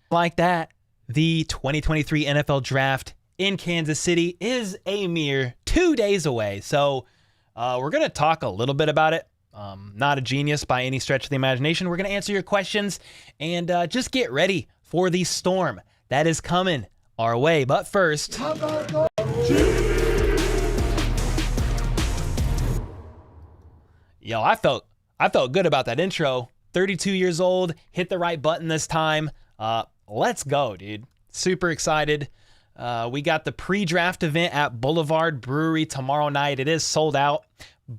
Like that, the 2023 NFL Draft in Kansas City is a mere 2 days away. So we're going to talk a little bit about it. Not a genius by any stretch of the imagination. We're going to answer your questions and just get ready for the storm that is coming our way. But first, yo, I felt good about that intro. 32 years old, hit the right button this time. Let's go, dude. Super excited. We got the pre-draft event at Boulevard Brewery tomorrow night. It is sold out,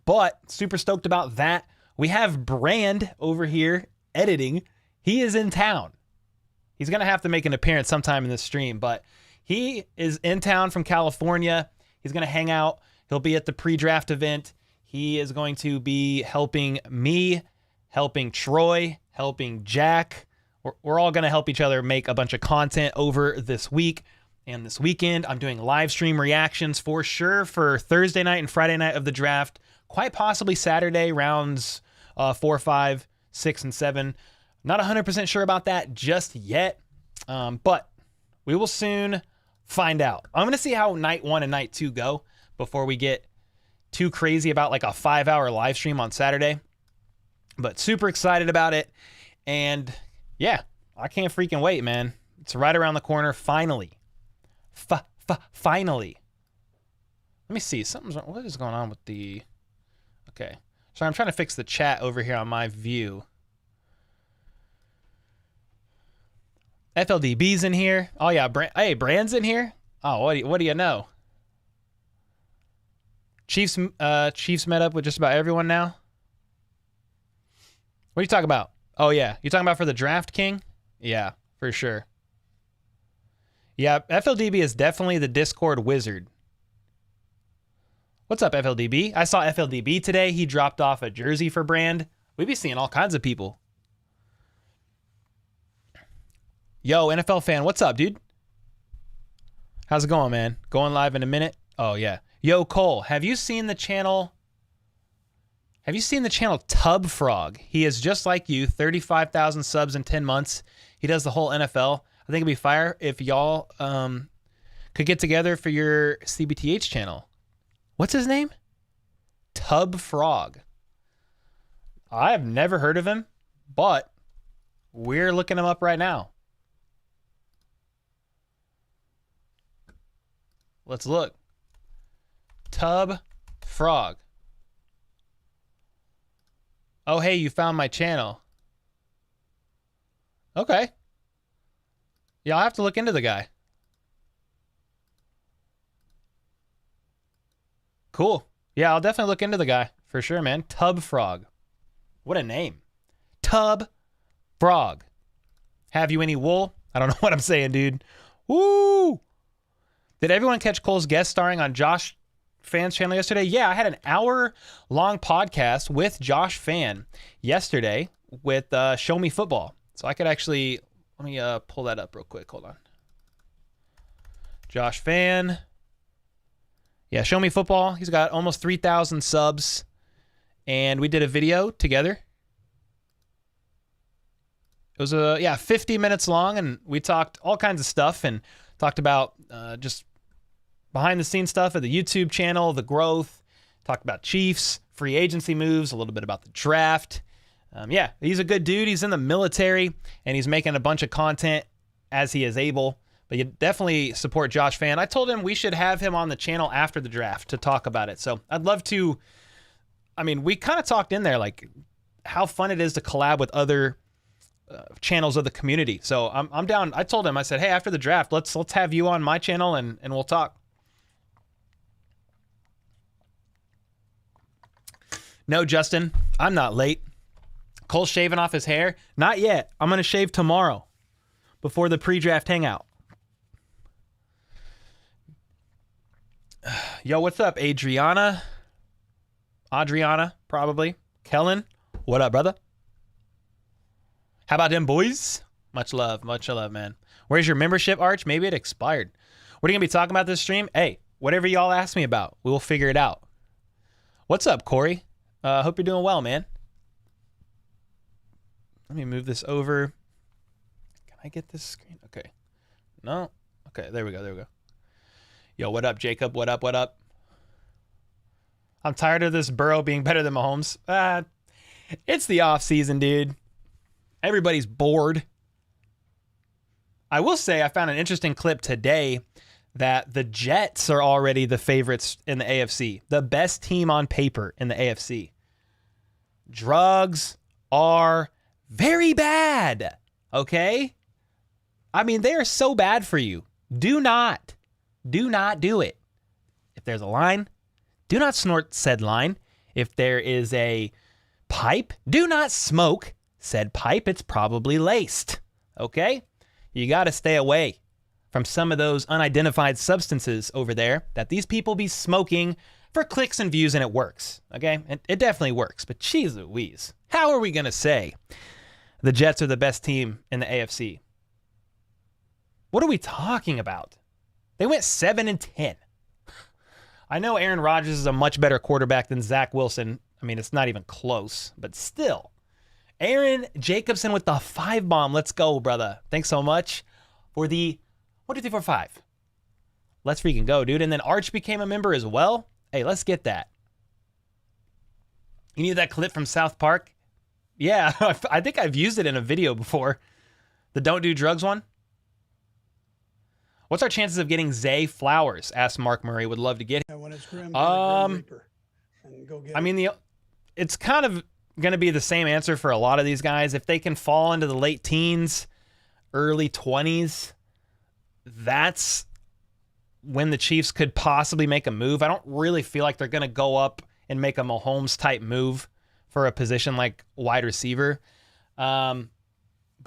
but super stoked about that. We have Brand over here editing. He is in town. He's going to have to make an appearance sometime in this stream, but he is in town from California. He's going to hang out. He'll be at the pre-draft event. He is going to be helping me, helping Troy, helping Jack. We're all going to help each other make a bunch of content over this week and this weekend. I'm doing live stream reactions for sure for Thursday night and Friday night of the draft. Quite possibly Saturday rounds 4, 5, 6, and 7. Not 100% sure about that just yet, but we will soon find out. I'm going to see how night 1 and night 2 go before we get too crazy about like a 5-hour live stream on Saturday. But super excited about it. And yeah, I can't freaking wait, man. It's right around the corner. Finally. Finally. Let me see. Something's wrong. What is going on with the... Okay. So I'm trying to fix the chat over here on my view. FLDB's in here. Oh, yeah. Hey, Brand's in here. Oh, what do you know? Chiefs met up with just about everyone now. What are you talking about? Oh, yeah. You talking about for the draft, King? Yeah, for sure. Yeah, FLDB is definitely the Discord wizard. What's up, FLDB? I saw FLDB today. He dropped off a jersey for Brand. We be seeing all kinds of people. Yo, NFL fan, what's up, dude? How's it going, man? Going live in a minute? Oh, yeah. Yo, Cole, have you seen the channel... Have you seen the channel Tub Frog? He is just like you, 35,000 subs in 10 months. He does the whole NFL. I think it'd be fire if y'all could get together for your CBTH channel. What's his name? Tub Frog. I have never heard of him, but we're looking him up right now. Let's look. Tub Frog. Oh, hey, you found my channel. Okay. Yeah, I'll have to look into the guy. Cool. Yeah, I'll definitely look into the guy. For sure, man. Tub Frog. What a name. Tub Frog. Have you any wool? I don't know what I'm saying, dude. Woo! Did everyone catch Cole's guest starring on Josh Fan's channel yesterday? Yeah, I had an hour-long podcast with Josh Fan yesterday with Show Me Football. So I could actually, let me pull that up real quick. Hold on. Josh Fan. Yeah, Show Me Football. He's got almost 3,000 subs. And we did a video together. It was 50 minutes long, and we talked all kinds of stuff and talked about just behind the scenes stuff of the YouTube channel, the growth, talked about Chiefs, free agency moves, a little bit about the draft. Yeah, he's a good dude. He's in the military, and he's making a bunch of content as he is able. But you definitely support Josh Fan. I told him we should have him on the channel after the draft to talk about it. So I'd love to. I mean, we kind of talked in there like how fun it is to collab with other channels of the community. So I'm down. I told him, I said, hey, after the draft, let's have you on my channel and we'll talk. No, Justin, I'm not late. Cole's shaving off his hair? Not yet. I'm going to shave tomorrow before the pre-draft hangout. Yo, what's up, Adriana, probably. Kellen, what up, brother? How about them boys? Much love, man. Where's your membership, Arch? Maybe it expired. What are you going to be talking about this stream? Hey, whatever y'all ask me about, we will figure it out. What's up, Corey? Hope you're doing well, man. Let me move this over. I get this screen? Okay. No. Okay, there we go. There we go. Yo, what up, Jacob? What up? What up? I'm tired of this Burrow being better than Mahomes. It's the off season, dude. Everybody's bored. I will say I found an interesting clip today that the Jets are already the favorites in the AFC. The best team on paper in the AFC. Drugs are very bad. Okay? I mean, they are so bad for you. Do not do it. If there's a line, do not snort said line. If there is a pipe, do not smoke said pipe. It's probably laced. Okay? You got to stay away from some of those unidentified substances over there that these people be smoking for clicks and views, and it works. Okay? It definitely works. But geez Louise, how are we going to say the Jets are the best team in the AFC? What are we talking about? They went 7-10. I know Aaron Rodgers is a much better quarterback than Zach Wilson. I mean, it's not even close, but still. Aaron Jacobson with the 5 bomb. Let's go, brother. Thanks so much for the 1, 2, 3, 4, 5. Let's freaking go, dude. And then Arch became a member as well. Hey, let's get that. You need that clip from South Park? Yeah, I think I've used it in a video before. The Don't Do Drugs one. What's our chances of getting Zay Flowers? Asked Mark Murray. Would love to get him. When it's grim, I mean, it's kind of going to be the same answer for a lot of these guys. If they can fall into the late teens, early 20s, that's when the Chiefs could possibly make a move. I don't really feel like they're going to go up and make a Mahomes-type move for a position like wide receiver. But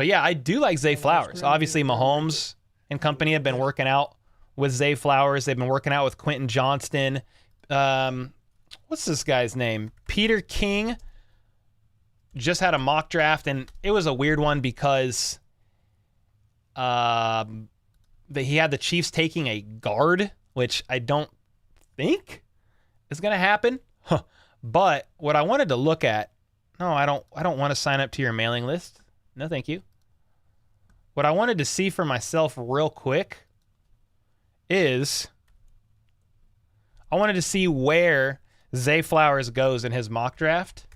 yeah, I do like Zay Flowers. Obviously, Mahomes and company have been working out with Zay Flowers. They've been working out with Quentin Johnston. What's this guy's name? Peter King just had a mock draft, and it was a weird one because he had the Chiefs taking a guard, which I don't think is going to happen. But what I wanted to look at, no, I don't want to sign up to your mailing list. No, thank you. What I wanted to see for myself real quick is I wanted to see where Zay Flowers goes in his mock draft.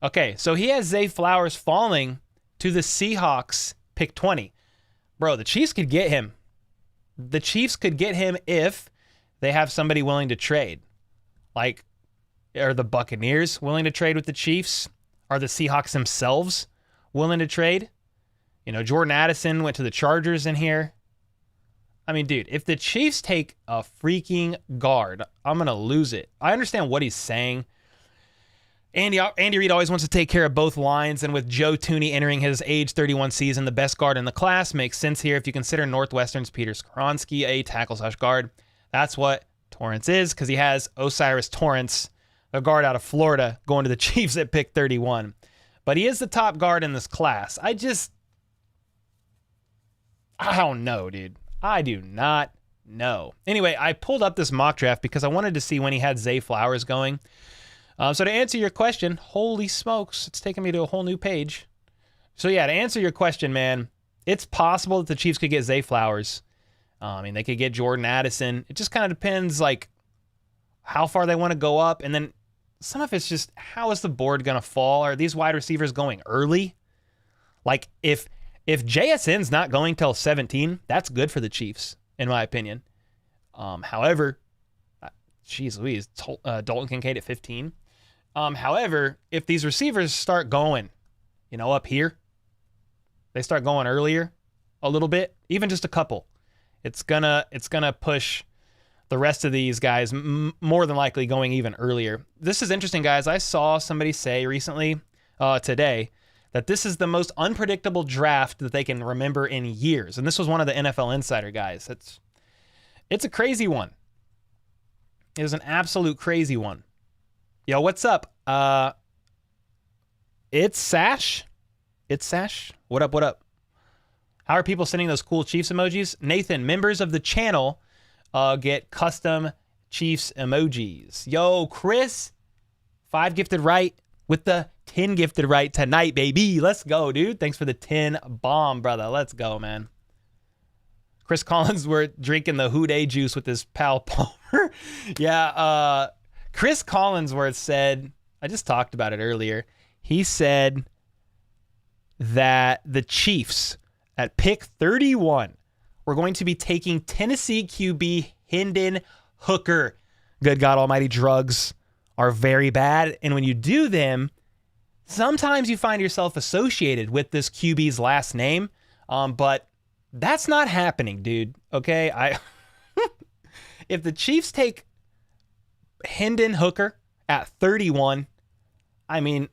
Okay, so he has Zay Flowers falling to the Seahawks pick 20. Bro, the Chiefs could get him. The Chiefs could get him if they have somebody willing to trade. Like, are the Buccaneers willing to trade with the Chiefs? Are the Seahawks themselves willing to trade? You know, Jordan Addison went to the Chargers in here. I mean, dude, if the Chiefs take a freaking guard, I'm going to lose it. I understand what he's saying. Andy Reid always wants to take care of both lines, and with Joe Thuney entering his age 31 season, the best guard in the class makes sense here if you consider Northwestern's Peter Skoronski a tackle/guard. That's what Torrance is, because he has Osiris Torrance, a guard out of Florida, going to the Chiefs at pick 31. But he is the top guard in this class. I don't know, dude. I do not know. Anyway, I pulled up this mock draft because I wanted to see when he had Zay Flowers going. So to answer your question, holy smokes, it's taking me to a whole new page. So yeah, to answer your question, man, it's possible that the Chiefs could get Zay Flowers. I mean, they could get Jordan Addison. It just kind of depends, like, how far they want to go up. And then some of it's just, how is the board going to fall? Are these wide receivers going early? Like, if JSN's not going till 17, that's good for the Chiefs, in my opinion. However, geez Louise, Dalton Kincaid at 15. However, if these receivers start going, up here, they start going earlier a little bit, even just a couple, it's gonna push the rest of these guys more than likely going even earlier. This is interesting, guys. I saw somebody say recently, today, that this is the most unpredictable draft that they can remember in years. And this was one of the NFL Insider guys. It's a crazy one. It was an absolute crazy one. Yo, what's up? It's Sash. It's Sash. What up, what up? How are people sending those cool Chiefs emojis? Nathan, members of the channel get custom Chiefs emojis. Yo, Chris, 5 gifted right. with the 10 gifted right tonight, baby. Let's go, dude. Thanks for the 10 bomb, brother. Let's go, man. Chris Collinsworth drinking the Houday juice with his pal Palmer. Yeah, Chris Collinsworth said, I just talked about it earlier. He said that the Chiefs at pick 31 were going to be taking Tennessee QB Hendon Hooker. Good God Almighty, drugs are very bad. And when you do them, sometimes you find yourself associated with this QB's last name. But that's not happening, dude. Okay, if the Chiefs take Hendon Hooker at 31, I mean,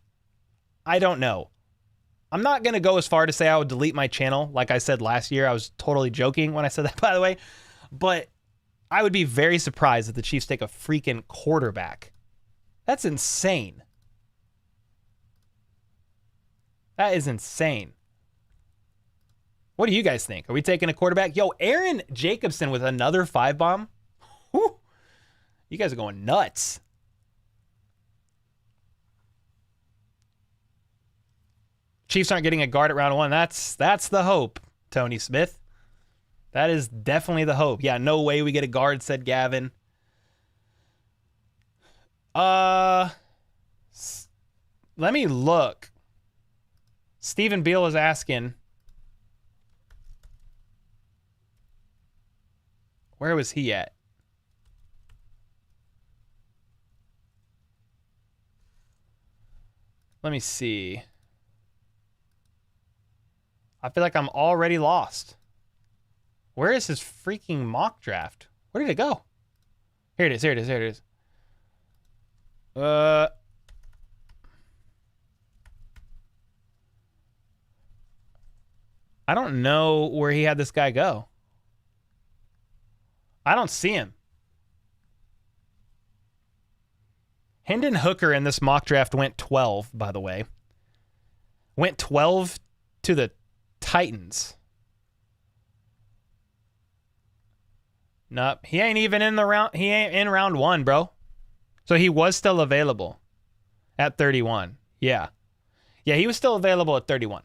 I don't know. I'm not going to go as far to say I would delete my channel. Like I said last year, I was totally joking when I said that, by the way. But I would be very surprised if the Chiefs take a freaking quarterback. That's insane. That is insane. What do you guys think? Are we taking a quarterback? Yo, Aaron Jacobson with another 5 bomb. Whew. You guys are going nuts. Chiefs aren't getting a guard at round 1. That's the hope, Tony Smith. That is definitely the hope. Yeah, no way we get a guard, said Gavin. Let me look. Stephen Beal is asking, where was he at? Let me see. I feel like I'm already lost. Where is his freaking mock draft? Where did it go? Here it is, here it is, here it is. I don't know where he had this guy go. I don't see him. Hendon Hooker in this mock draft went 12, by the way. Went 12 to the Titans. Nope, he ain't even in the round. He ain't in round 1, bro. So he was still available at 31. Yeah. Yeah, he was still available at 31.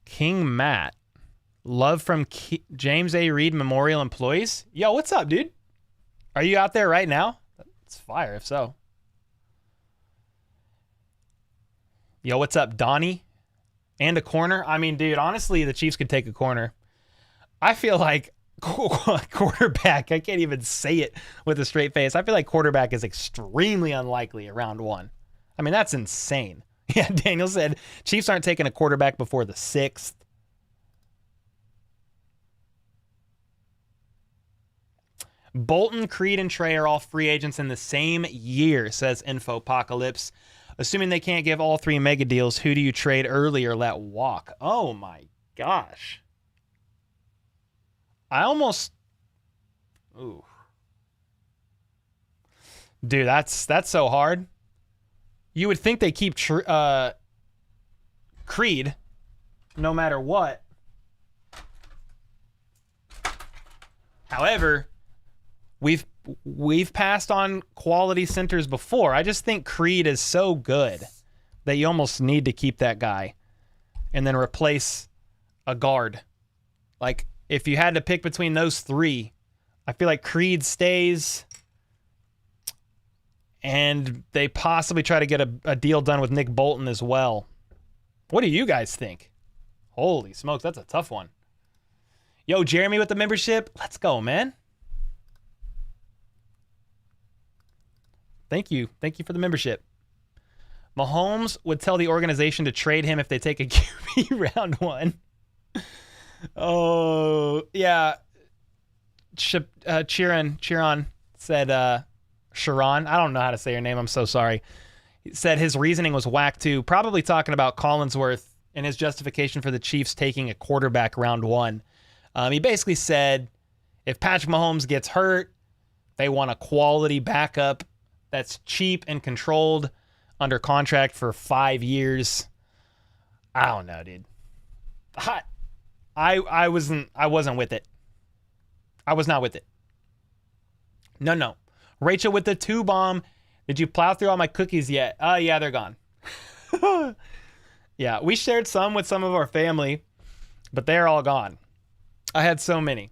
King Matt. Love from James A. Reed Memorial Employees. Yo, what's up, dude? Are you out there right now? It's fire, if so. Yo, what's up, Donnie? And a corner? I mean, dude, honestly, the Chiefs could take a corner. I feel like quarterback, I can't even say it with a straight face. I feel like quarterback is extremely unlikely at round 1. I mean, that's insane. Yeah, Daniel said Chiefs aren't taking a quarterback before the 6th. Bolton, Creed, and Trey are all free agents in the same year, says Infopocalypse. Assuming they can't give all 3 mega deals, who do you trade early or let walk? Oh my gosh. I almost... Ooh. Dude, that's so hard. You would think they keep Creed no matter what. However, we've passed on quality centers before. I just think Creed is so good that you almost need to keep that guy and then replace a guard. Like, if you had to pick between those 3, I feel like Creed stays and they possibly try to get a deal done with Nick Bolton as well. What do you guys think? Holy smokes, that's a tough one. Yo, Jeremy with the membership. Let's go, man. Thank you. Thank you for the membership. Mahomes would tell the organization to trade him if they take a QB round 1. Oh, yeah. Chiron said, Sharon, I don't know how to say your name. I'm so sorry. He said his reasoning was whack too. Probably talking about Collinsworth and his justification for the Chiefs taking a quarterback round 1. He basically said if Patrick Mahomes gets hurt, they want a quality backup that's cheap and controlled under contract for 5 years. I don't know, dude. I wasn't with it. I was not with it. No. Rachel with the 2 bomb. Did you plow through all my cookies yet? Yeah, they're gone. Yeah, we shared some with some of our family, but they're all gone. I had so many.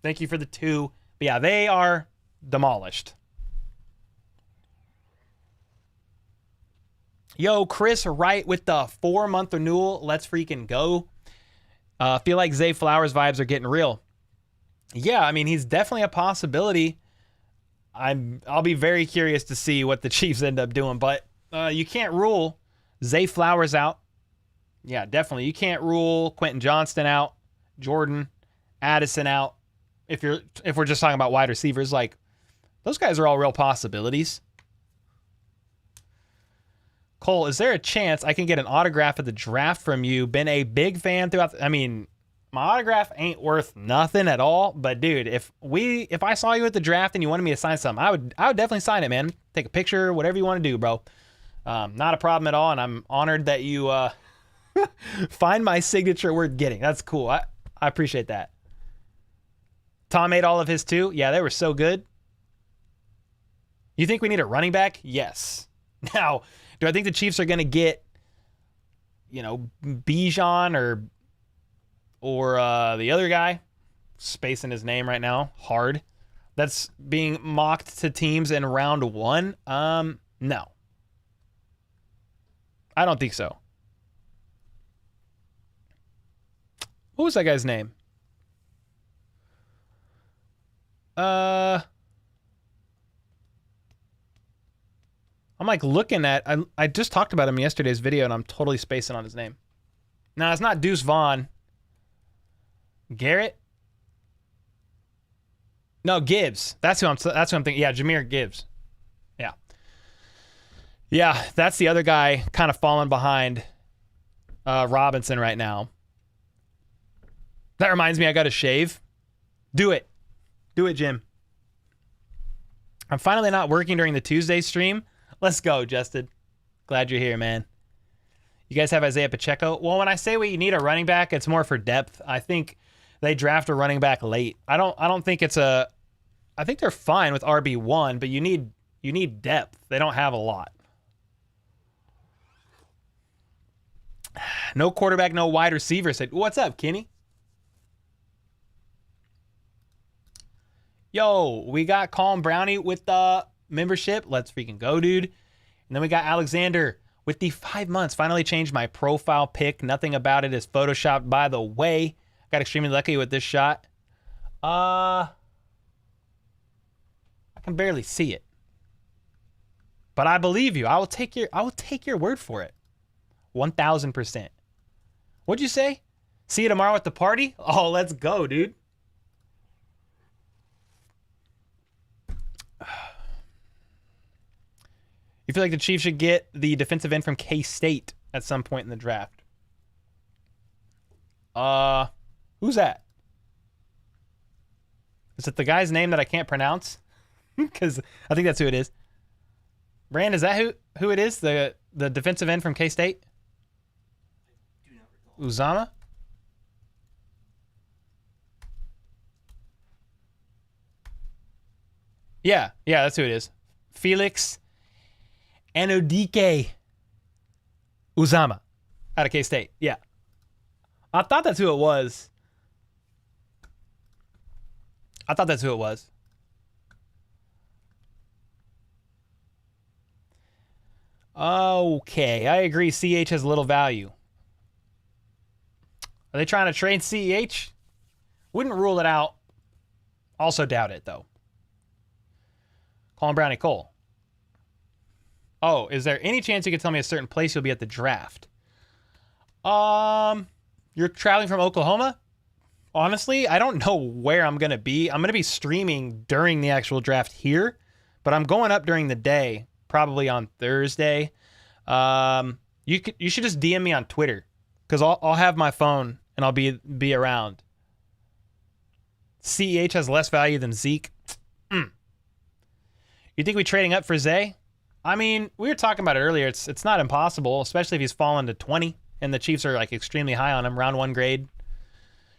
Thank you for the 2. But yeah, they are demolished. Yo, Chris Wright with the 4-month renewal. Let's freaking go. Feel like Zay Flowers vibes are getting real. Yeah, I mean, he's definitely a possibility. I'll be very curious to see what the Chiefs end up doing, but you can't rule Zay Flowers out. Yeah, definitely. You can't rule Quentin Johnston out, Jordan, Addison out. If we're just talking about wide receivers, like those guys are all real possibilities. Cole, is there a chance I can get an autograph at the draft from you? Been a big fan throughout. I mean, my autograph ain't worth nothing at all, but dude, if I saw you at the draft and you wanted me to sign something, I would definitely sign it, man. Take a picture, whatever you want to do, bro. Not a problem at all, and I'm honored that you find my signature worth getting. That's cool. I appreciate that. Tom made all of his too. Yeah, they were so good. You think we need a running back? Yes. Now, do I think the Chiefs are going to get, Bijan or the other guy, spacing his name right now, hard, that's being mocked to teams in round 1? No. I don't think so. What was that guy's name? I'm like looking at, I just talked about him in yesterday's video and I'm totally spacing on his name. No, it's not Deuce Vaughn. Garrett? No, Gibbs. That's who I'm thinking. Yeah, Jahmyr Gibbs. Yeah. Yeah, that's the other guy kind of falling behind Robinson right now. That reminds me, I got to shave. Do it. Do it, Jim. I'm finally not working during the Tuesday stream. Let's go, Justin. Glad you're here, man. You guys have Isaiah Pacheco? Well, when I say we need a running back, it's more for depth. I think they draft a running back late. I don't think it's a... I think they're fine with RB1, but you need depth. They don't have a lot. No quarterback, no wide receiver. Said, what's up, Kenny? Yo, we got Calm Brownie with the membership. Let's freaking go, dude. And then we got Alexander with the 5 months. Finally changed my profile pic. Nothing about it is photoshopped, by the way. Got extremely lucky with this shot. I can barely see it. But I believe you. I will take your word for it. 1000%. What'd you say? See you tomorrow at the party? Oh, let's go, dude. You feel like the Chiefs should get the defensive end from K-State at some point in the draft? Who's that? Is it the guy's name that I can't pronounce? Because I think that's who it is. Brand, is that who it is? The defensive end from K-State? Uzama? Yeah, that's who it is. Felix Anodike Uzama out of K-State. Yeah. I thought that's who it was. Okay, I agree. CH has little value. Are they trying to trade CEH? Wouldn't rule it out. Also doubt it, though. Colin Brownie Cole. Oh, is there any chance you could tell me a certain place you'll be at the draft? You're traveling from Oklahoma? Honestly, I don't know where I'm going to be. I'm going to be streaming during the actual draft here, but I'm going up during the day, probably on Thursday. You should just DM me on Twitter because I'll have my phone and I'll be around. CEH has less value than Zeke. You think we trading up for Zay? I mean, we were talking about it earlier. It's not impossible, especially if he's fallen to 20 and the Chiefs are like extremely high on him, round 1 grade.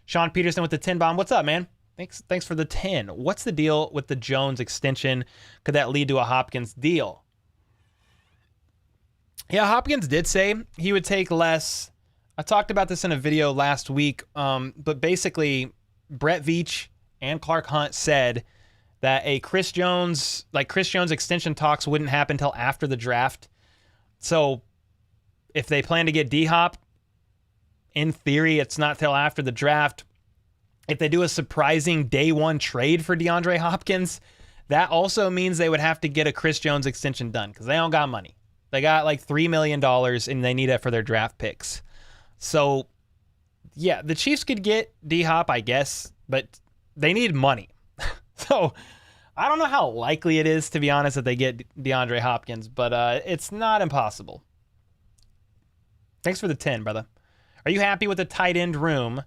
Sean Peterson with the 10 bomb. What's up, man? Thanks for the 10. What's the deal with the Jones extension? Could that lead to a Hopkins deal? Yeah, Hopkins did say he would take less. I talked about this in a video last week, but basically Brett Veach and Clark Hunt said that a Chris Jones extension talks wouldn't happen until after the draft. So if they plan to get D-Hop, in theory, it's not till after the draft. If they do a surprising day one trade for DeAndre Hopkins, that also means they would have to get a Chris Jones extension done because they don't got money. They got like $3 million and they need it for their draft picks. So, yeah, the Chiefs could get D-Hop, I guess, but they need money. So, I don't know how likely it is, to be honest, that they get DeAndre Hopkins, but it's not impossible. Thanks for the 10, brother. Are you happy with the tight end room?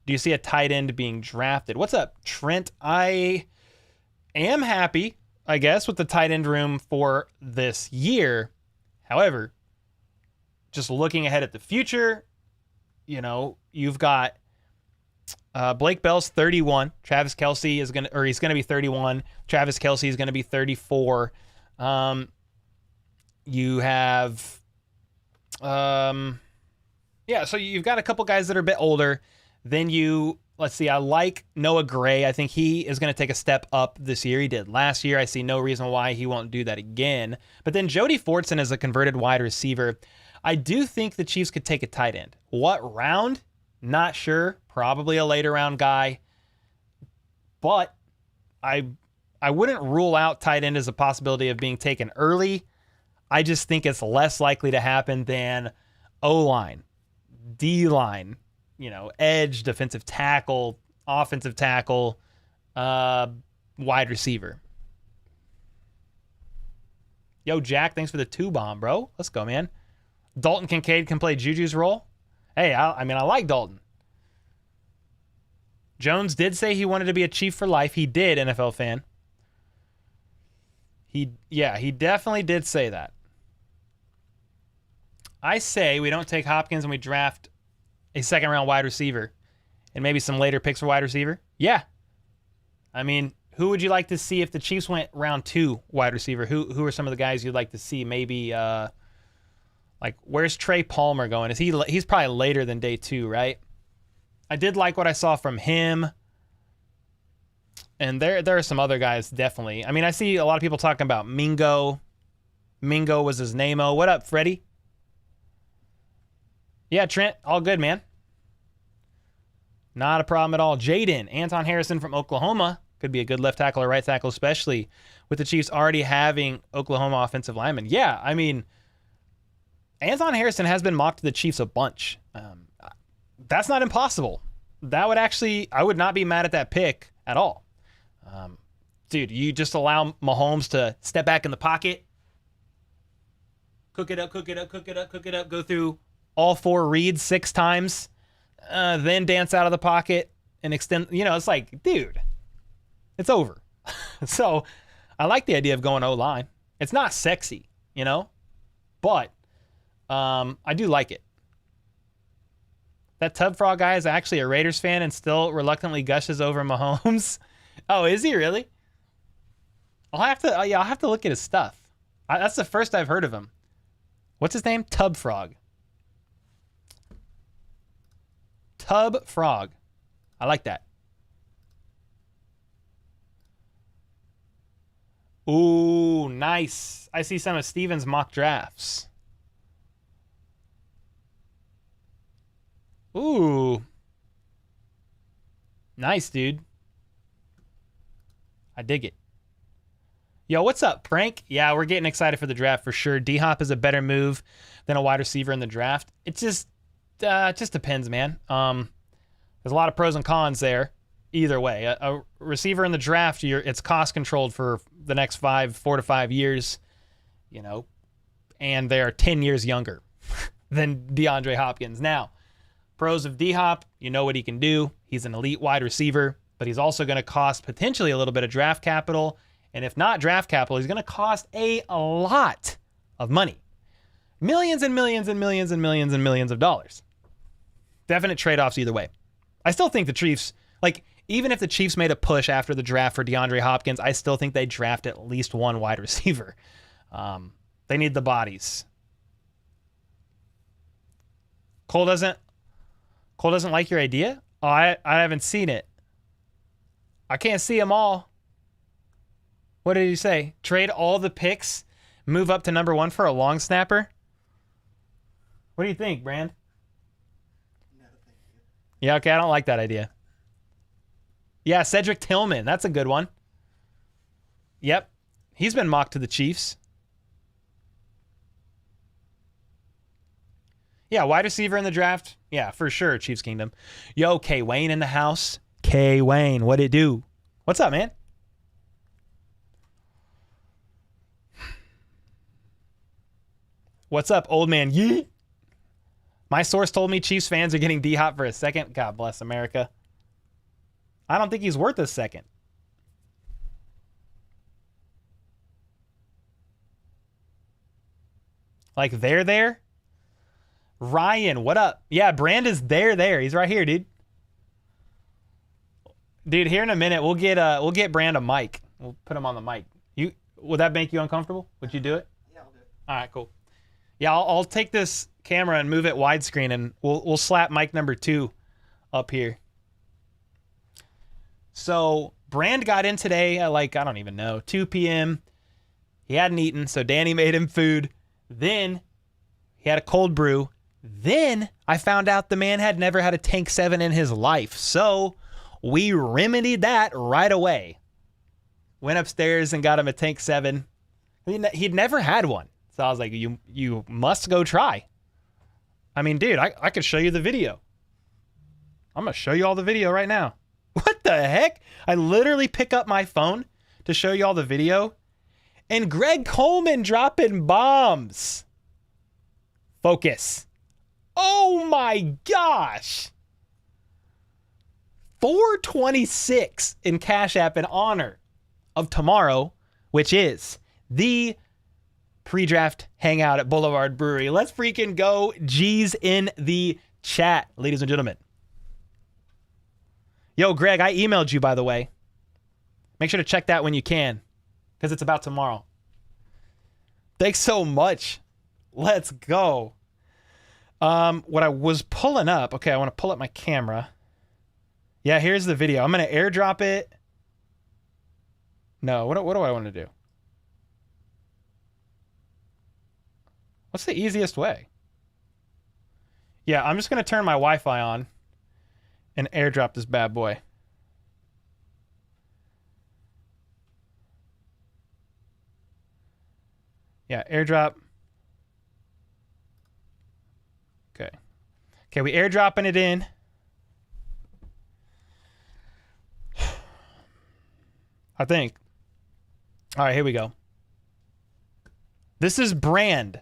Do you see a tight end being drafted? What's up, Trent? I am happy, I guess, with the tight end room for this year. However, just looking ahead at the future, you know, you've got Blake Bell's 31. Travis Kelce he's going to be 31. Travis Kelce is going to be 34. You have, so you've got a couple guys that are a bit older. Then let's see, I like Noah Gray. I think he is going to take a step up this year. He did last year. I see no reason why he won't do that again. But then Jody Fortson is a converted wide receiver. I do think the Chiefs could take a tight end. What round? Not sure. Probably a later round guy. But I wouldn't rule out tight end as a possibility of being taken early. I just think it's less likely to happen than O-line, D-line, edge, defensive tackle, offensive tackle, wide receiver. Yo, Jack, thanks for the 2 bomb, bro. Let's go, man. Dalton Kincaid can play Juju's role. Hey, I like Dalton. Jones did say he wanted to be a Chief for life. He did, NFL fan. He definitely did say that. I say we don't take Hopkins and we draft a second-round wide receiver and maybe some later picks for wide receiver. Yeah. I mean, who would you like to see if the Chiefs went round 2 wide receiver? Who are some of the guys you'd like to see? Maybe, where's Trey Palmer going? He's probably later than day 2, right? I did like what I saw from him. And there are some other guys, definitely. I mean, I see a lot of people talking about Mingo. Mingo was his name-o. What up, Freddie? Yeah, Trent, all good, man. Not a problem at all. Jaden, Anton Harrison from Oklahoma. Could be a good left tackle or right tackle, especially with the Chiefs already having Oklahoma offensive linemen. Yeah, I mean, Anton Harrison has been mocked to the Chiefs a bunch. That's not impossible. I would not be mad at that pick at all. Dude, you just allow Mahomes to step back in the pocket, cook it up, go through all 4 reads 6 times, then dance out of the pocket and extend. It's like, dude, it's over. So I like the idea of going O-line. It's not sexy, but I do like it. That Tub Frog guy is actually a Raiders fan and still reluctantly gushes over Mahomes. Oh, is he really? I'll have to look at his stuff. That's the first I've heard of him. What's his name? Tub Frog. Tub Frog. I like that. Ooh, nice. I see some of Steven's mock drafts. Ooh. Nice, dude. I dig it. Yo, what's up, Frank? Yeah, we're getting excited for the draft for sure. D-Hop is a better move than a wide receiver in the draft. It just depends, man. There's a lot of pros and cons there. Either way, a receiver in the draft, it's cost controlled for the next 4 to 5 years, and they're 10 years younger than DeAndre Hopkins. Now, pros of D-Hop, you know what he can do. He's an elite wide receiver, but he's also going to cost potentially a little bit of draft capital. And if not draft capital, he's going to cost a lot of money. Millions and millions and millions and millions and millions of dollars. Definite trade-offs either way. I still think the Chiefs, like, even if the Chiefs made a push after the draft for DeAndre Hopkins, I still think they draft at least one wide receiver. They need the bodies. Cole doesn't like your idea? Oh, I haven't seen it. I can't see them all. What did he say? Trade all the picks, move up to number 1 for a long snapper? What do you think, Brand? No, thank you. Yeah, okay, I don't like that idea. Yeah, Cedric Tillman. That's a good one. Yep. He's been mocked to the Chiefs. Yeah, wide receiver in the draft. Yeah, for sure, Chiefs Kingdom. Yo, K. Wayne in the house. K. Wayne, what it do? What's up, man? What's up, old man? Yeet. My source told me Chiefs fans are getting D-Hop for a second. God bless America. I don't think he's worth a second. Like, they're there? Ryan, what up? Yeah, Brand is there. He's right here, dude. Dude, here in a minute, we'll get Brand a mic. We'll put him on the mic. Would that make you uncomfortable? Would you do it? Yeah, I'll do it. All right, cool. Yeah, I'll take this camera and move it widescreen, and we'll slap mic number 2 up here. So Brand got in today at, like, I don't even know, 2 p.m. He hadn't eaten, so Danny made him food. Then he had a cold brew. Then I found out the man had never had a Tank 7 in his life. So we remedied that right away. Went upstairs and got him a Tank 7. He'd never had one. So I was like, you must go try. I mean, dude, I could show you the video. I'm going to show you all the video right now. What the heck? I literally pick up my phone to show you all the video. And Greg Coleman dropping bombs. Focus. Oh my gosh. 426 in Cash App in honor of tomorrow, which is the pre-draft hangout at Boulevard Brewery. Let's freaking go. G's in the chat, ladies and gentlemen. Yo, Greg, I emailed you, by the way. Make sure to check that when you can, because it's about tomorrow. Thanks so much. Let's go. What I was pulling up. Okay, I want to pull up my camera. Yeah, here's the video. I'm going to airdrop it. No, what do I want to do? What's the easiest way? Yeah, I'm just going to turn my Wi-Fi on and airdrop this bad boy. Yeah, airdrop. Okay. Okay, we airdropping it in. I think. All right, here we go. This is Brand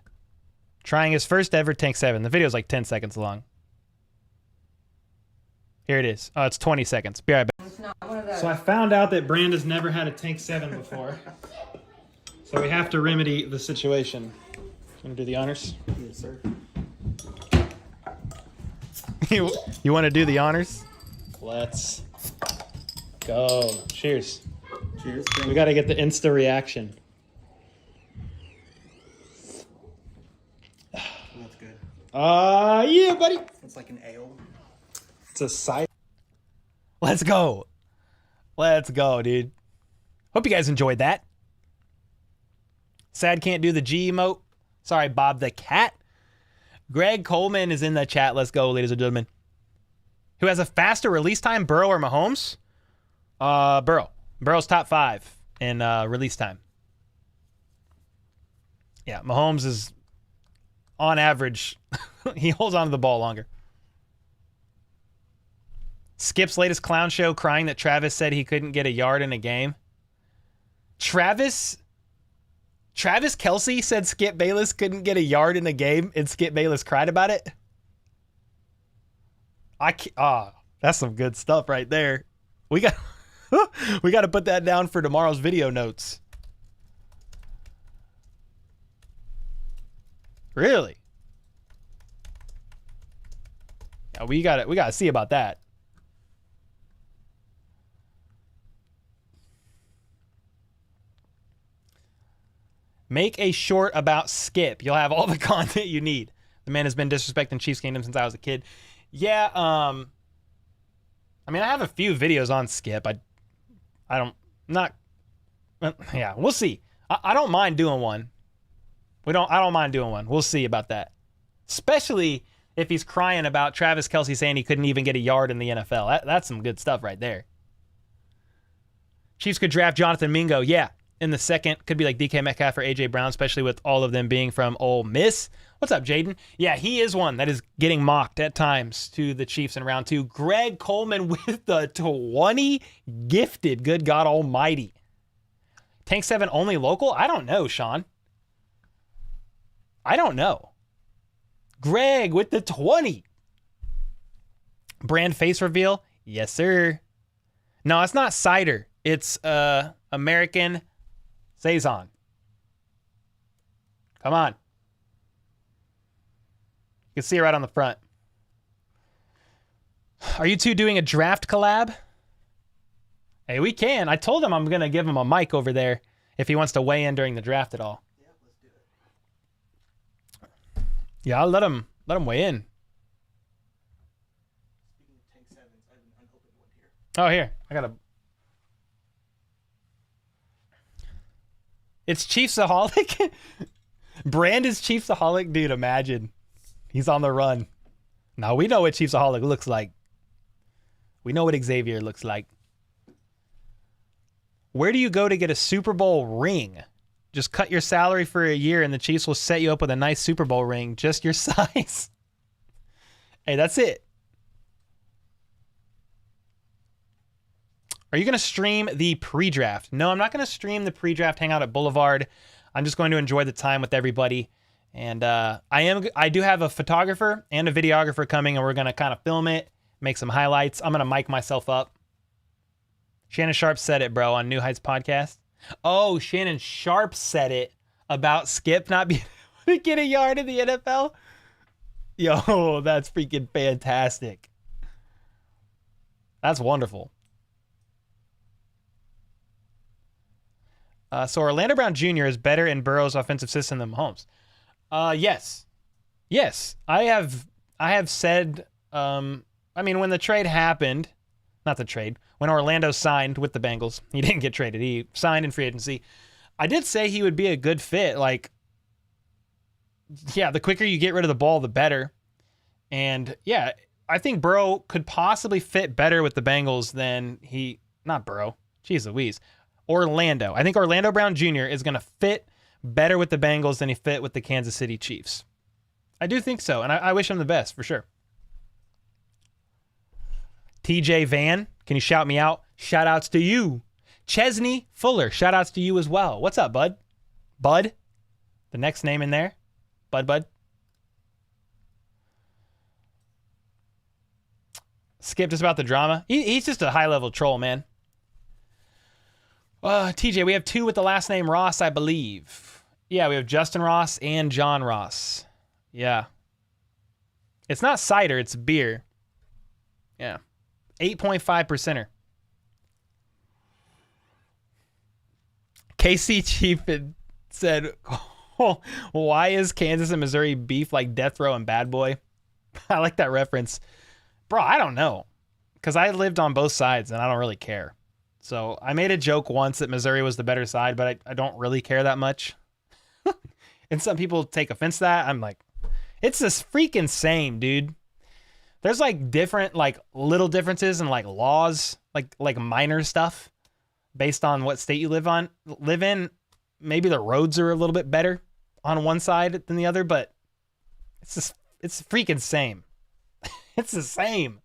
trying his first ever Tank 7. The video is like 10 seconds long. Here it is. Oh, it's 20 seconds. Be right back. It's not one of those. So I found out that Brand has never had a Tank 7 before. So we have to remedy the situation. You want to do the honors? Yes, sir. You want to do the honors? Let's go. Cheers. Cheers. We got to get the Insta reaction. That's good. Yeah, buddy. It's like an ale. It's a side. Let's go. Let's go, dude. Hope you guys enjoyed that. Sad can't do the G emote. Sorry, Bob the Cat. Greg Coleman is in the chat. Let's go, ladies and gentlemen. Who has a faster release time, Burrow or Mahomes? Burrow. Burrow's top 5 in release time. Yeah, Mahomes is, on average, he holds on to the ball longer. Skip's latest clown show crying that Travis said he couldn't get a yard in a game. Travis Kelce said Skip Bayless couldn't get a yard in a game, and Skip Bayless cried about it. That's some good stuff right there. We got to put that down for tomorrow's video notes. Really? Yeah, we got to see about that. Make a short about Skip. You'll have all the content you need. The man has been disrespecting Chiefs Kingdom since I was a kid. Yeah, I mean, I have a few videos on Skip. Yeah, we'll see. I don't mind doing one. I don't mind doing one. We'll see about that. Especially if he's crying about Travis Kelce saying he couldn't even get a yard in the NFL. That's some good stuff right there. Chiefs could draft Jonathan Mingo. Yeah, in the second. Could be like DK Metcalf or A.J. Brown, especially with all of them being from Ole Miss. What's up, Jaden? Yeah, he is one that is getting mocked at times to the Chiefs in round 2. Greg Coleman with the 20 gifted. Good God almighty. Tank 7 only local? I don't know, Sean. I don't know. Greg with the 20. Brand face reveal? Yes, sir. No, it's not cider. It's American Saison. Come on. You can see it right on the front. Are you two doing a draft collab? Hey, we can. I told him I'm going to give him a mic over there if he wants to weigh in during the draft at all. Yeah, let's do it. Yeah, I'll let him weigh in. Speaking of Tank 7s, I have an unopened one here. Oh, here. I got a... It's Chiefsaholic? Brand is Chiefsaholic? Dude, imagine. He's on the run. Now, we know what Chiefsaholic looks like. We know what Xavier looks like. Where do you go to get a Super Bowl ring? Just cut your salary for a year and the Chiefs will set you up with a nice Super Bowl ring, just your size. Hey, that's it. Are you going to stream the pre-draft? No, I'm not going to stream the pre-draft Hangout at Boulevard. I'm just going to enjoy the time with everybody. And I do have a photographer and a videographer coming, and we're going to kind of film it, make some highlights. I'm going to mic myself up. Shannon Sharp said it, bro, on New Heights podcast. Oh, Shannon Sharp said it about Skip not being able to get a yard in the NFL. Yo, that's freaking fantastic. That's wonderful. So Orlando Brown Jr. is better in Burrow's offensive system than Mahomes. Yes. I have said, I mean, when the trade happened, not the trade, when Orlando signed with the Bengals, he didn't get traded. He signed in free agency. I did say he would be a good fit. Like, yeah, the quicker you get rid of the ball, the better. And yeah, I think Burrow could possibly fit better with the Bengals than not Burrow. Jeez Louise. Orlando. I think Orlando Brown Jr. is going to fit better with the Bengals than he fit with the Kansas City Chiefs. I do think so, and I wish him the best, for sure. TJ Van, can you shout me out? Shout outs to you. Chesney Fuller, shout outs to you as well. What's up, bud? Bud? The next name in there? Bud? Skip just about the drama. He's just a high-level troll, man. TJ, we have 2 with the last name Ross, I believe. Yeah, we have Justin Ross and John Ross. Yeah. It's not cider, it's beer. Yeah. 8.5%er. KC Chief said, oh, why is Kansas and Missouri beef like Death Row and Bad Boy? I like that reference. Bro, I don't know. Because I lived on both sides and I don't really care. So I made a joke once that Missouri was the better side, but I don't really care that much. And some people take offense to that. I'm like, it's this freaking same, dude. There's like different, like little differences in like laws, like minor stuff based on what state you live in. Maybe the roads are a little bit better on one side than the other, but it's freaking same. It's the same.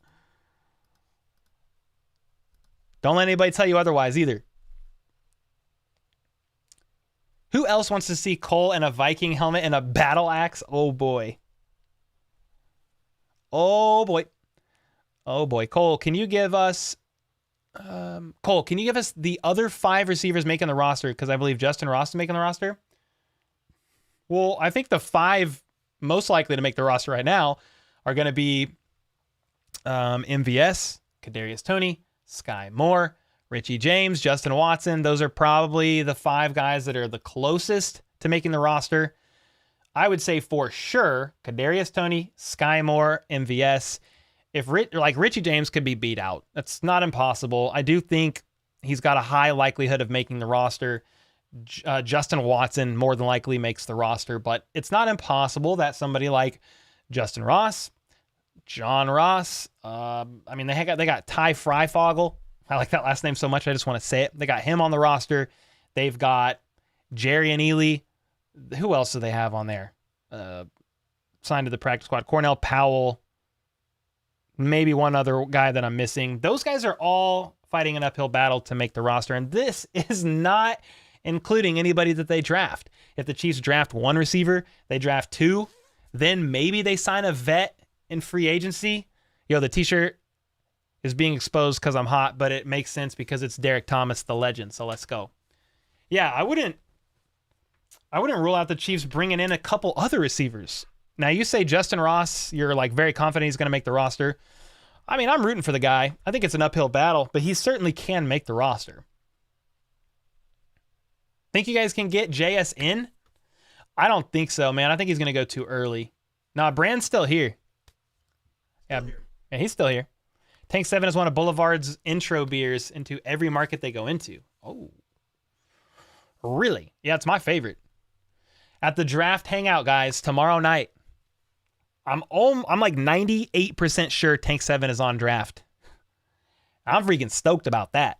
Don't let anybody tell you otherwise either. Who else wants to see Cole in a Viking helmet and a battle axe? Oh boy. Oh boy. Oh boy. Cole, can you give us the other 5 receivers making the roster? Because I believe Justin Ross is making the roster. Well, I think the 5 most likely to make the roster right now are going to be MVS, Kadarius Toney, Sky Moore, Richie James, Justin Watson. Those are probably the 5 guys that are the closest to making the roster. I would say for sure, Kadarius Toney, Sky Moore, MVS. If Richie James could be beat out, that's not impossible. I do think he's got a high likelihood of making the roster. Justin Watson more than likely makes the roster, but it's not impossible that somebody like Justin Ross, John Ross, they got Ty Freifogel. I like that last name so much, I just want to say it. They got him on the roster. They've got Jerry and Ely. Who else do they have on there? Signed to the practice squad. Cornell Powell. Maybe one other guy that I'm missing. Those guys are all fighting an uphill battle to make the roster, and this is not including anybody that they draft. If the Chiefs draft 1 receiver, they draft 2, then maybe they sign a vet in free agency. The t-shirt is being exposed because I'm hot, but it makes sense because it's Derek Thomas, the legend. So let's go. Yeah, I wouldn't rule out the Chiefs bringing in a couple other receivers. Now, you say Justin Ross, you're like very confident he's going to make the roster. I mean, I'm rooting for the guy. I think it's an uphill battle, but he certainly can make the roster. Think you guys can get JS in? I don't think so, man. I think he's going to go too early. Nah, Brand's still here. Yeah, he's still here. Tank 7 is one of Boulevard's intro beers into every market they go into. Oh, really? Yeah, it's my favorite. At the draft hangout, guys, tomorrow night, I'm like 98% sure Tank 7 is on draft. I'm freaking stoked about that.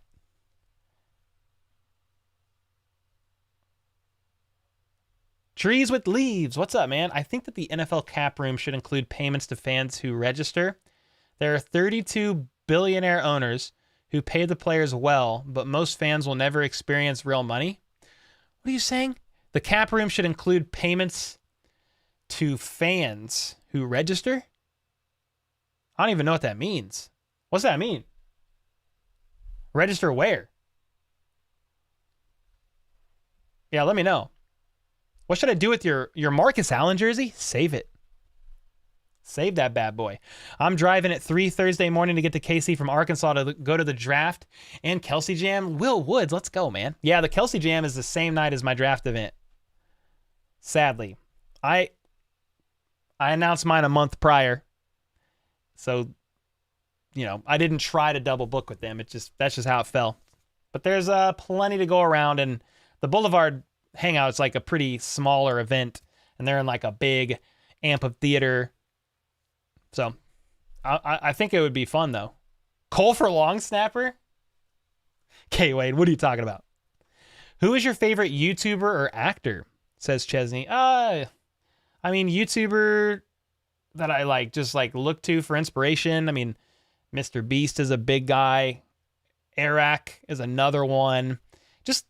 Trees with leaves. What's up, man? I think that the NFL cap room should include payments to fans who register. There are 32 billionaire owners who pay the players well, but most fans will never experience real money. What are you saying? The cap room should include payments to fans who register? I don't even know what that means. What's that mean? Register where? Yeah, let me know. What should I do with your Marcus Allen jersey? Save it. Save that bad boy. I'm driving at 3 Thursday morning to get to KC from Arkansas to go to the draft and Kelsey Jam. Will Woods, let's go, man. Yeah, the Kelsey Jam is the same night as my draft event. Sadly. I announced mine a month prior. So, I didn't try to double book with them. That's just how it fell. But there's plenty to go around, and the Boulevard Hangout is like a pretty smaller event, and they're in like a big amphitheater. So I think it would be fun, though. Cole for long snapper? Okay, Wade, what are you talking about? Who is your favorite YouTuber or actor? Says Chesney. YouTuber that I just look to for inspiration. I mean, Mr. Beast is a big guy. Eric is another one. Just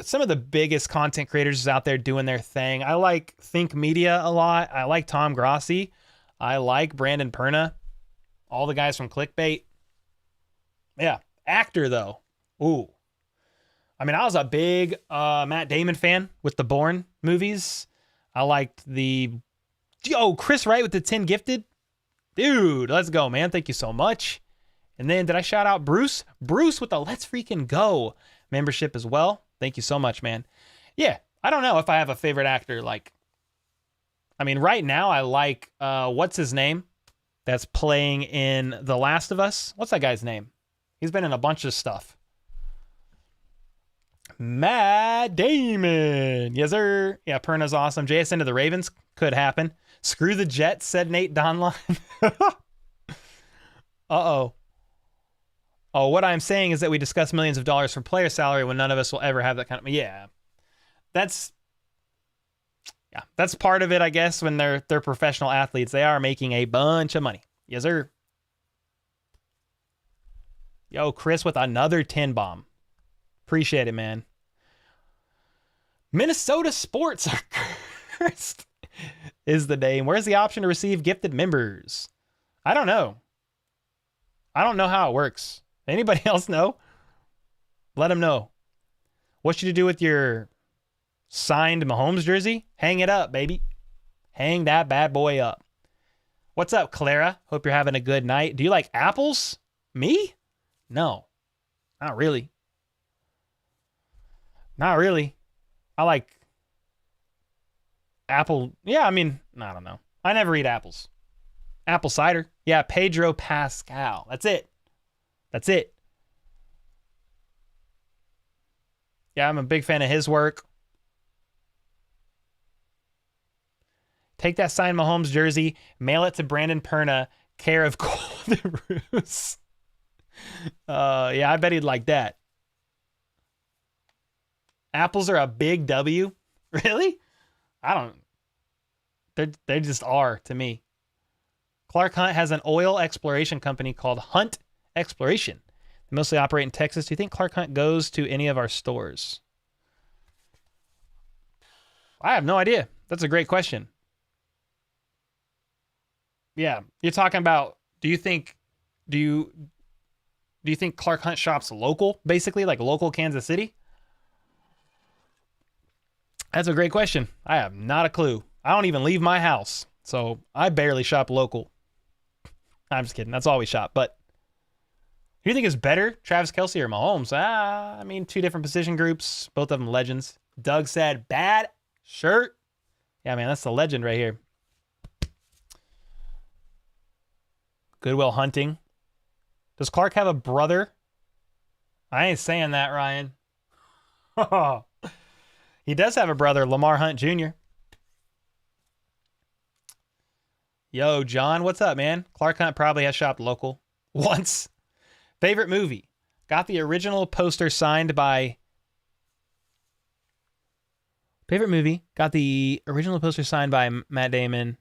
some of the biggest content creators out there doing their thing. I like Think Media a lot. I like Tom Grossi. I like Brandon Perna. All the guys from Clickbait. Yeah. Actor, though. Ooh. I was a big Matt Damon fan with the Bourne movies. I liked Chris Wright with the 10 Gifted. Dude, let's go, man. Thank you so much. And then did I shout out Bruce? Bruce with the Let's Freaking Go membership as well. Thank you so much, man. Yeah, I don't know if I have a favorite actor. Right now I like, what's his name? That's playing in The Last of Us. What's that guy's name? He's been in a bunch of stuff. Matt Damon. Yes, sir. Yeah, Perna's awesome. JSN to the Ravens. Could happen. Screw the Jets, said Nate Donline. Uh-oh. Oh, what I'm saying is that we discuss millions of dollars for player salary when none of us will ever have that kind of... Yeah. That's part of it, I guess, when they're professional athletes. They are making a bunch of money. Yes, sir. Yo, Chris with another 10 bomb. Appreciate it, man. Minnesota Sports are cursed is the name. Where's the option to receive gifted members? I don't know. I don't know how it works. Anybody else know? Let them know. What should you do with your signed Mahomes jersey? Hang it up, baby. Hang that bad boy up. What's up, Clara? Hope you're having a good night. Do you like apples? Me? No, not really. Not really. I like apple. Yeah, I mean, I don't know. I never eat apples. Apple cider. Yeah, Pedro Pascal. That's it. That's it. Yeah, I'm a big fan of his work. Take that signed Mahomes jersey, mail it to Brandon Perna, care of DeRuse. Yeah, I bet he'd like that. Apples are a big W. Really? I don't. They just are to me. Clark Hunt has an oil exploration company called Hunt Exploration. They mostly operate in Texas. Do you think Clark Hunt goes to any of our stores? I have no idea. That's a great question. Yeah, you're talking about. Do you think Clark Hunt shops local, basically, like local Kansas City? That's a great question. I have not a clue. I don't even leave my house, so I barely shop local. I'm just kidding. That's all we shop. But who do you think is better, Travis Kelce or Mahomes? I mean, two different position groups, both of them legends. Doug said, bad shirt. Yeah, man, that's the legend right here. Goodwill Hunting. Does Clark have a brother? I ain't saying that, Ryan. He does have a brother, Lamar Hunt Jr. Yo, John, what's up, man? Clark Hunt probably has shopped local once. Favorite movie? Got the original poster signed by... Favorite movie? Got the original poster signed by Matt Damon.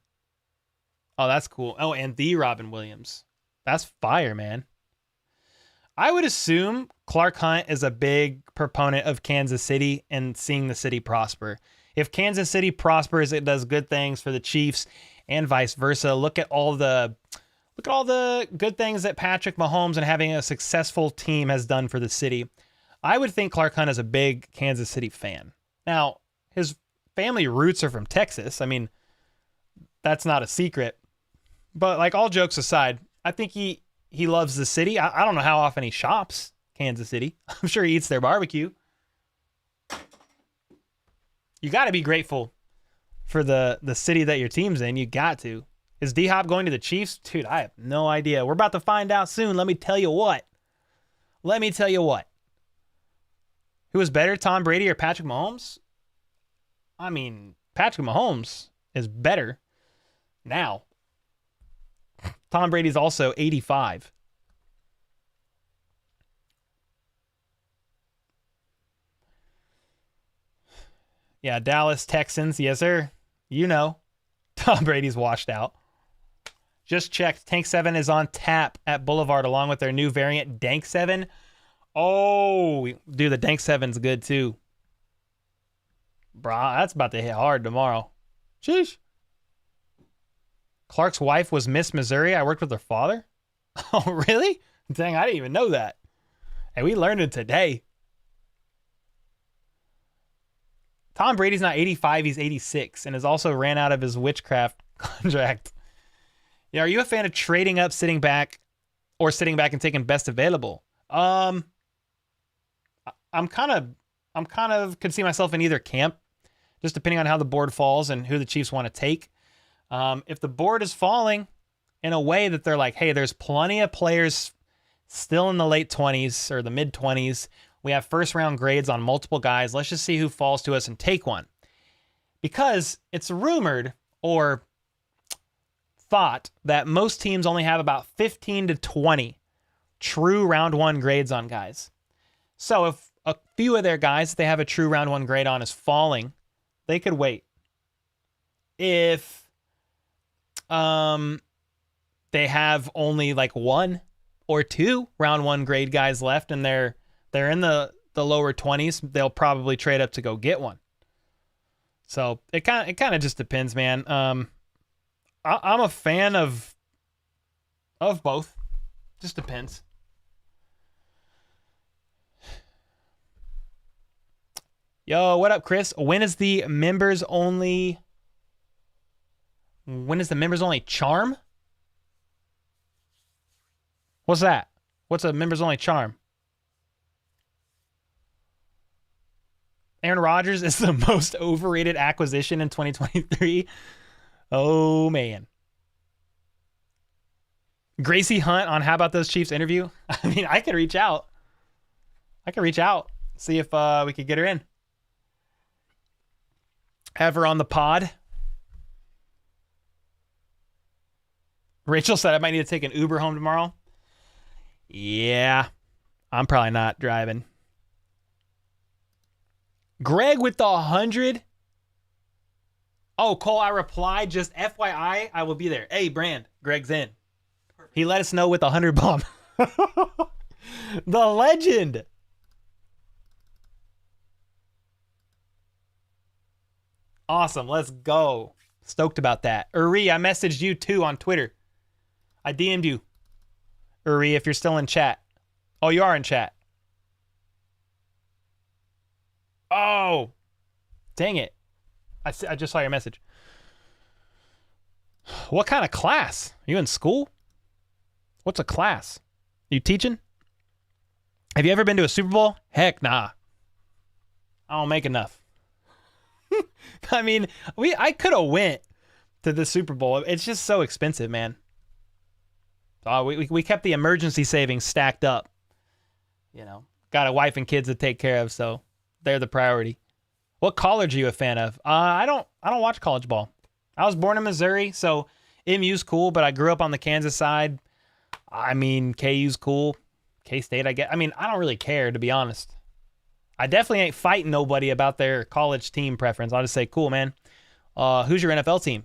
Oh, that's cool. Oh, and the Robin Williams. That's fire, man. I would assume Clark Hunt is a big proponent of Kansas City and seeing the city prosper. If Kansas City prospers, it does good things for the Chiefs and vice versa. Look at all the good things that Patrick Mahomes and having a successful team has done for the city. I would think Clark Hunt is a big Kansas City fan. Now, his family roots are from Texas. I mean, that's not a secret. But like all jokes aside, I think he loves the city. I don't know how often he shops Kansas City. I'm sure he eats their barbecue. You got to be grateful for the city that your team's in. You got to. Is D-Hop going to the Chiefs? Dude, I have no idea. We're about to find out soon. Let me tell you what. Who is better, Tom Brady or Patrick Mahomes? I mean, Patrick Mahomes is better now. Tom Brady's also 85. Yeah, Dallas Texans. Yes, sir. You know. Tom Brady's washed out. Just checked. Tank 7 is on tap at Boulevard along with their new variant, Dank 7. Oh, dude, the Dank 7's good too. Brah, that's about to hit hard tomorrow. Sheesh. Clark's wife was Miss Missouri. I worked with her father. Oh, really? Dang, I didn't even know that. Hey, we learned it today. Tom Brady's not 85, he's 86, and has also ran out of his witchcraft contract. Yeah, are you a fan of trading up, sitting back and taking best available? I'm kind of could see myself in either camp, just depending on how the board falls and who the Chiefs want to take. If the board is falling in a way that they're like, hey, there's plenty of players still in the late 20s or the mid 20s. We have first round grades on multiple guys. Let's just see who falls to us and take one. Because it's rumored or thought that most teams only have about 15 to 20 true round one grades on guys. So if a few of their guys that they have a true round one grade on is falling, they could wait. If they have only like one or two round one grade guys left and they're in the lower 20s, they'll probably trade up to go get one. So it kind of just depends, man. I'm a fan of both. Just depends. Yo, what up, Chris? When is the members only charm? What's that? What's a members only charm? Aaron Rodgers is the most overrated acquisition in 2023. Oh, man. Gracie Hunt on How About Those Chiefs interview. I mean, I could reach out. See if we could get her in. Have her on the pod. Rachel said I might need to take an Uber home tomorrow. Yeah, I'm probably not driving. Greg with the 100. Oh, Cole, I replied, just FYI, I will be there. Hey, Brand, Greg's in. Perfect. He let us know with the 100 bomb. The legend. Awesome, let's go. Stoked about that. Uri, I messaged you too on Twitter. I DM'd you. Uri, if you're still in chat. Oh, you are in chat. Oh, dang it. I just saw your message. What kind of class? Are you in school? What's a class? You teaching? Have you ever been to a Super Bowl? Heck nah. I don't make enough. I mean, I could have went to the Super Bowl. It's just so expensive, man. We kept the emergency savings stacked up. You know, got a wife and kids to take care of, so they're the priority. What college are you a fan of? I don't watch college ball. I was born in Missouri, so MU's cool, but I grew up on the Kansas side. I mean, KU's cool. K-State, I get. I mean, I don't really care, to be honest. I definitely ain't fighting nobody about their college team preference. I'll just say, cool, man. Who's your NFL team?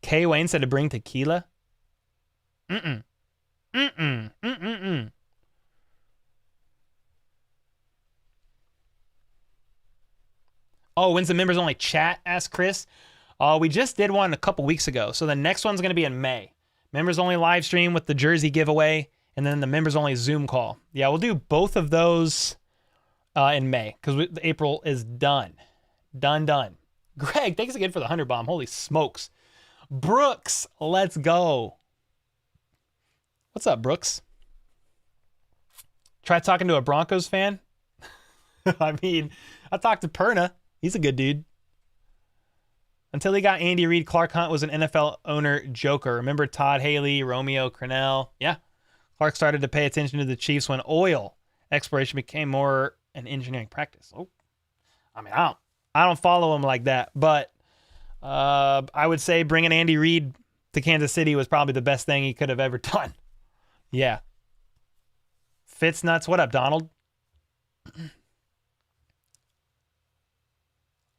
K. Wayne said to bring tequila. Mm-mm. Oh, when's the members only chat? Asked Chris. We just did one a couple weeks ago. So the next one's going to be in May. Members only live stream with the jersey giveaway. And then the members only Zoom call. Yeah, we'll do both of those in May because April is done. Done. Greg, thanks again for the 100 bomb. Holy smokes. Brooks, let's go. What's up, Brooks? Try talking to a Broncos fan? I mean, I talked to Perna. He's a good dude. Until he got Andy Reid, Clark Hunt was an NFL owner joker. Remember Todd Haley, Romeo Crennel? Yeah. Clark started to pay attention to the Chiefs when oil exploration became more an engineering practice. Oh, I mean, I don't follow him like that, but I would say bringing Andy Reid to Kansas City was probably the best thing he could have ever done. Yeah. Fitz nuts. What up, Donald?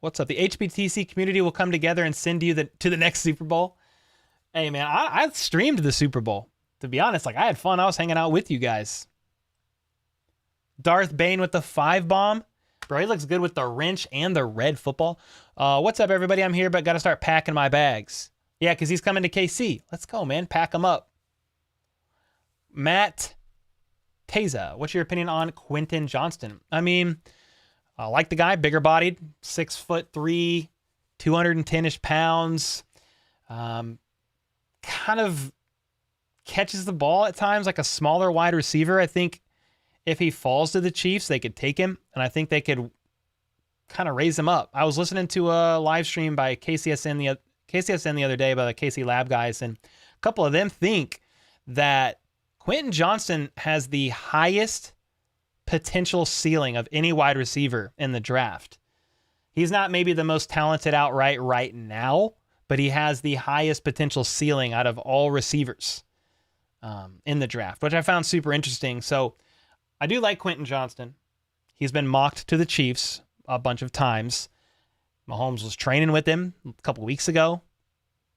What's up? The HBTC community will come together and send you to the next Super Bowl. Hey, man, I streamed the Super Bowl. To be honest, I had fun. I was hanging out with you guys. Darth Bane with the 5 bomb. Bro, he looks good with the wrench and the red football. What's up, everybody? I'm here, but got to start packing my bags. Yeah, because he's coming to KC. Let's go, man. Pack them up. Matt Teza, what's your opinion on Quentin Johnston? I mean, I like the guy. Bigger bodied. 6'3", 210-ish pounds. Kind of catches the ball at times like a smaller wide receiver. I think if he falls to the Chiefs, they could take him, and I think they could kind of raise him up. I was listening to a live stream by KCSN the other day by the KC Lab guys, and a couple of them think that Quentin Johnston has the highest potential ceiling of any wide receiver in the draft. He's not maybe the most talented outright right now, but he has the highest potential ceiling out of all receivers in the draft, which I found super interesting. So I do like Quentin Johnston. He's been mocked to the Chiefs a bunch of times. Mahomes was training with him a couple weeks ago.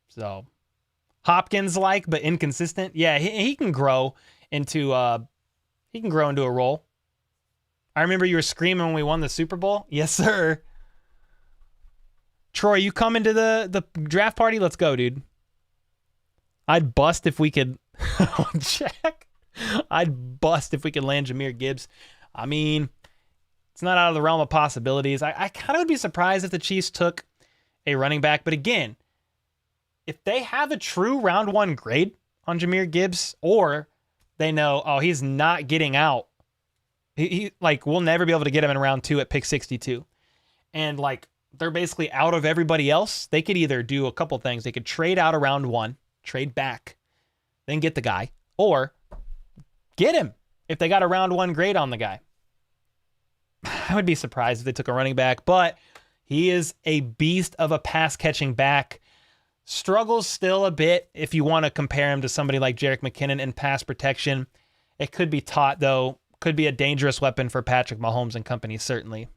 So Hopkins-like, but inconsistent. Yeah, he can grow into a role. I remember you were screaming when we won the Super Bowl. Yes, sir. Troy, you coming to the draft party? Let's go, dude. I'd bust if we could check. I'd bust if we could land Jahmyr Gibbs. I mean, it's not out of the realm of possibilities. I kind of would be surprised if the Chiefs took a running back. But again, if they have a true round 1 grade on Jahmyr Gibbs, or they know, oh, he's not getting out He like, we'll never be able to get him in round 2 at pick 62. And like, they're basically out of everybody else. They could either do a couple things. They could trade out of round 1, trade back, then get the guy, or get him if they got a round 1 grade on the guy. I would be surprised if they took a running back, but he is a beast of a pass catching back. Struggles still a bit if you want to compare him to somebody like Jerick McKinnon in pass protection. It could be taught, though. Could be a dangerous weapon for Patrick Mahomes and company, certainly.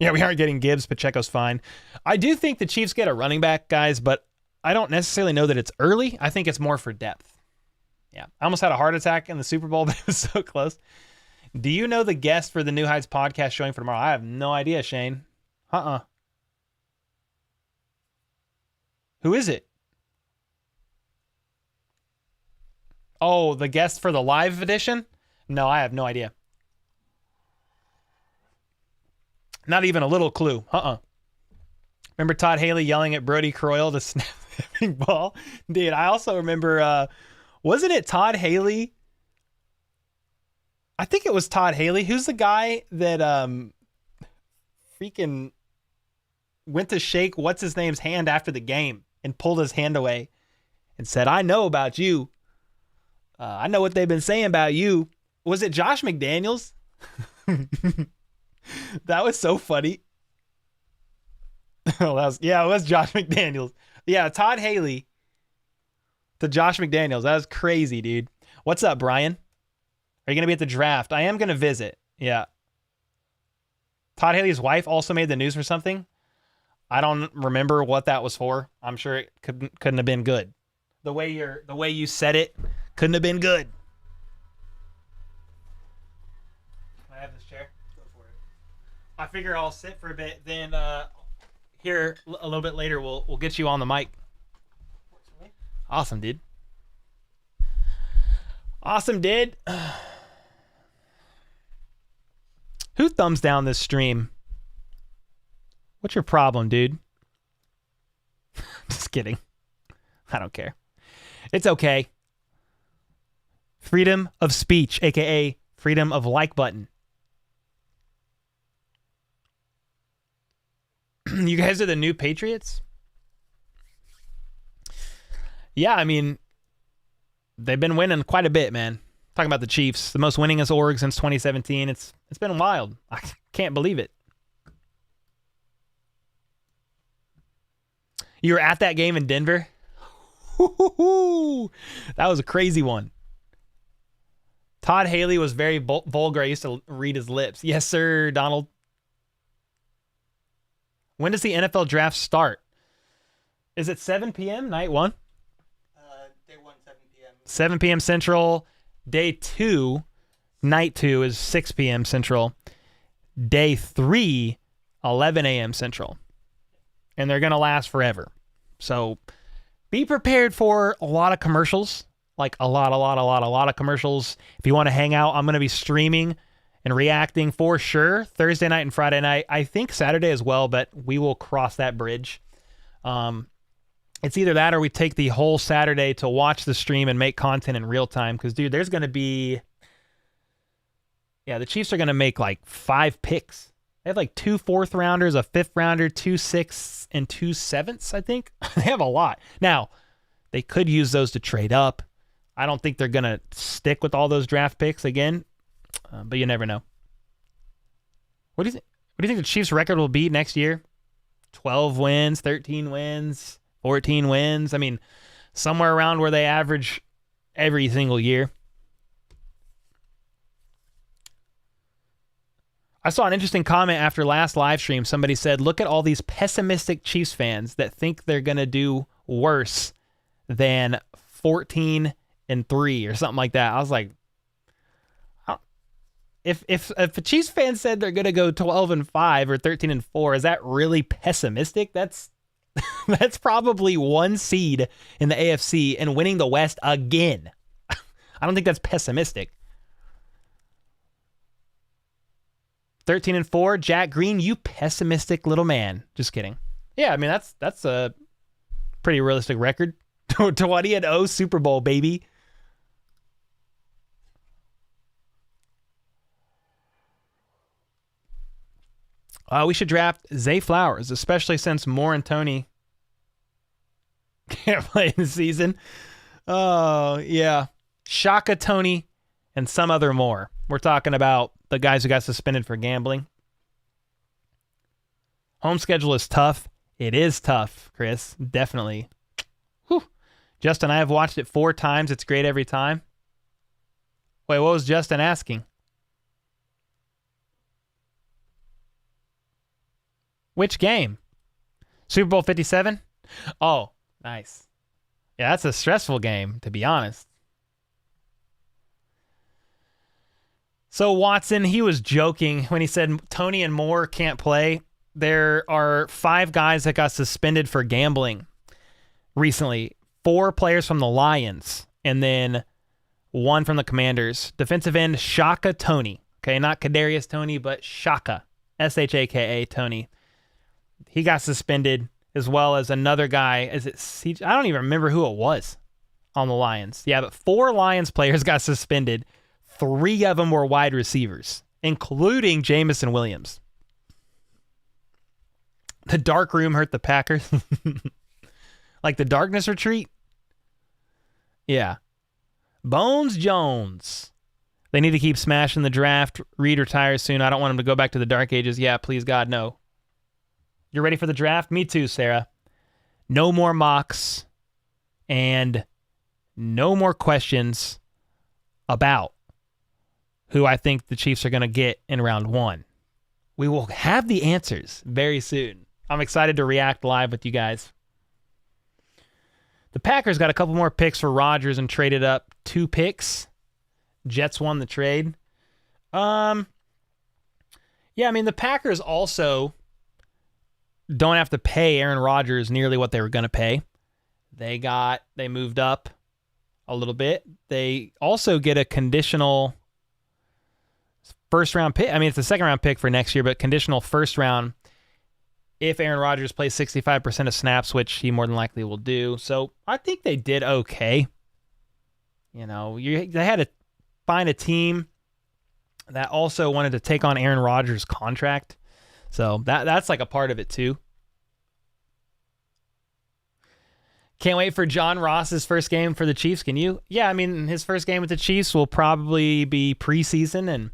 Yeah, we aren't getting Gibbs. Pacheco's fine. I do think the Chiefs get a running back, guys, but I don't necessarily know that it's early. I think it's more for depth. Yeah, I almost had a heart attack in the Super Bowl, but it was so close. Do you know the guest for the New Heights podcast showing for tomorrow? I have no idea, Shane. Who is it? Oh, the guest for the live edition? No, I have no idea. Not even a little clue. Remember Todd Haley yelling at Brody Croyle to snap the ball? Dude, I also remember, wasn't it Todd Haley? I think it was Todd Haley. Who's the guy that freaking went to shake what's-his-name's hand after the game and pulled his hand away and said, I know about you. I know what they've been saying about you. Was it Josh McDaniels? That was so funny. It was Josh McDaniels. Yeah, Todd Haley to Josh McDaniels. That was crazy, dude. What's up, Brian? Are you going to be at the draft? I am going to visit. Yeah. Todd Haley's wife also made the news for something. I don't remember what that was for. I'm sure it couldn't have been good. The way you said it couldn't have been good. Can I have this chair? Go for it. I figure I'll sit for a bit. Then here a little bit later, we'll get you on the mic. Awesome, dude. Awesome, dude. Who thumbs down this stream? What's your problem, dude? Just kidding. I don't care. It's okay. Freedom of speech, aka freedom of like button. You guys are the new Patriots? Yeah, I mean, they've been winning quite a bit, man. Talking about the Chiefs, the most winningest org since 2017. It's been wild. I can't believe it. You were at that game in Denver? That was a crazy one. Todd Haley was very vulgar. I used to read his lips. Yes, sir, Donald. When does the NFL draft start? Is it 7 p.m. night 1? Day 1, 7 p.m. 7 p.m. Central. Day 2, night 2 is 6 p.m. Central. Day 3, 11 a.m. Central. And they're going to last forever. So be prepared for a lot of commercials. Like a lot of commercials. If you want to hang out, I'm going to be streaming and reacting for sure. Thursday night and Friday night. I think Saturday as well, but we will cross that bridge. It's either that or we take the whole Saturday to watch the stream and make content in real time. Because, dude, there's going to be... Yeah, the Chiefs are going to make like 5 picks. They have like 2 4th-rounders, a 5th-rounder, 2 6ths, and 2 7ths, I think. They have a lot. Now, they could use those to trade up. I don't think they're going to stick with all those draft picks again, but you never know. What do you think? What do you think the Chiefs' record will be next year? 12 wins, 13 wins, 14 wins. I mean, somewhere around where they average every single year. I saw an interesting comment after last live stream. Somebody said, look at all these pessimistic Chiefs fans that think they're going to do worse than 14-3 or something like that. I was like, if a Chiefs fan said they're going to go 12-5 or 13-4, is that really pessimistic? That's probably 1 seed in the AFC and winning the West again. I don't think that's pessimistic. 13-4, Jack Green, you pessimistic little man. Just kidding. Yeah, I mean that's a pretty realistic record. 20-0 Super Bowl, baby. We should draft Zay Flowers, especially since Moore and Tony can't play in the season. Oh, yeah. Shaka, Tony, and some other more. We're talking about the guys who got suspended for gambling. Home schedule is tough. It is tough, Chris. Definitely. Whew. Justin, I have watched it 4 times. It's great every time. Wait, what was Justin asking? Which game? Super Bowl 57? Oh, nice. Yeah, that's a stressful game, to be honest. So Watson, he was joking when he said Tony and Moore can't play. There are 5 guys that got suspended for gambling recently. 4 players from the Lions, and then 1 from the Commanders. Defensive end, Shaka Tony. Okay, not Kadarius Toney, but Shaka. S-H-A-K-A Tony. He got suspended, as well as another guy. Is it CJ? I don't even remember who it was on the Lions. Yeah, but 4 Lions players got suspended. 3 of them were wide receivers, including Jamison Williams. The dark room hurt the Packers. Like the darkness retreat? Yeah. Bones Jones. They need to keep smashing the draft. Reed retires soon. I don't want him to go back to the dark ages. Yeah, please, God, no. You're ready for the draft? Me too, Sarah. No more mocks and no more questions about who I think the Chiefs are going to get in round 1. We will have the answers very soon. I'm excited to react live with you guys. The Packers got a couple more picks for Rodgers and traded up 2 picks. Jets won the trade. Yeah, I mean, the Packers also don't have to pay Aaron Rodgers nearly what they were going to pay. They moved up a little bit. They also get a conditional first-round pick. I mean, it's a second-round pick for next year, but conditional first round if Aaron Rodgers plays 65% of snaps, which he more than likely will do. So I think they did okay. You know, they had to find a team that also wanted to take on Aaron Rodgers' contract. So that's like a part of it too. Can't wait for John Ross's first game for the Chiefs. Can you? Yeah, I mean, his first game with the Chiefs will probably be preseason, and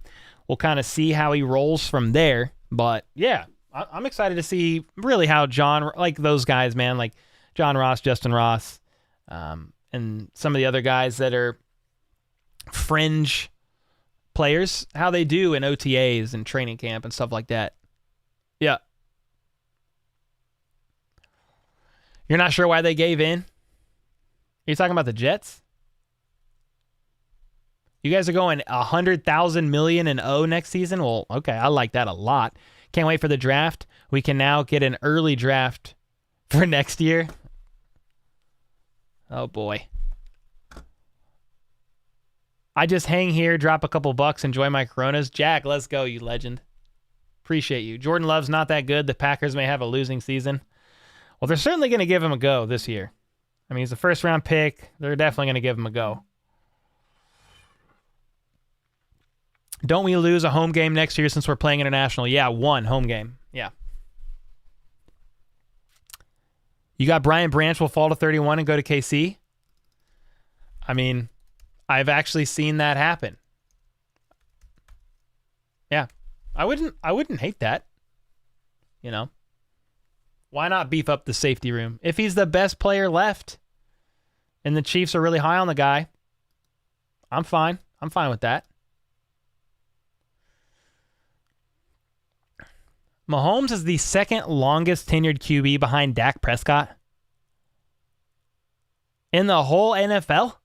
we'll kind of see how he rolls from there. But yeah, I'm excited to see really how John, like those guys, man, like John Ross, Justin Ross, and some of the other guys that are fringe players, how they do in OTAs and training camp and stuff like that. Yeah. You're not sure why they gave in? You're talking about the Jets? You guys are going 100,000 million and O next season? Well, okay, I like that a lot. Can't wait for the draft. We can now get an early draft for next year. Oh boy. I just hang here, drop a couple bucks, enjoy my Coronas. Jack, let's go, you legend. Appreciate you. Jordan Love's not that good. The Packers may have a losing season. Well, they're certainly going to give him a go this year. I mean, he's a first-round pick. They're definitely going to give him a go. Don't we lose a home game next year since we're playing international? Yeah, 1 home game. Yeah. You got Brian Branch will fall to 31 and go to KC? I mean, I've actually seen that happen. Yeah. I wouldn't hate that. You know. Why not beef up the safety room? If he's the best player left and the Chiefs are really high on the guy, I'm fine. I'm fine with that. Mahomes is the second longest tenured QB behind Dak Prescott in the whole NFL.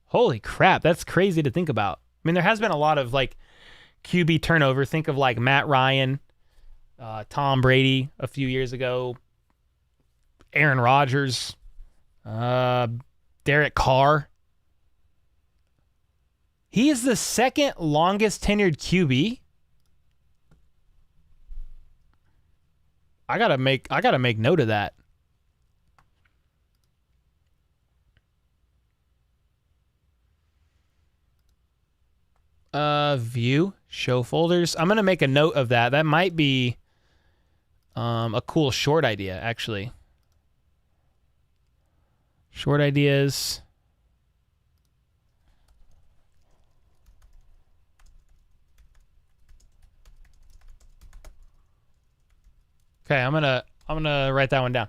Holy crap, that's crazy to think about. I mean, there has been a lot of like QB turnover. Think of like Matt Ryan, Tom Brady a few years ago, Aaron Rodgers, Derek Carr. He is the second longest tenured QB. I gotta make note of that. View, show folders. I'm going to make a note of that. That might be a cool short idea, actually. Short ideas. Okay, I'm gonna write that one down.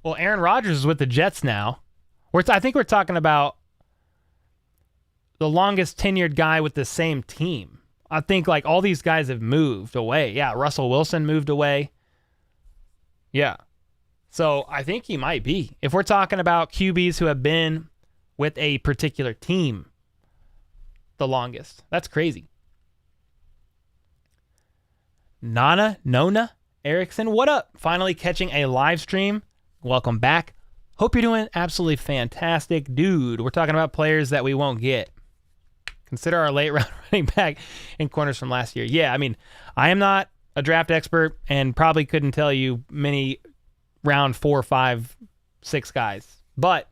Well, Aaron Rodgers is with the Jets now. I think we're talking about the longest tenured guy with the same team. I think like all these guys have moved away. Yeah, Russell Wilson moved away. Yeah. So I think he might be. If we're talking about QBs who have been with a particular team the longest. That's crazy. Nona Erickson, what up? Finally catching a live stream. Welcome back. Hope you're doing absolutely fantastic. Dude, we're talking about players that we won't get. Consider our late round running back in corners from last year. Yeah, I mean, I am not a draft expert and probably couldn't tell you many round 4, 5, 6 guys. But,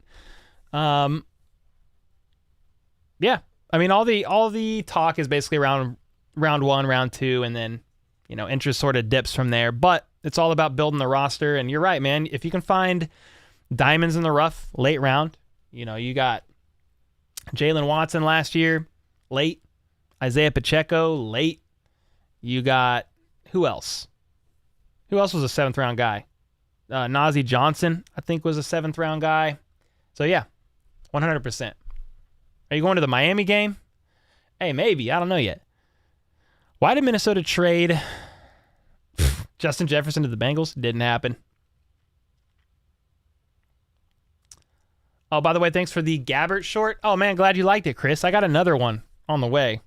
yeah, I mean, all the talk is basically around round 1, round 2, and then, you know, interest sort of dips from there. But it's all about building the roster. And you're right, man. If you can find diamonds in the rough late round, you know, you got Jalen Watson last year, late. Isaiah Pacheco, late. You got, who else? Who else was a 7th round guy? Najee Johnson, I think, was a 7th round guy. So, yeah, 100%. Are you going to the Miami game? Hey, maybe. I don't know yet. Why did Minnesota trade Justin Jefferson to the Bengals? Didn't happen. Oh, by the way, thanks for the Gabbert short. Oh, man, glad you liked it, Chris. I got another one on the way.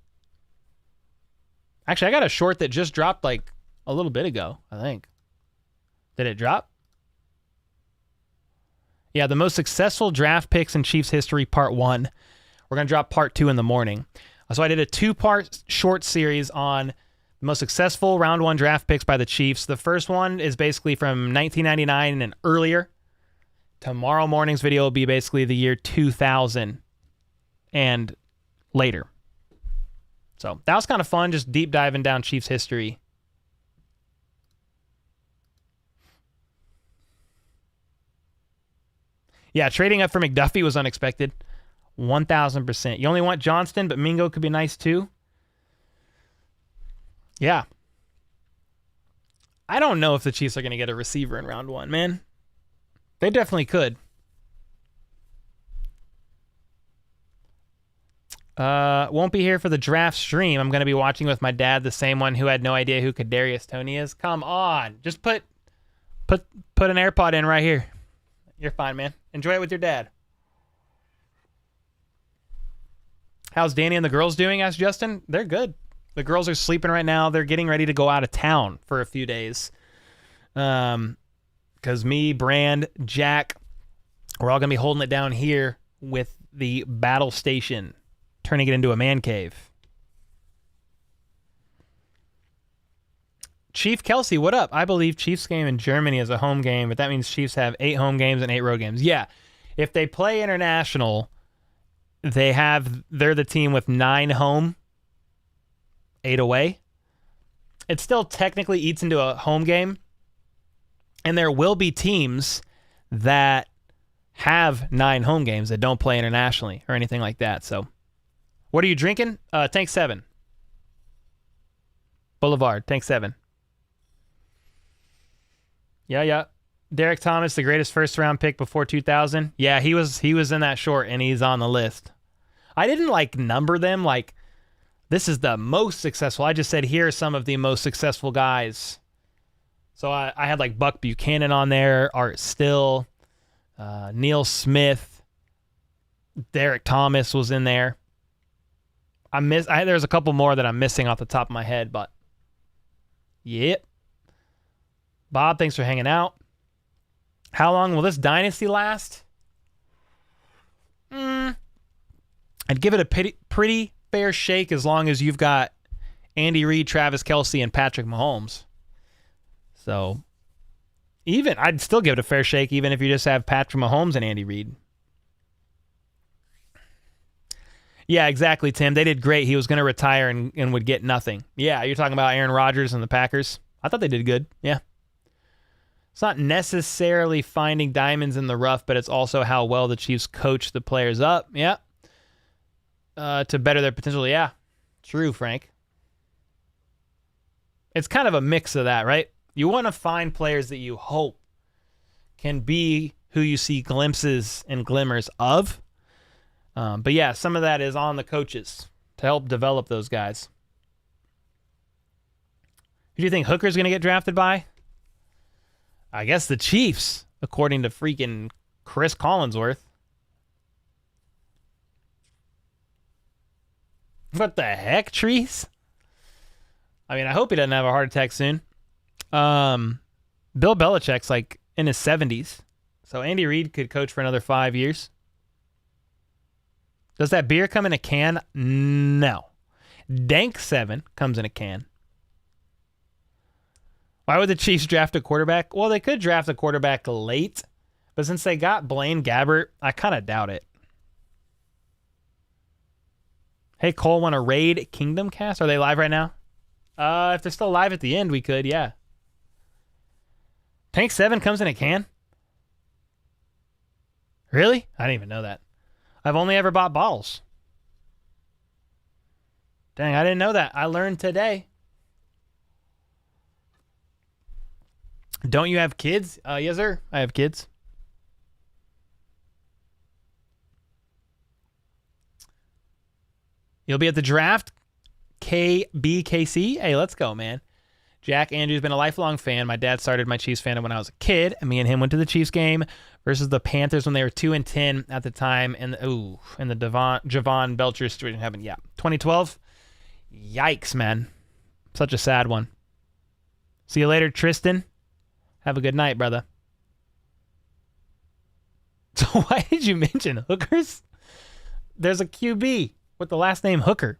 Actually, I got a short that just dropped like a little bit ago, I think. Did it drop? Yeah, the most successful draft picks in Chiefs history, part 1. We're going to drop part 2 in the morning. So I did a 2-part short series on the most successful round 1 draft picks by the Chiefs. The first one is basically from 1999 and earlier. Tomorrow morning's video will be basically the year 2000 and later. So that was kind of fun, just deep diving down Chiefs history. Yeah, trading up for McDuffie was unexpected. 1,000%. You only want Johnston, but Mingo could be nice too. Yeah. I don't know if the Chiefs are going to get a receiver in round 1, man. They definitely could. Won't be here for the draft stream. I'm going to be watching with my dad, the same one who had no idea who Kadarius Toney is. Come on. Just put an AirPod in right here. You're fine, man. Enjoy it with your dad. How's Danny and the girls doing? Asked Justin. They're good. The girls are sleeping right now. They're getting ready to go out of town for a few days. Because me, Brand, Jack, we're all going to be holding it down here with the battle station, turning it into a man cave. Chief Kelsey, what up? I believe Chiefs game in Germany is a home game, but that means Chiefs have 8 home games and 8 road games. Yeah, if they play international, they're the team with 9 home, 8 away. It still technically eats into a home game, and there will be teams that have 9 home games that don't play internationally or anything like that. So, what are you drinking? Tank 7. Boulevard, Tank 7. Yeah. Derek Thomas, the greatest first-round pick before 2000. Yeah, he was in that short, and he's on the list. I didn't, number them, this is the most successful. I just said, here are some of the most successful guys. So I had, Buck Buchanan on there, Art Still, Neil Smith, Derek Thomas was in there. There's a couple more that I'm missing off the top of my head, but yep. Bob, thanks for hanging out. How long will this dynasty last? I'd give it a pretty fair shake as long as you've got Andy Reid, Travis Kelce, and Patrick Mahomes. So, I'd still give it a fair shake even if you just have Patrick Mahomes and Andy Reid. Yeah, exactly, Tim. They did great. He was going to retire and would get nothing. Yeah, you're talking about Aaron Rodgers and the Packers. I thought they did good. Yeah. It's not necessarily finding diamonds in the rough, but it's also how well the Chiefs coach the players up. Yeah. To better their potential. Yeah. True, Frank. It's kind of a mix of that, right? You want to find players that you hope can be who you see glimpses and glimmers of. But yeah, some of that is on the coaches to help develop those guys. Who do you think Hooker's going to get drafted by? I guess the Chiefs, according to freaking Chris Collinsworth. What the heck, Trees? I mean, I hope he doesn't have a heart attack soon. Bill Belichick's like in his 70s. So Andy Reid could coach for another 5 years. Does that beer come in a can? No. Dank 7 comes in a can. Why would the Chiefs draft a quarterback? Well, they could draft a quarterback late, but since they got Blaine Gabbert, I kind of doubt it. Hey, Cole, want to raid Kingdom Cast? Are they live right now? If they're still live at the end, we could, yeah. Tank 7 comes in a can? Really? I didn't even know that. I've only ever bought bottles. Dang, I didn't know that. I learned today. Don't you have kids? Yes, sir. I have kids. You'll be at the draft? KBKC? Hey, let's go, man. Jack Andrews been a lifelong fan. My dad started my Chiefs fandom when I was a kid, and me and him went to the Chiefs game versus the Panthers when they were 2-10 at the time, and the Javon Belcher situation happened. Yeah, 2012. Yikes, man. Such a sad one. See you later, Tristan. Have a good night, brother. So why did you mention hookers? There's a QB with the last name Hooker.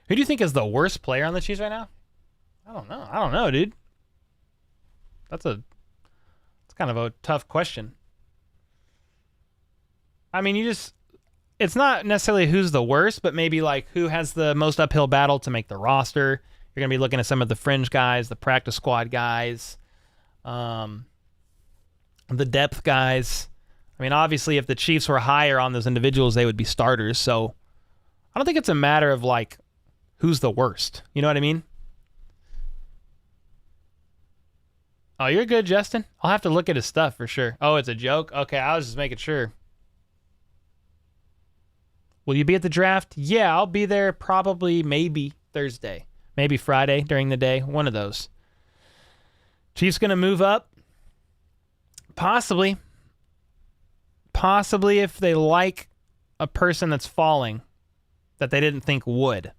Who do you think is the worst player on the Chiefs right now? I don't know, dude. That's kind of a tough question. I mean, it's not necessarily who's the worst, but maybe like who has the most uphill battle to make the roster. You're going to be looking at some of the fringe guys, the practice squad guys, the depth guys. I mean, obviously, if the Chiefs were higher on those individuals, they would be starters. So I don't think it's a matter of like who's the worst. You know what I mean? Oh, you're good, Justin. I'll have to look at his stuff for sure. Oh, it's a joke? Okay, I was just making sure. Will you be at the draft? Yeah, I'll be there probably maybe Thursday. Maybe Friday during the day. One of those. Chiefs going to move up? Possibly. Possibly if they like a person that's falling that they didn't think would.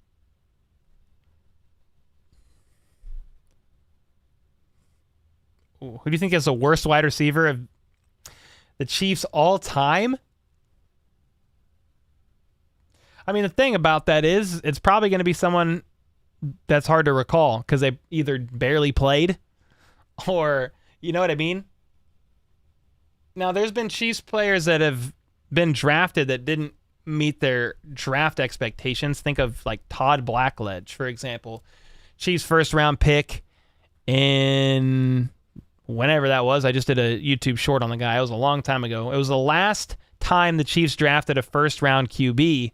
Ooh, who do you think is the worst wide receiver of the Chiefs all time? I mean, the thing about that is it's probably going to be someone that's hard to recall because they either barely played or, you know what I mean? Now, there's been Chiefs players that have been drafted that didn't meet their draft expectations. Think of like Todd Blackledge, for example. Chiefs first-round pick in whenever that was. I just did a YouTube short on the guy. It was a long time ago. It was the last time the Chiefs drafted a first-round QB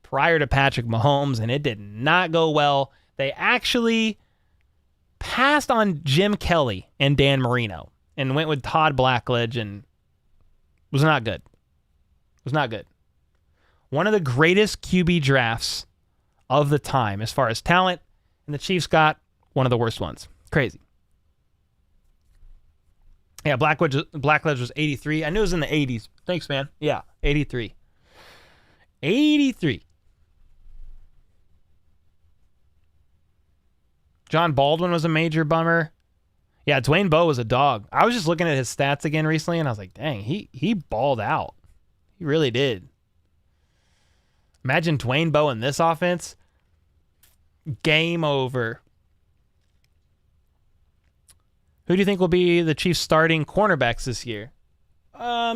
prior to Patrick Mahomes, and it did not go well. They actually passed on Jim Kelly and Dan Marino and went with Todd Blackledge, and it was not good. It was not good. One of the greatest QB drafts of the time as far as talent, and the Chiefs got one of the worst ones. Crazy. Yeah, Blackledge was 83. I knew it was in the 80s. Thanks, man. Yeah, 83. 83. John Baldwin was a major bummer. Yeah, Dwayne Bowe was a dog. I was just looking at his stats again recently, and I was like, dang, he balled out. He really did. Imagine Dwayne Bowe in this offense. Game over. Who do you think will be the Chiefs' starting cornerbacks this year? I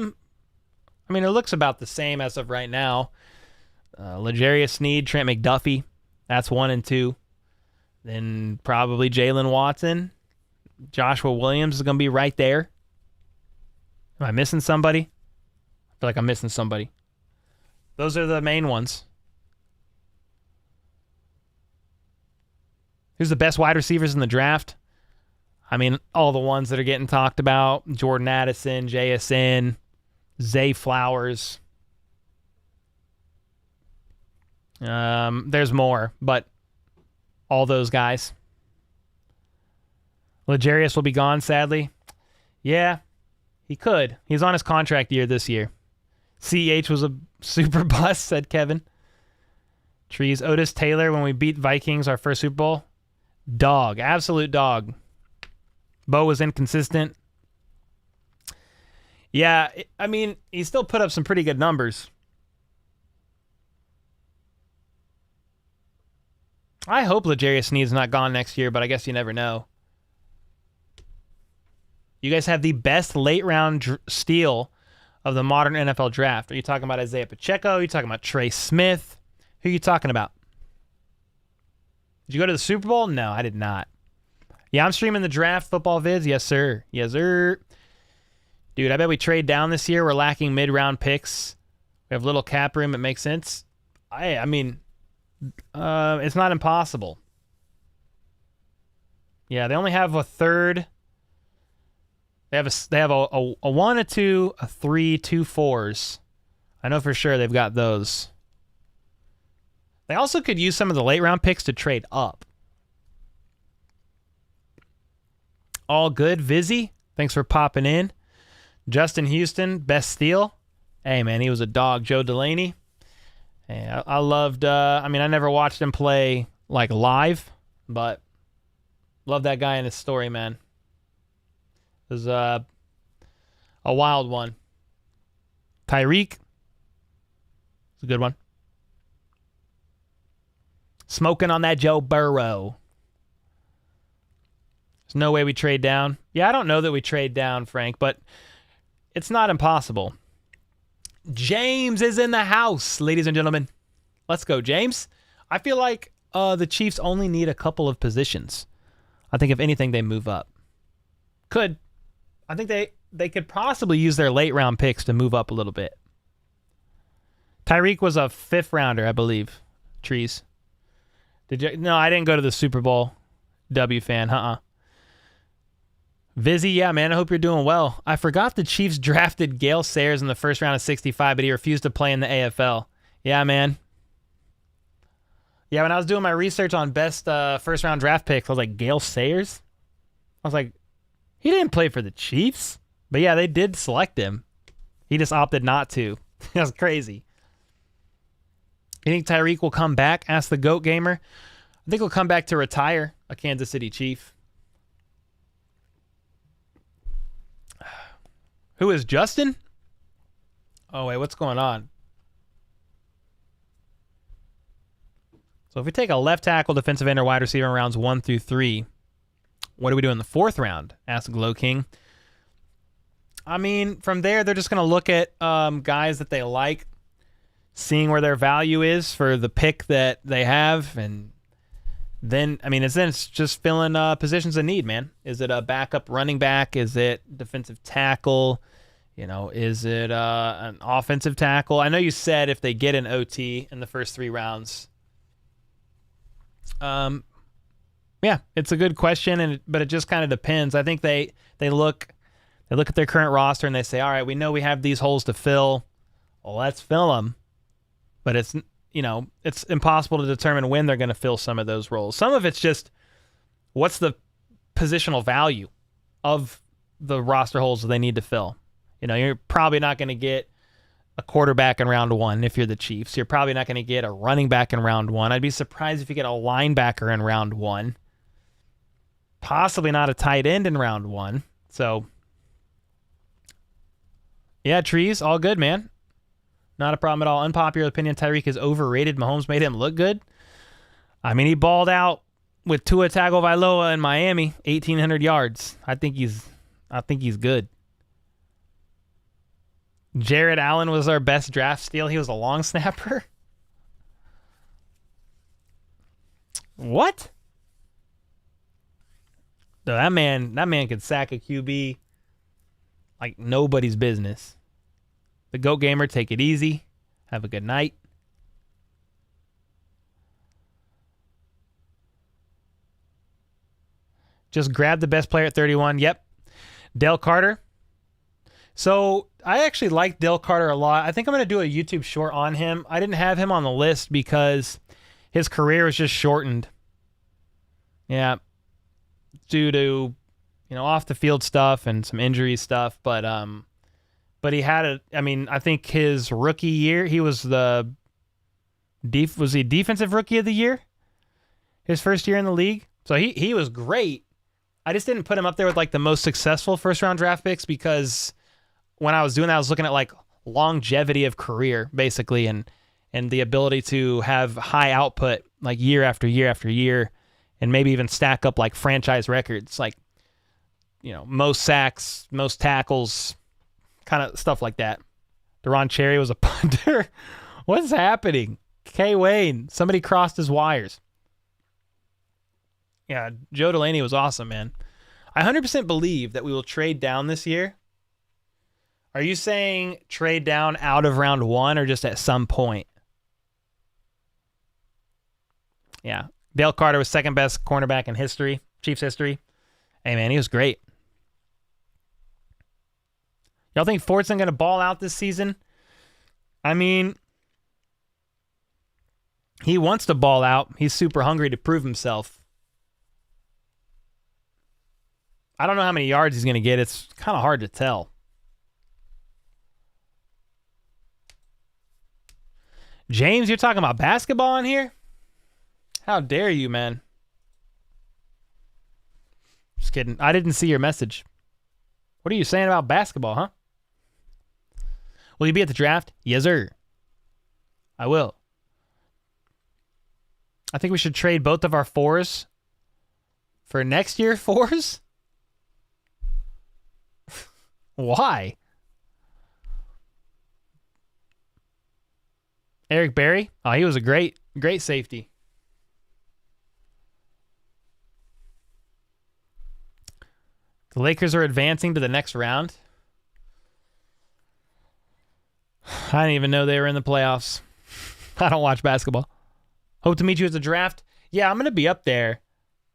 mean, it looks about the same as of right now. L'Jarius Sneed, Trent McDuffie, that's 1 and 2. Then probably Jalen Watson. Joshua Williams is going to be right there. Am I missing somebody? I feel like I'm missing somebody. Those are the main ones. Who's the best wide receivers in the draft? I mean, all the ones that are getting talked about. Jordan Addison, JSN, Zay Flowers. There's more, but all those guys. L'Jarius will be gone, sadly. Yeah, he could. He's on his contract year this year. CEH was a super bust, said Kevin. Trees, Otis Taylor, when we beat Vikings our first Super Bowl. Dog, absolute dog. Bo was inconsistent. Yeah, I mean, he still put up some pretty good numbers. I hope L'Jarius Sneed's not gone next year, but I guess you never know. You guys have the best late-round steal of the modern NFL draft. Are you talking about Isaiah Pacheco? Are you talking about Trey Smith? Who are you talking about? Did you go to the Super Bowl? No, I did not. Yeah, I'm streaming the draft football vids. Yes, sir. Yes, sir. Dude, I bet we trade down this year. We're lacking mid-round picks. We have little cap room. It makes sense. I mean, it's not impossible. Yeah, they only have a third. They have a 1, a 2, a 3, 2 4s. I know for sure they've got those. They also could use some of the late round picks to trade up. All good, Vizzy. Thanks for popping in. Justin Houston, best steal. Hey man, he was a dog. Joe Delaney. Hey, I loved. I mean, I never watched him play like live, but love that guy and his story, man. It was a wild one. Tyreek. It's a good one. Smoking on that Joe Burrow. There's no way we trade down. Yeah, I don't know that we trade down, Frank, but it's not impossible. James is in the house, ladies and gentlemen. Let's go, James. I feel like the Chiefs only need a couple of positions. I think if anything, they move up. Could. I think they could possibly use their late round picks to move up a little bit. Tyreek was a 5th rounder, I believe. Trees. Did you? No, I didn't go to the Super Bowl. W fan, Vizzy, yeah, man, I hope you're doing well. I forgot the Chiefs drafted Gale Sayers in the first round of 65, but he refused to play in the AFL. Yeah, man. Yeah, when I was doing my research on best first round draft picks, I was like, Gale Sayers? I was like, he didn't play for the Chiefs. But yeah, they did select him. He just opted not to. That's crazy. You think Tyreek will come back? Asked the GOAT Gamer. I think he'll come back to retire a Kansas City Chief. Who is Justin? Oh, wait, what's going on? So if we take a left tackle, defensive end, or wide receiver in rounds 1 through 3, what do we do in the 4th round? Asked Glow King. I mean, from there, they're just going to look at guys that they like, seeing where their value is for the pick that they have, and then, I mean, it's just filling positions of need, man. Is it a backup running back? Is it defensive tackle? You know, is it an offensive tackle? I know you said if they get an OT in the first 3 rounds. Yeah, it's a good question, but it just kind of depends. I think they look at their current roster and they say, all right, we know we have these holes to fill. Well, let's fill them. But it's impossible to determine when they're going to fill some of those roles. Some of it's just what's the positional value of the roster holes that they need to fill. You know, you're probably not going to get a quarterback in round 1 if you're the Chiefs. You're probably not going to get a running back in round 1. I'd be surprised if you get a linebacker in round 1. Possibly not a tight end in round 1. So, yeah, Trees, all good, man. Not a problem at all. Unpopular opinion, Tyreek is overrated. Mahomes made him look good. I mean, he balled out with Tua Tagovailoa in Miami, 1,800 yards. I think he's good. Jared Allen was our best draft steal. He was a long snapper. What? No, that man could sack a QB like nobody's business. The GOAT Gamer, take it easy. Have a good night. Just grab the best player at 31. Yep. Dale Carter. So I actually like Dale Carter a lot. I think I'm going to do a YouTube short on him. I didn't have him on the list because his career was just shortened. Yeah. Due to, off the field stuff and some injury stuff. But he had I think his rookie year, he was was he defensive rookie of the year? His first year in the league. So he was great. I just didn't put him up there with like the most successful first round draft picks because when I was doing that, I was looking at like longevity of career basically and the ability to have high output like year after year after year and maybe even stack up like franchise records, like, most sacks, most tackles, kind of stuff like that. Deron Cherry was a punter. What's happening? K. Wayne, somebody crossed his wires. Yeah, Joe Delaney was awesome, man. I 100% believe that we will trade down this year. Are you saying trade down out of round 1 or just at some point? Yeah. Dale Carter was second best cornerback in history, Chiefs history. Hey, man, he was great. Y'all think Fortson going to ball out this season? I mean, he wants to ball out. He's super hungry to prove himself. I don't know how many yards he's going to get. It's kind of hard to tell. James, you're talking about basketball in here? How dare you, man? Just kidding. I didn't see your message. What are you saying about basketball, huh? Will you be at the draft? Yes, sir. I will. I think we should trade both of our 4s for next year 4s. Why? Eric Berry? Oh, he was a great safety. The Lakers are advancing to the next round. I didn't even know they were in the playoffs. I don't watch basketball. Hope to meet you at the draft. Yeah, I'm going to be up there.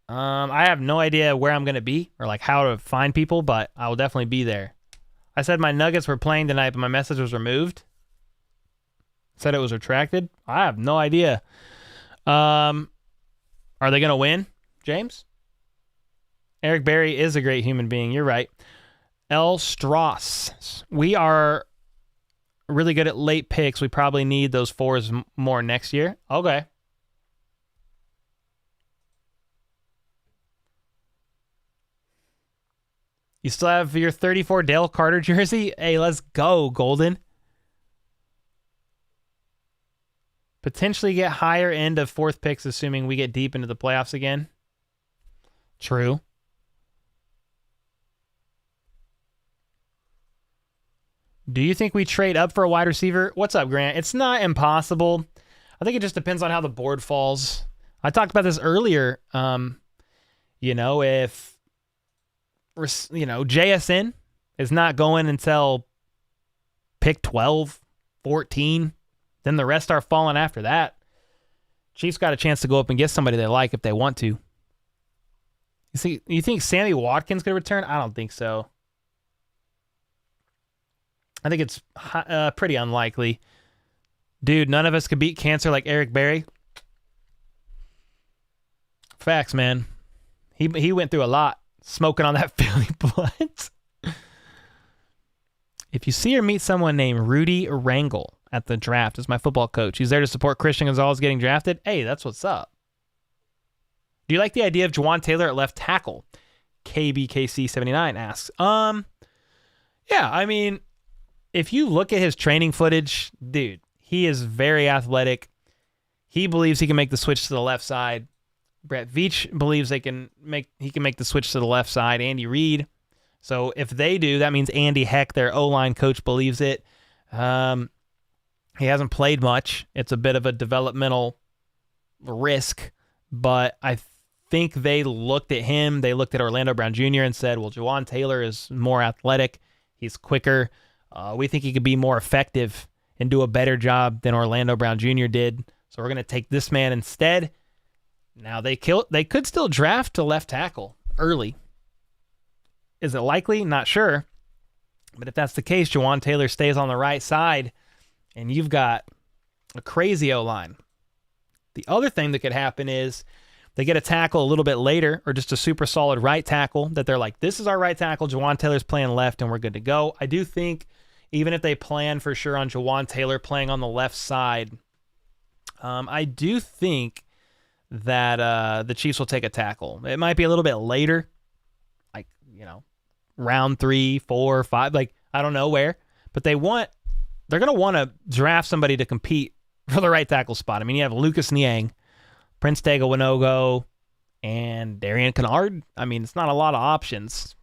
I have no idea where I'm going to be or like how to find people, but I will definitely be there. I said my Nuggets were playing tonight, but my message was removed. Said it was retracted. I have no idea. Are they going to win, James? Eric Berry is a great human being. You're right. L. Strauss. We are really good at late picks. We probably need those 4s more next year. Okay. You still have your 34 Dale Carter jersey? Hey, let's go, Golden. Potentially get higher end of 4th picks, assuming we get deep into the playoffs again. True. Do you think we trade up for a wide receiver? What's up, Grant? It's not impossible. I think it just depends on how the board falls. I talked about this earlier. If JSN is not going until pick 12, 14, then the rest are falling after that. Chiefs got a chance to go up and get somebody they like if they want to. You think Sammy Watkins could return? I don't think so. I think it's pretty unlikely. Dude, none of us could beat cancer like Eric Berry. Facts, man. He went through a lot smoking on that Philly blunt. If you see or meet someone named Rudy Rangel at the draft as my football coach, he's there to support Christian Gonzalez getting drafted. Hey, that's what's up. Do you like the idea of Juwan Taylor at left tackle? KBKC79 asks. Yeah, I mean, if you look at his training footage, dude, he is very athletic. He believes he can make the switch to the left side. Brett Veach believes he can make the switch to the left side. Andy Reid. So if they do, that means Andy Heck, their O-line coach, believes it. He hasn't played much. It's a bit of a developmental risk, but I think they looked at him. They looked at Orlando Brown Jr. and said, well, Jawan Taylor is more athletic. He's quicker. We think he could be more effective and do a better job than Orlando Brown Jr. did. So we're going to take this man instead. Now they could still draft a left tackle early. Is it likely? Not sure. But if that's the case, Jawan Taylor stays on the right side, and you've got a crazy O-line. The other thing that could happen is they get a tackle a little bit later, or just a super solid right tackle that they're like, this is our right tackle, Jawan Taylor's playing left, and we're good to go. I do think even if they plan for sure on Jawan Taylor playing on the left side, I do think that the Chiefs will take a tackle. It might be a little bit later, like, round 3, 4, 5, like, I don't know where, but they're going to want to draft somebody to compete for the right tackle spot. I mean, you have Lucas Niang, Prince Tega Winogo, and Darian Kennard. I mean, it's not a lot of options.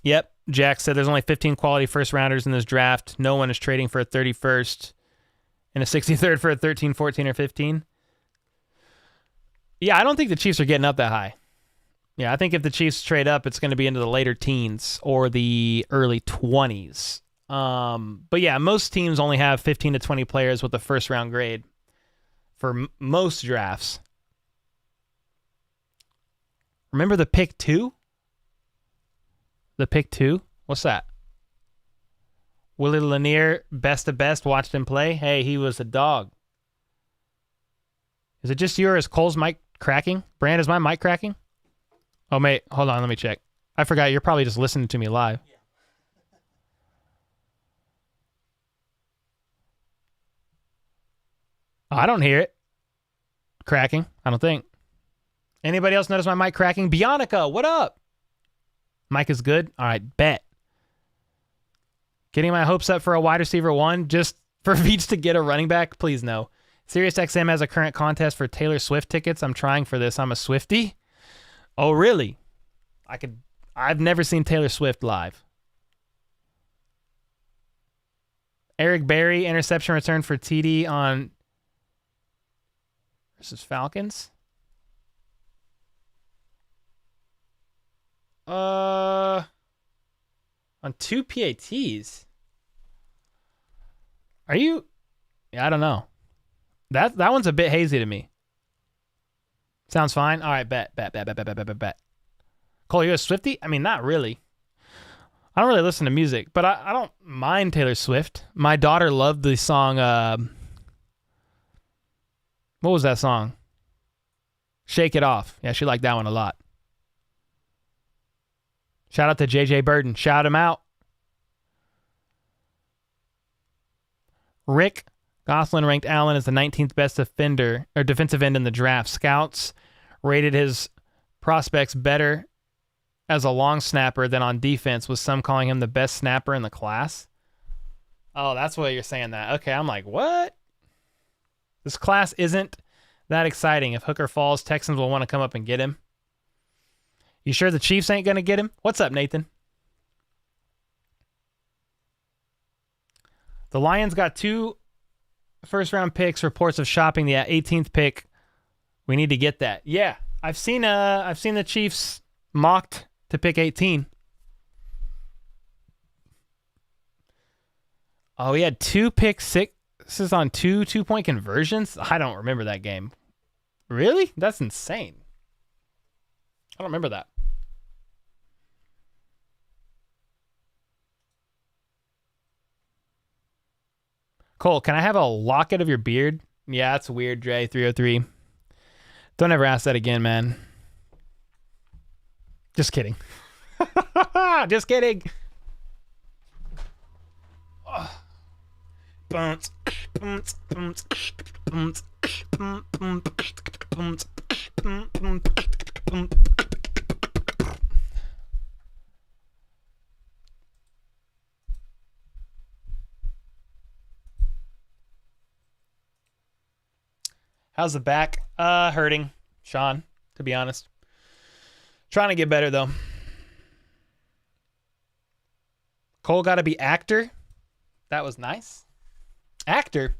Yep, Jack said there's only 15 quality first rounders in this draft. No one is trading for a 31st and a 63rd for a 13, 14, or 15. Yeah, I don't think the Chiefs are getting up that high. Yeah, I think if the Chiefs trade up, it's going to be into the later teens or the early 20s. But yeah, most teams only have 15 to 20 players with a first round grade for most drafts. Remember the pick 2? The pick 2? What's that? Willie Lanier, best of best, watched him play. Hey, he was a dog. Is it just you or is Cole's mic cracking? Brand, is my mic cracking? Oh, mate, hold on, let me check. I forgot, you're probably just listening to me live. Yeah. Oh, I don't hear it cracking, I don't think. Anybody else notice my mic cracking? Bionica, what up? Mic is good? All right, bet. Getting my hopes up for a wide receiver 1 just for Veach to get a running back? Please no. SiriusXM has a current contest for Taylor Swift tickets. I'm trying for this. I'm a Swiftie. Oh, really? I've never seen Taylor Swift live. Eric Berry, interception return for TD on versus Falcons. On 2 PATs. Are you? Yeah, I don't know. That one's a bit hazy to me. Sounds fine. All right, bet. Cole, you a Swiftie? I mean, not really. I don't really listen to music, but I don't mind Taylor Swift. My daughter loved the song, what was that song? Shake It Off. Yeah, she liked that one a lot. Shout out to JJ Burden. Shout him out. Rick Gosselin ranked Allen as the 19th best defensive end in the draft. Scouts rated his prospects better as a long snapper than on defense, with some calling him the best snapper in the class. Oh, that's why you're saying that. Okay, I'm like, what? This class isn't that exciting. If Hooker falls, Texans will want to come up and get him. You sure the Chiefs ain't going to get him? What's up, Nathan? The Lions got 2 first-round picks. Reports of shopping the 18th pick. We need to get that. Yeah, I've seen the Chiefs mocked to pick 18. Oh, he had 2 pick sixes on 2 2-point conversions? I don't remember that game. Really? That's insane. I don't remember that. Cole, can I have a locket of your beard? Yeah, that's weird, Dre. 303. Don't ever ask that again, man. Just kidding. Just kidding. How's the back? Hurting, Sean, to be honest. Trying to get better, though. Cole got to be actor. That was nice. Actor.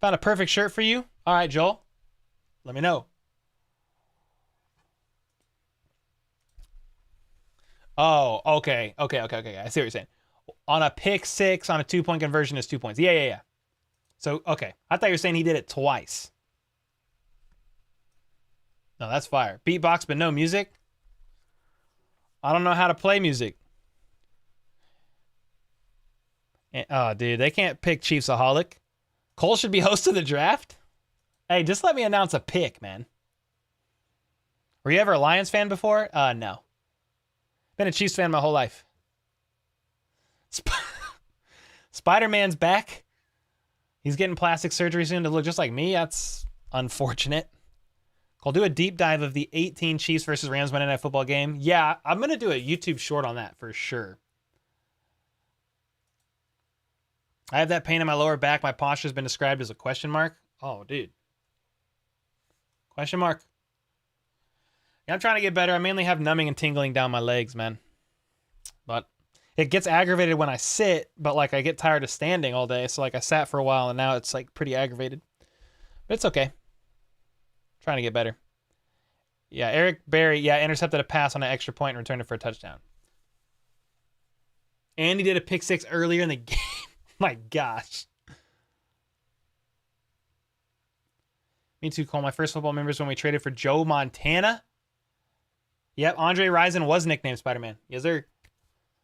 Found a perfect shirt for you. All right, Joel. Let me know. Oh, okay. I see what you're saying. On a pick 6, on a 2-point conversion is 2 points. Yeah. So, okay. I thought you were saying he did it twice. No, that's fire. Beatbox, but no music. I don't know how to play music. Oh, dude, they can't pick Chiefsaholic. Cole should be host of the draft? Hey, just let me announce a pick, man. Were you ever a Lions fan before? No. Been a Chiefs fan my whole life. Spider-Man's back. He's getting plastic surgery soon to look just like me. That's unfortunate. I'll do a deep dive of the 18 Chiefs versus Rams Monday Night Football game. Yeah, I'm going to do a YouTube short on that for sure. I have that pain in my lower back. My posture has been described as a question mark. Oh, dude. Question mark. Yeah, I'm trying to get better. I mainly have numbing and tingling down my legs, man. But it gets aggravated when I sit, but like I get tired of standing all day. So like I sat for a while and now it's like pretty aggravated. But it's okay. Trying to get better. Yeah, Eric Berry, intercepted a pass on an extra point and returned it for a touchdown. And he did a pick 6 earlier in the game. My gosh. Me too, Cole. My first football memories when we traded for Joe Montana. Yep, Andre Rison was nicknamed Spider-Man. Yes, sir.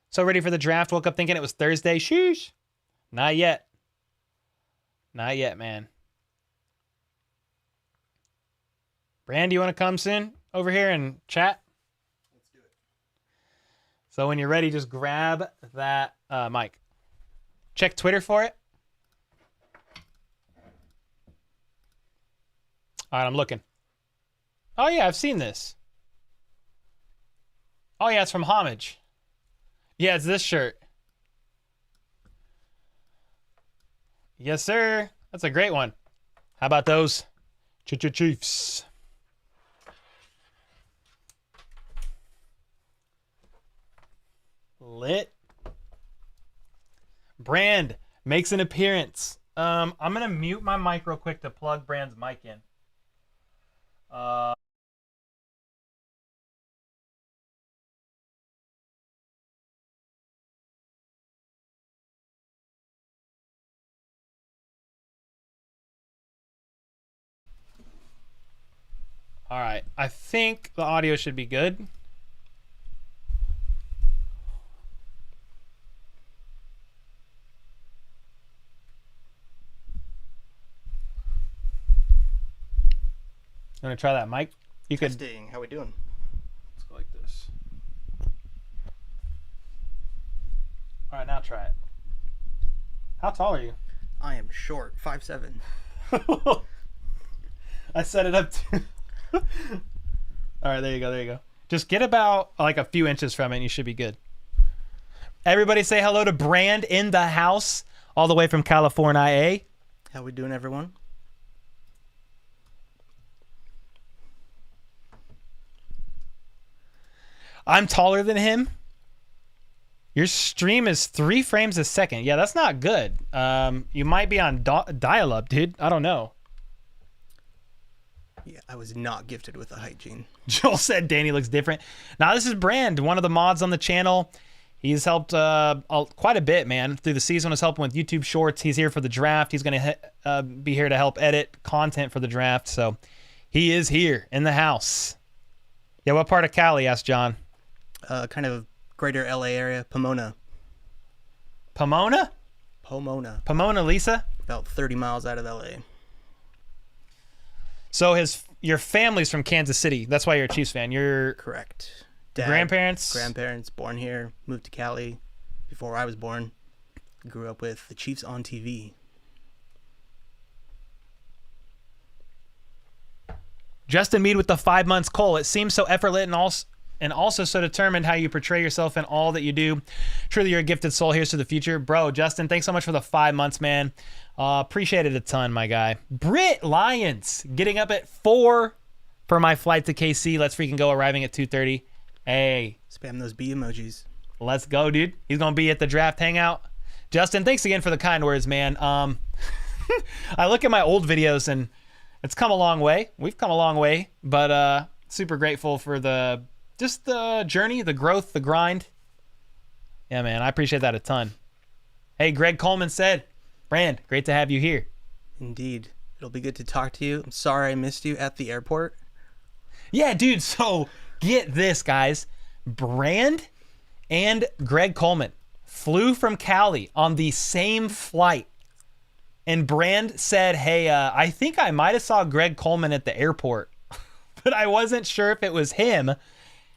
So ready for the draft. Woke up thinking it was Thursday. Sheesh. Not yet. Not yet, man. Brand, do you want to come soon over here and chat? Let's do it. So when you're ready, just grab that mic. Check Twitter for it. All right, I'm looking. Oh, yeah, I've seen this. Oh, yeah, it's from Homage. Yeah, it's this shirt. Yes, sir. That's a great one. How about those? Chiefs. Lit. Brand makes an appearance. I'm going to mute my mic real quick to plug Brand's mic in. All right. I think the audio should be good. You want to try that, Mike? You could. Testing. How we doing? Let's go like this. All right, now try it. How tall are you? I am short, 5'7". I set it up too. All right, there you go. Just get about like a few inches from it and you should be good. Everybody say hello to Brand in the house, all the way from California. How we doing, everyone? I'm taller than him. Your stream is 3 frames a second. Yeah, that's not good. You might be on dial-up, dude. I don't know. Yeah, I was not gifted with a height gene. Joel said Danny looks different. Now, this is Brand, one of the mods on the channel. He's helped quite a bit, man. Through the season, was helping with YouTube Shorts. He's here for the draft. He's going to be here to help edit content for the draft. So he is here in the house. Yeah, what part of Cali? Asked John. Kind of greater LA area, Pomona. Pomona? Pomona, Lisa? About 30 miles out of LA. So your family's from Kansas City. That's why you're a Chiefs fan. You're correct. Dad, grandparents born here, moved to Cali before I was born. Grew up with the Chiefs on TV. Justin Mead with the 5 months. Cole, it seems so effortless and also so determined how you portray yourself in all that you do. Truly, you're a gifted soul. Here's to the future. Bro, Justin, thanks so much for the 5 months, man. Appreciate it a ton, my guy. Britt Lyons, getting up at 4 for my flight to KC. Let's freaking go, arriving at 2:30. Hey, Spam those B emojis. let's go, dude. He's going to be at the draft hangout. Justin, thanks again for the kind words, man. I look at my old videos and it's come a long way. We've come a long way, but super grateful for the journey, the growth, the grind. Yeah, man, I appreciate that a ton. Hey, Greg Coleman said, Brand, great to have you here. Indeed. It'll be good to talk to you. I'm sorry I missed you at the airport. Yeah, dude, so get this, guys. Brand and Greg Coleman flew from Cali on the same flight. And Brand said, hey, I think I might have saw Greg Coleman at the airport, but I wasn't sure if it was him.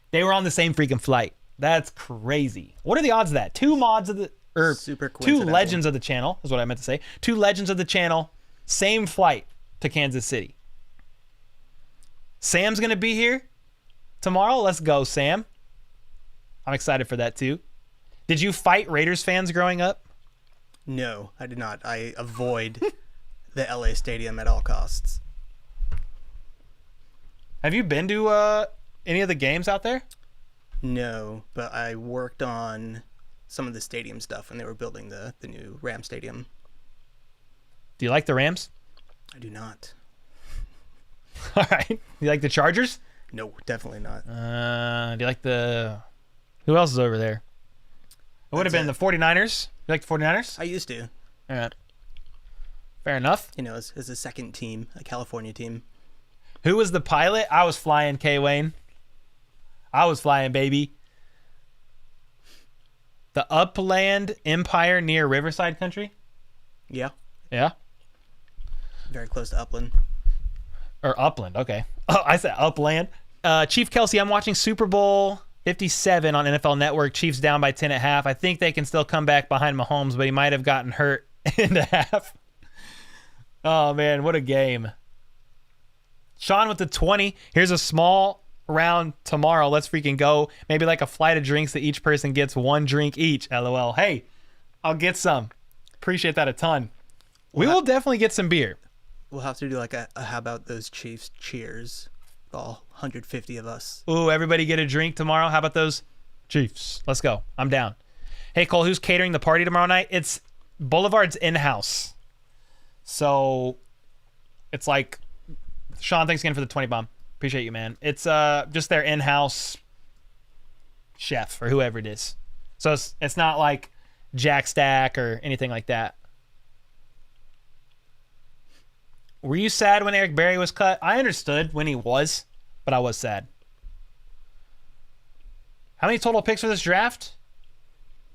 They were on the same freaking flight. That's crazy. What are the odds of that? Two legends of the channel is what I meant to say. Two legends of the channel, same flight to Kansas City. Sam's going to be here tomorrow. Let's go, Sam. I'm excited for that too. Did you fight Raiders fans growing up? No, I did not. I avoid the LA stadium at all costs. Have you been to any of the games out there? No, but I worked on some of the stadium stuff when they were building the new Ram Stadium. Do you like the Rams? I do not. All right. You like the Chargers? No, definitely not. Do you like the... Who else is over there? It would have been the 49ers. You like the 49ers? I used to. All right. Fair enough. You know, as a second team, a California team. Who was the pilot? I was flying, K-Wayne. I was flying, baby. The Upland Empire near Riverside Country? Yeah. Yeah? Very close to Upland. Or Upland, okay. Oh, I said Upland. Chief Kelsey, I'm watching Super Bowl 57 on NFL Network. Chiefs down by 10.5. I think they can still come back behind Mahomes, but he might have gotten hurt in the half. Oh, man, what a game. Sean with the 20. Here's a small round tomorrow. Let's freaking go. Maybe like a flight of drinks that each person gets one drink each. LOL. Hey, I'll get some. Appreciate that a ton. We will definitely get some beer. We'll have to do like a how about those Chiefs cheers? All 150 of us. Ooh, everybody get a drink tomorrow. How about those Chiefs? Let's go. I'm down. Hey, Cole, who's catering the party tomorrow night? It's Boulevard's in-house. So it's like, Sean, thanks again for the 20 bomb. Appreciate you, man. It's just their in-house chef or whoever it is. So it's not like Jack Stack or anything like that. Were you sad when Eric Berry was cut? I understood when he was, but I was sad. How many total picks for this draft?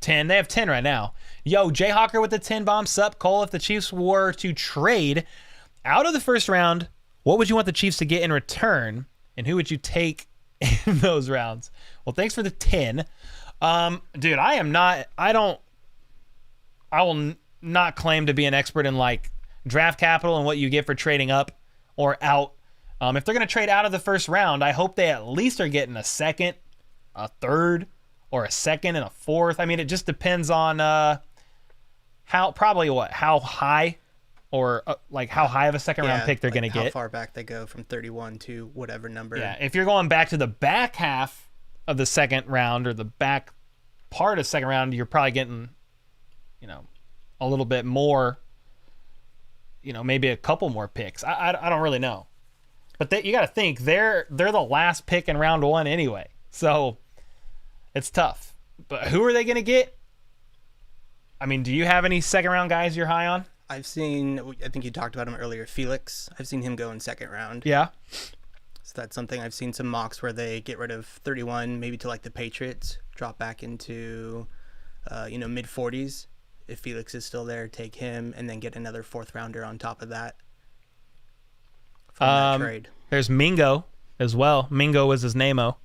10. They have 10 right now. Yo, Jayhawker with the 10 bomb. Sup, Cole. If the Chiefs were to trade out of the first round, what would you want the Chiefs to get in return, and who would you take in those rounds? Well, thanks for the 10. Dude, I will not claim to be an expert in like draft capital and what you get for trading up or out. If they're going to trade out of the first round, I hope they at least are getting a second, a third, or a second and a fourth. I mean, it just depends on how high or how high of a second round pick they're going to get. How far back they go from 31 to whatever number. Yeah, if you're going back to the back half of the second round or the back part of the second round, you're probably getting, a little bit more, maybe a couple more picks. I don't really know. But you got to think, they're the last pick in round one anyway. So it's tough. But who are they going to get? I mean, do you have any second round guys you're high on? I think you talked about him earlier, Felix. I've seen him go in second round. Yeah. So that's something I've seen some mocks where they get rid of 31, maybe to like the Patriots, drop back into, mid 40s. If Felix is still there, take him and then get another fourth rounder on top of that from that trade. There's Mingo as well. Mingo was his name-o.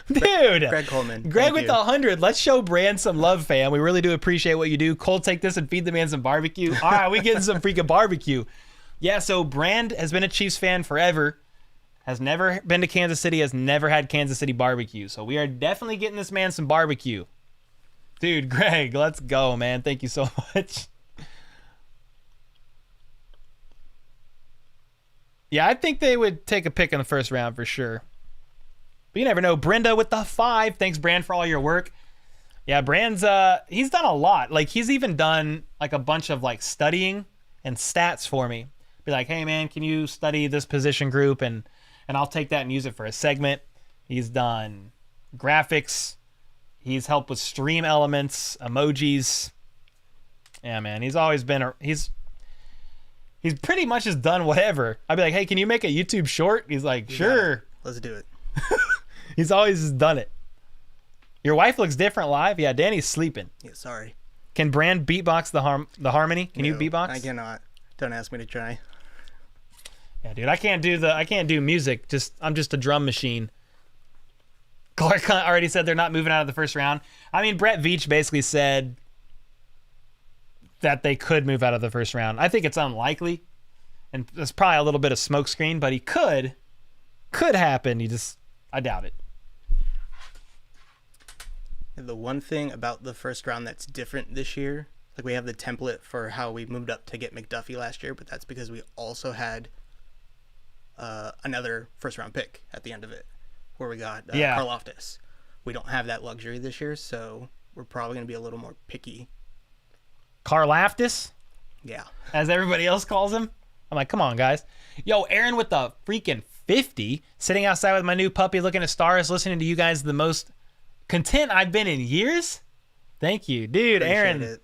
Dude. Greg Coleman. Greg with the 100. Let's show Brand some love, fam. We really do appreciate what you do. Cole, take this and feed the man some barbecue. All right, we getting some freaking barbecue. Yeah, so Brand has been a Chiefs fan forever. Has never been to Kansas City. Has never had Kansas City barbecue. So we are definitely getting this man some barbecue. Dude, Greg, let's go, man. Thank you so much. Yeah, I think they would take a pick in the first round for sure. But you never know. Brenda with the 5. Thanks, Brand, for all your work. Yeah, Brand's he's done a lot. Like, he's even done like a bunch of like studying and stats for me. Be like, hey man, can you study this position group, and I'll take that and use it for a segment. He's done graphics. He's helped with stream elements, emojis. Yeah, man, he's always been he's pretty much just done whatever. I'd be like, hey, can you make a YouTube short? He's like, sure. Let's do it. He's always just done it. Your wife looks different live. Yeah, Danny's sleeping. Yeah, sorry. Can Brand beatbox the harmony? Can you beatbox? I cannot. Don't ask me to try. Yeah, dude, I can't do music. I'm just a drum machine. Clark already said they're not moving out of the first round. I mean, Brett Veach basically said that they could move out of the first round. I think it's unlikely, and there's probably a little bit of smokescreen, but he could happen. I doubt it. The one thing about the first round that's different this year, like we have the template for how we moved up to get McDuffie last year, but that's because we also had another first round pick at the end of it, where we got Karlaftis. We don't have that luxury this year, so we're probably going to be a little more picky. Karlaftis? Yeah. As everybody else calls him? I'm like, come on, guys. Yo, Aaron with the freaking 50, sitting outside with my new puppy, looking at stars, listening to you guys, the most content I've been in years. Thank you. Dude, Aaron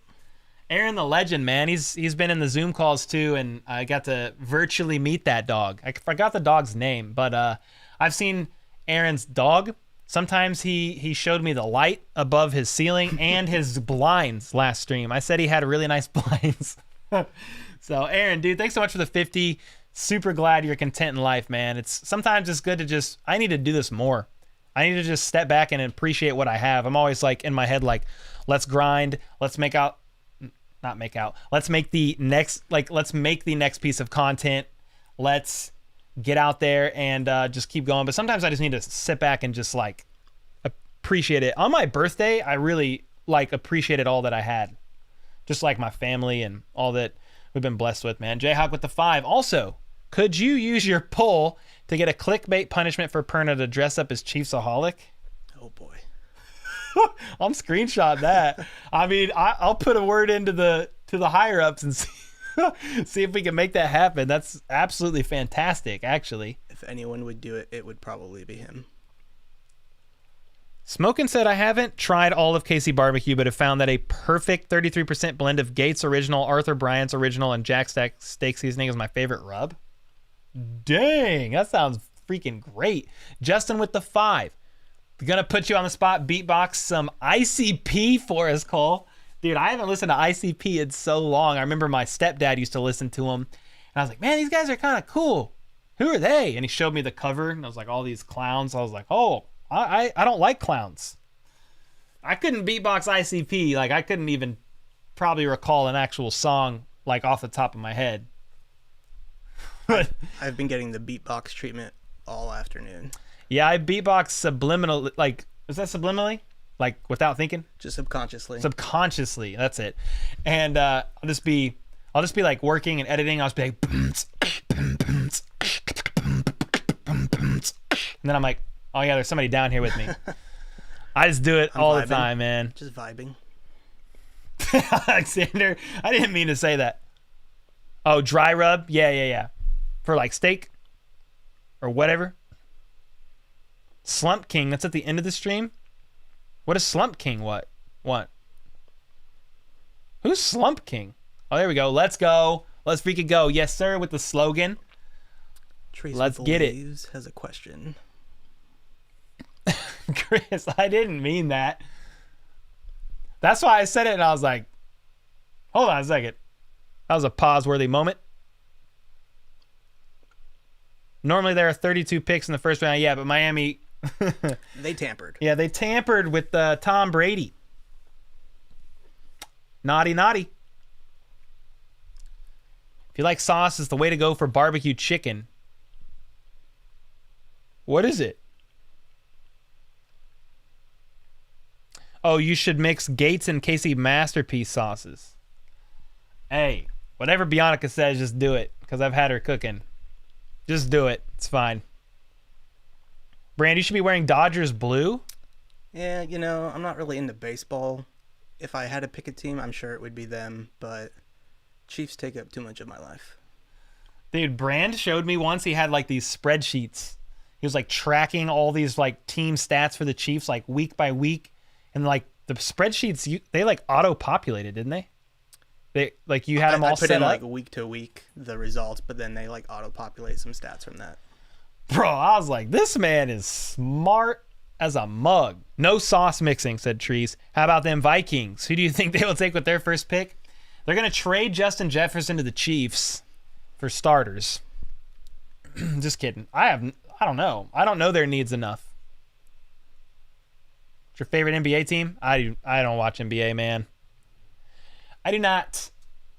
the legend, man. He's been in the Zoom calls too, and I got to virtually meet that dog. I forgot the dog's name, but I've seen Aaron's dog. Sometimes he showed me the light above his ceiling and his blinds last stream. I said he had really nice blinds. So Aaron, dude, thanks so much for the 50. Super glad you're content in life, man. Sometimes it's good to I need to do this more. I need to just step back and appreciate what I have. I'm always like in my head, like, let's grind, let's make the next piece of content. Let's get out there and just keep going. But sometimes I just need to sit back and just like appreciate it. On my birthday, I really like appreciated all that I had. Just like my family and all that we've been blessed with, man. Jayhawk with the 5. Also, could you use your poll to get a clickbait punishment for Perna to dress up as Chiefsaholic? Oh boy. I'm screenshot that. I mean, I'll put a word into the higher ups and see if we can make that happen. That's absolutely fantastic, actually. If anyone would do it, it would probably be him. Smokin' said, I haven't tried all of KC Barbecue, but have found that a perfect 33% blend of Gates Original, Arthur Bryant's Original, and Jack Stack Steak Seasoning is my favorite rub. Dang, that sounds freaking great. Justin with the 5. Gonna put you on the spot, beatbox some ICP for us, Cole. Dude, I haven't listened to ICP in so long. I remember my stepdad used to listen to them, and I was like, man, these guys are kind of cool. Who are they? And he showed me the cover, and I was like, all these clowns. I was like, oh, I don't like clowns. I couldn't beatbox ICP. Like, I couldn't even probably recall an actual song, like, off the top of my head. I've been getting the beatbox treatment all afternoon. Yeah, I beatbox subliminal. Like, is that subliminally? Like, without thinking? Just subconsciously. Subconsciously, that's it. And I'll just be like working and editing. I'll just be like, and then I'm like, oh yeah, there's somebody down here with me. I just do it all the time, man. Just vibing. Alexander, I didn't mean to say that. Oh, dry rub? Yeah. For like steak or whatever. Slump King, that's at the end of the stream? What is Slump King? What? Who's Slump King? Oh, there we go. Let's go. Let's freaking go. Yes, sir, with the slogan. Let's get it. Has a question. Chris, I didn't mean that. That's why I said it, and I was like, hold on a second. That was a pause-worthy moment. Normally there are 32 picks in the first round. Yeah, but Miami... They tampered. Yeah, they tampered with Tom Brady. Naughty. If you like sauce, it's the way to go for barbecue chicken. What is it? Oh, you should mix Gates and KC Masterpiece sauces. Hey, whatever Bionica says, just do it. Because I've had her cooking. Just do it. It's fine. Brand, you should be wearing Dodgers blue. Yeah, you know, I'm not really into baseball. If I had to pick a team, I'm sure it would be them, but Chiefs take up too much of my life. Dude, Brand showed me once he had like these spreadsheets. He was like tracking all these like team stats for the Chiefs like week by week. And like the spreadsheets, they like auto-populated, didn't they? They like you had them all put set in up. like week to week the results, but then they like auto-populate some stats from that. Bro, I was like, this man is smart as a mug. No sauce mixing, said Trees. How about them Vikings? Who do you think they will take with their first pick? They're going to trade Justin Jefferson to the Chiefs for starters. Just kidding. I don't know. I don't know their needs enough. What's your favorite NBA team? I don't watch NBA, man. I do not.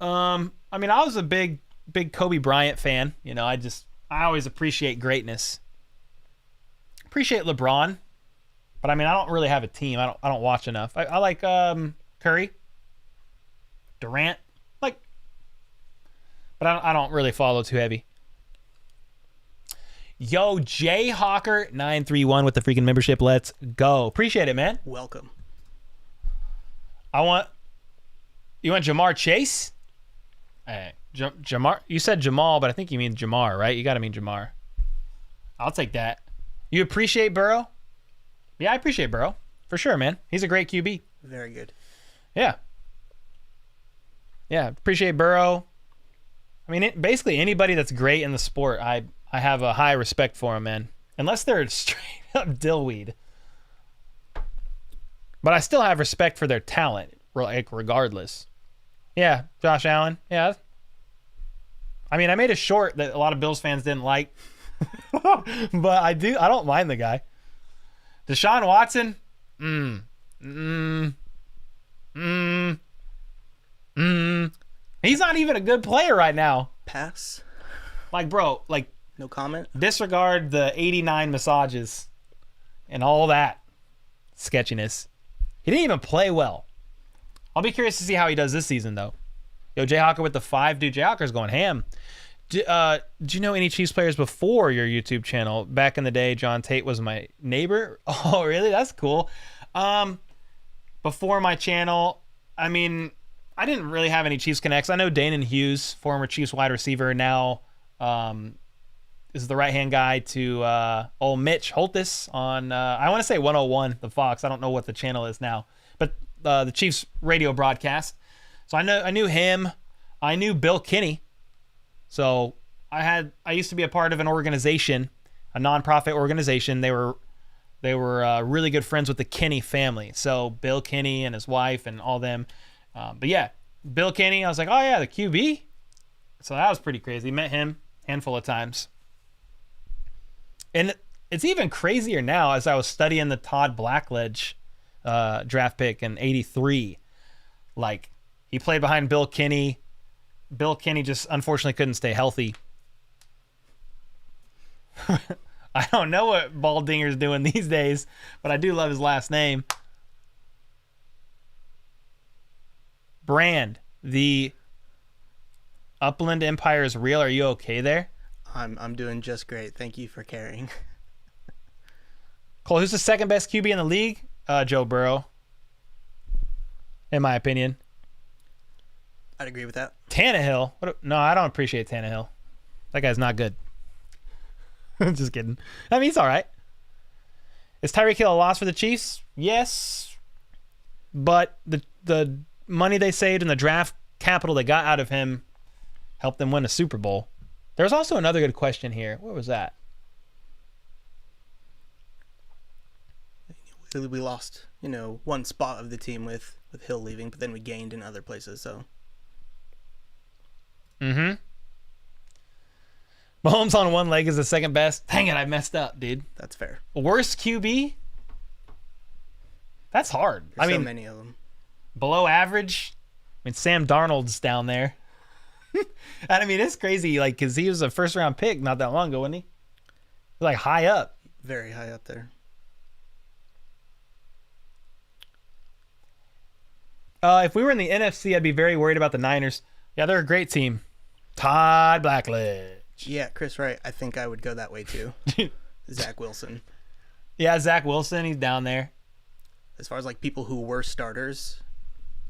I mean, I was a big Kobe Bryant fan. You know, I always appreciate greatness. Appreciate LeBron, but I mean, I don't really have a team. I don't watch enough. I like Curry, Durant, but I don't really follow too heavy. Yo, Jayhawker 931 with the freaking membership. Let's go. Appreciate it, man. Welcome. You want Jamar Chase? Hey, Jamar. You said Jamal, but I think you mean Jamar, right? You got to mean Jamar. I'll take that. You appreciate Burrow? Yeah, I appreciate Burrow. For sure, man. He's a great QB. Very good. Yeah. Yeah, appreciate Burrow. I mean, basically anybody that's great in the sport, I have a high respect for them, man. Unless they're straight up dillweed. But I still have respect for their talent, like regardless. Yeah, Josh Allen. Yeah. I mean, I made a short that a lot of Bills fans didn't like. But I don't mind the guy. Deshaun Watson? He's not even a good player right now. Pass. Like, bro, like, no comment. Disregard the 89 massages and all that sketchiness. He didn't even play well. I'll be curious to see how he does this season, though. Yo, Jayhawker with the 5. Dude, Jayhawker's going ham. Do you know any Chiefs players before your YouTube channel? Back in the day, John Tate was my neighbor. Oh, really? That's cool. Before my channel, I mean, I didn't really have any Chiefs connects. I know Danon Hughes, former Chiefs wide receiver, now is the right-hand guy to old Mitch Holthus on, I want to say 101, the Fox. I don't know what the channel is now. But the Chiefs radio broadcast. So I knew him. I knew Bill Kinney. So I used to be a part of an organization, a nonprofit organization. They were really good friends with the Kinney family. So Bill Kinney and his wife and all them. But yeah, Bill Kinney, I was like, oh yeah, the QB. So that was pretty crazy. Met him a handful of times. And it's even crazier now as I was studying the Todd Blackledge draft pick in 83. Like, he played behind Bill Kinney. Bill Kinney just unfortunately couldn't stay healthy. I don't know what Baldinger's doing these days, but I do love his last name. Brand, the Upland Empire is real. Are you okay there? I'm doing just great. Thank you for caring. Cole, who's the second best QB in the league? Joe Burrow, in my opinion. I'd agree with that. Tannehill? No, I don't appreciate Tannehill. That guy's not good. Just kidding. I mean, he's all right. Is Tyreek Hill a loss for the Chiefs? Yes. But the money they saved and the draft capital they got out of him helped them win a Super Bowl. There's also another good question here. What was that? We lost, one spot of the team with Hill leaving, but then we gained in other places, so. Mm-hmm. Mahomes on one leg is the second best. Dang it, I messed up, dude. That's fair. Worst QB? That's hard. There's so many of them. Below average? I mean, Sam Darnold's down there. And I mean, it's crazy, like, because he was a first-round pick not that long ago, wasn't he? Like, high up. Very high up there. If we were in the NFC, I'd be very worried about the Niners. Yeah, they're a great team. Todd Blackledge. Yeah, Chris Wright. I think I would go that way too. Zach Wilson. Yeah, Zach Wilson, he's down there. As far as like people who were starters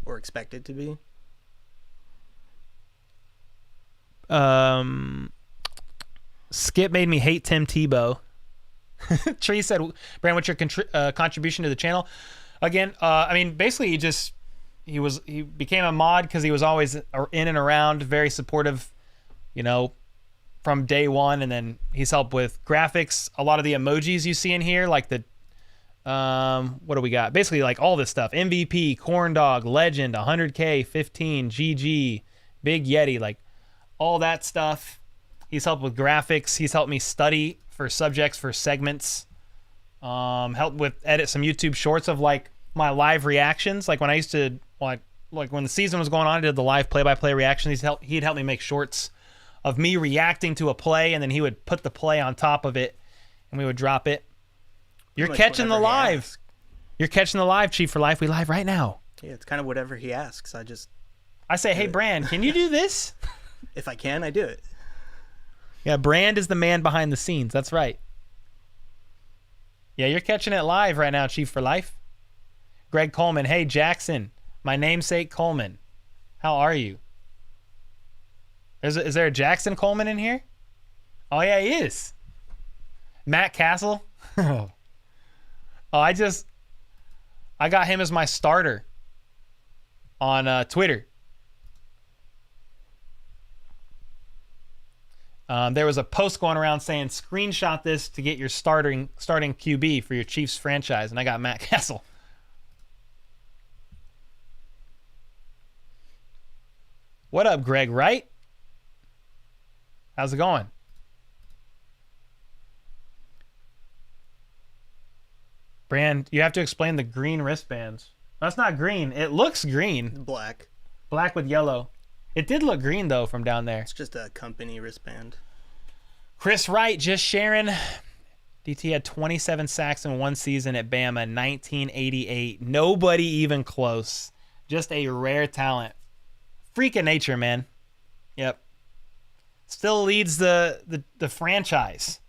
or expected to be. Skip made me hate Tim Tebow. Tree said, Brand, what's your contribution to the channel? Again, I mean, basically he became a mod because he was always in and around, very supportive, you know, from day one. And then he's helped with graphics. A lot of the emojis you see in here, like the, what do we got? Basically like all this stuff. MVP, Corn Dog, Legend, 100K, 15, GG, Big Yeti, like all that stuff. He's helped with graphics. He's helped me study for subjects, for segments. Helped with edit some YouTube shorts of like my live reactions. Like when I used to, like when the season was going on, I did the live play-by-play reactions. He'd help me make shorts of me reacting to a play, and then he would put the play on top of it, and we would drop it. You're catching the live. You're catching the live, Chief for Life. We live right now. Yeah, it's kind of whatever he asks. I say, hey, Brand, can you do this? If I can, I do it. Yeah, Brand is the man behind the scenes. That's right. Yeah, you're catching it live right now, Chief for Life. Greg Coleman. Hey, Jackson. My namesake Coleman. How are you? Is there a Jackson Coleman in here? Oh, yeah, he is. Matt Castle. I got him as my starter on Twitter. There was a post going around saying, screenshot this to get your starting QB for your Chiefs franchise, and I got Matt Castle. What up, Greg Wright? How's it going? Brand, you have to explain the green wristbands. That's not green. It looks green. Black. Black with yellow. It did look green, though, from down there. It's just a company wristband. Chris Wright, just sharing. DT had 27 sacks in one season at Bama, 1988. Nobody even close. Just a rare talent. Freak of nature, man. Yep. Still leads the franchise.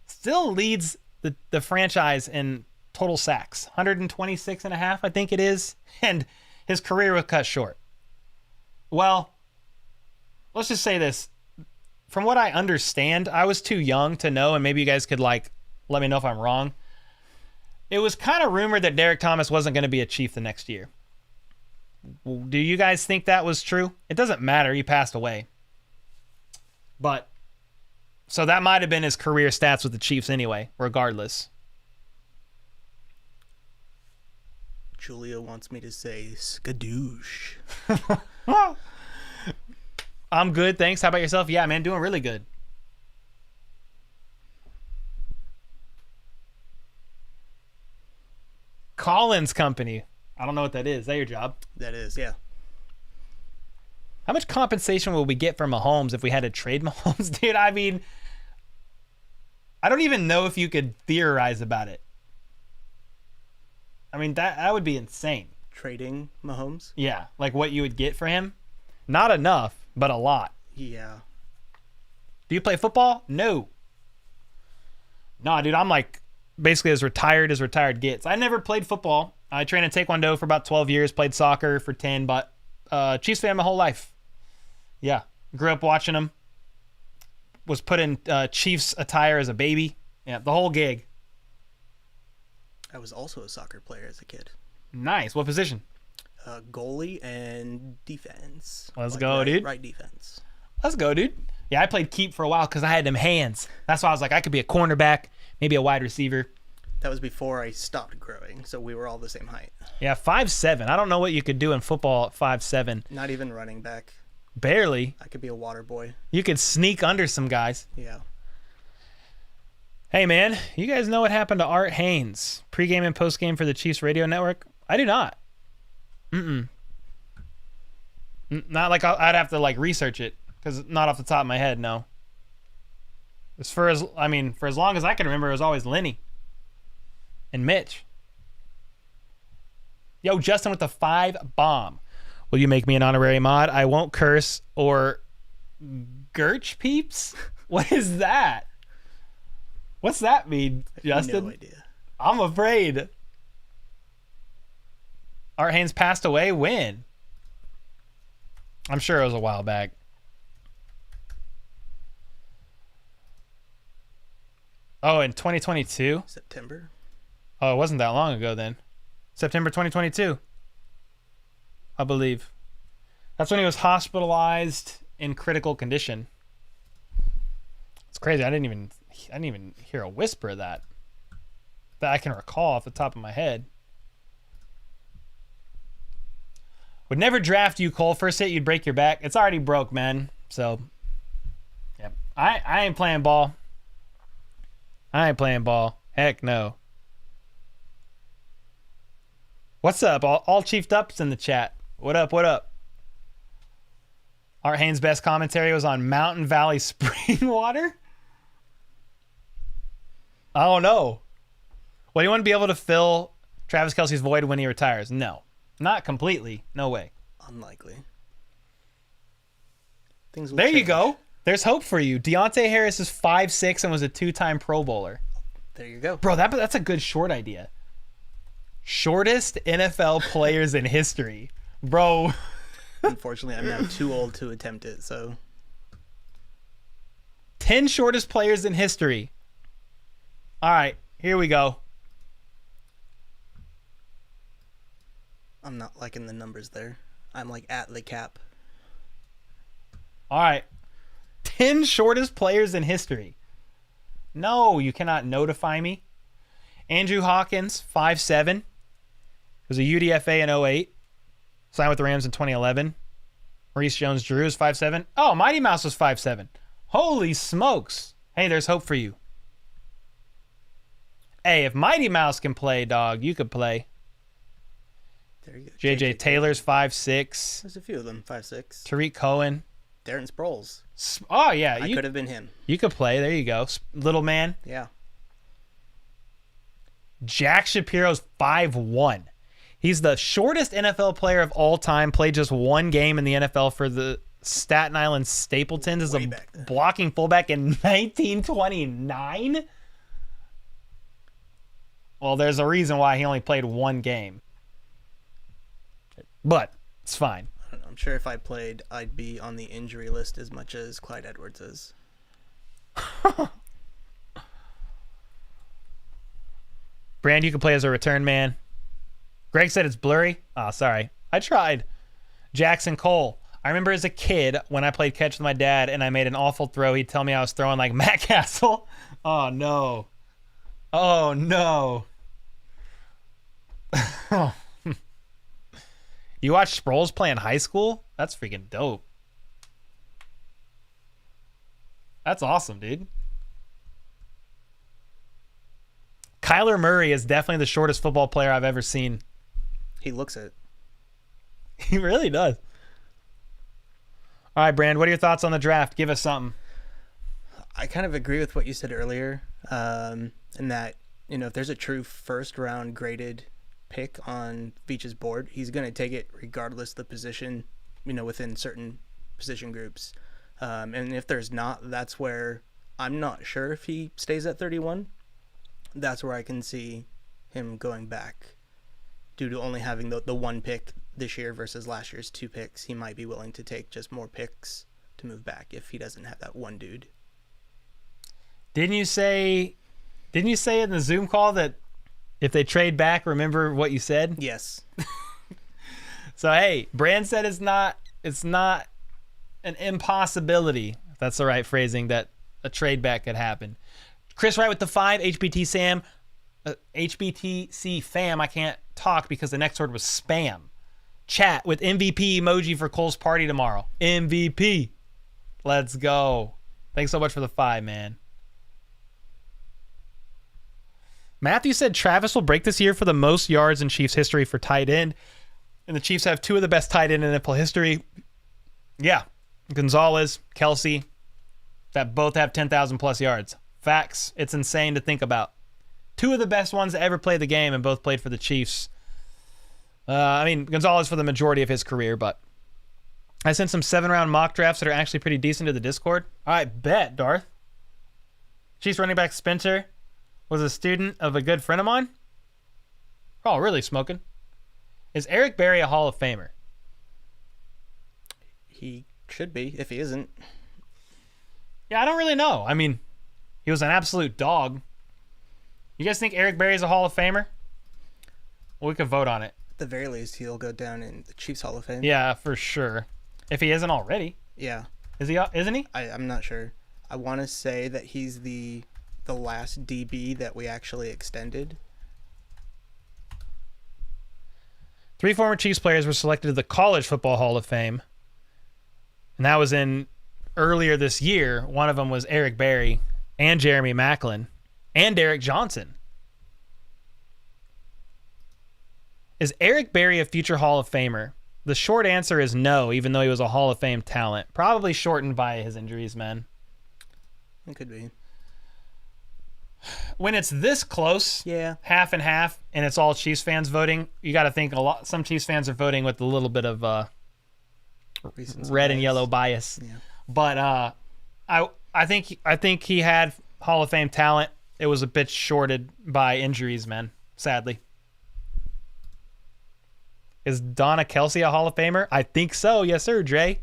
Still leads the franchise in total sacks. 126 and a half, I think it is. And his career was cut short. Well, let's just say this. From what I understand, I was too young to know, and maybe you guys could like let me know if I'm wrong. It was kind of rumored that Derek Thomas wasn't going to be a Chief the next year. Do you guys think that was true? It doesn't matter. He passed away. But, so that might have been his career stats with the Chiefs anyway, regardless. Julia wants me to say skadoosh. I'm good, thanks. How about yourself? Yeah, man, doing really good. Collins Company. I don't know what that is. Is that your job? That is, yeah. How much compensation will we get for Mahomes if we had to trade Mahomes? Dude, I mean, I don't even know if you could theorize about it. I mean, that would be insane. Trading Mahomes? Yeah, like what you would get for him. Not enough, but a lot. Yeah. Do you play football? No. Nah, dude, I'm like basically as retired gets. I never played football. I trained in Taekwondo for about 12 years, played soccer for 10, but Chiefs fan my whole life. Yeah, grew up watching them. Was put in Chiefs attire as a baby. Yeah, the whole gig. I was also a soccer player as a kid. Nice. What position? Goalie and defense. Let's go, dude. Right defense. Let's go, dude. Yeah, I played keep for a while because I had them hands. That's why I was like, I could be a cornerback, maybe a wide receiver. That was before I stopped growing, so we were all the same height. Yeah, 5'7". I don't know what you could do in football at 5'7". Not even running back. Barely. I could be a water boy. You could sneak under some guys. Yeah. Hey, man, you guys know what happened to Art Haynes? Pre-game and post-game for the Chiefs radio network? I do not. Not like I'd have to like research it because not off the top of my head, no. For as long as I can remember, it was always Lenny and Mitch. Yo, Justin with the 5 bomb. Will you make me an honorary mod? I won't curse or Gurch peeps? What is that? What's that mean, Justin? No idea. I'm afraid. Art Haynes passed away when? I'm sure it was a while back. Oh, in 2022? September. Oh, it wasn't that long ago then. September 2022, I believe. That's when he was hospitalized in critical condition. It's crazy. I didn't even hear a whisper of that I can recall off the top of my head. Would never draft you, Cole. First hit, you'd break your back. It's already broke, man. So, yep. I ain't playing ball. I ain't playing ball. Heck no. What's up? All Chiefed Up's in the chat. What up? What up? Art Haynes' best commentary was on Mountain Valley spring water? I don't know. Well, you want to be able to fill Travis Kelce's void when he retires? No. Not completely. No way. Unlikely. Things will there change. You go. There's hope for you. Deontay Harris is 5'6" and was a 2-time Pro Bowler. There you go. Bro, that's a good short idea. Shortest NFL players in history. Bro. Unfortunately, I'm now too old to attempt it, so. 10 shortest players in history. All right, here we go. I'm not liking the numbers there. I'm like at the cap. All right. 10 shortest players in history. No, you cannot notify me. Andrew Hawkins, 5'7". Was a UDFA in 08. Signed with the Rams in 2011. Maurice Jones-Drew 5'7". Oh, Mighty Mouse was 5'7". Holy smokes. Hey, there's hope for you. Hey, if Mighty Mouse can play, dog, you could play. There you go. JJ Taylor's 5'6". There's a few of them, 5'6". Tariq Cohen. Darren Sproles. Oh, yeah. I could have been him. You could play. There you go. Little man. Yeah. Jack Shapiro's 5'1". He's the shortest NFL player of all time. Played just one game in the NFL for the Staten Island Stapletons as a blocking fullback in 1929. Well, there's a reason why he only played one game. But it's fine. I don't know. I'm sure if I played, I'd be on the injury list as much as Clyde Edwards is. Brand, you can play as a return man. Greg said it's blurry. Oh, sorry. I tried. Jackson Cole. I remember as a kid when I played catch with my dad and I made an awful throw, he'd tell me I was throwing like Matt Castle. Oh, no. Oh, no. You watch Sproles play in high school? That's freaking dope. That's awesome, dude. Kyler Murray is definitely the shortest football player I've ever seen. He looks it. He really does. All right, Brand, what are your thoughts on the draft? Give us something. I kind of agree with what you said earlier, in that, you know, if there's a true first-round graded pick on Veach's board, he's going to take it regardless of the position, you know, within certain position groups. And if there's not, that's where I'm not sure if he stays at 31. That's where I can see him going back. Due to only having the one pick this year versus last year's 2 picks, he might be willing to take just more picks to move back if he doesn't have that one dude. Didn't you say in the Zoom call that if they trade back, remember what you said? Yes. So hey, Brand said it's not an impossibility, if that's the right phrasing, that a trade back could happen. Chris Wright with the 5, HBTC fam, I can't talk because the next word was spam. Chat with MVP emoji for Cole's party tomorrow. MVP. Let's go. Thanks so much for the 5, man. Matthew said Travis will break this year for the most yards in Chiefs history for tight end. And the Chiefs have 2 of the best tight end in NFL history. Yeah. Gonzalez, Kelsey, that both have 10,000 plus yards. Facts. It's insane to think about. 2 of the best ones to ever play the game and both played for the Chiefs. I mean, Gonzalez for the majority of his career, but I sent some 7-round mock drafts that are actually pretty decent to the Discord. All right, bet, Darth. Chiefs running back Spencer. was a student of a good friend of mine. Oh, really smoking? Is Eric Berry a Hall of Famer? He should be, if he isn't. Yeah, I don't really know. I mean, he was an absolute dog. You guys think Eric Berry is a Hall of Famer? Well, we could vote on it. At the very least, he'll go down in the Chiefs Hall of Fame. Yeah, for sure. If he isn't already. Yeah. Is he? Isn't he? I'm not sure. I want to say that he's the last DB that we actually extended. 3 former Chiefs players were selected to the College Football Hall of Fame. And that was in earlier this year. One of them was Eric Berry and Jeremy Maclin and Derek Johnson. Is Eric Berry a future Hall of Famer? The short answer is no, even though he was a Hall of Fame talent. Probably shortened by his injuries, man. It could be. When it's this close, Yeah. half and half, and it's all Chiefs fans voting, you got to think some Chiefs fans are voting with a little bit of red and yellow bias. Yeah. But I think he had Hall of Fame talent. It was a bit shorted by injuries, man. Sadly. Is Donna Kelsey a Hall of Famer? I think so. Yes, sir, Dre.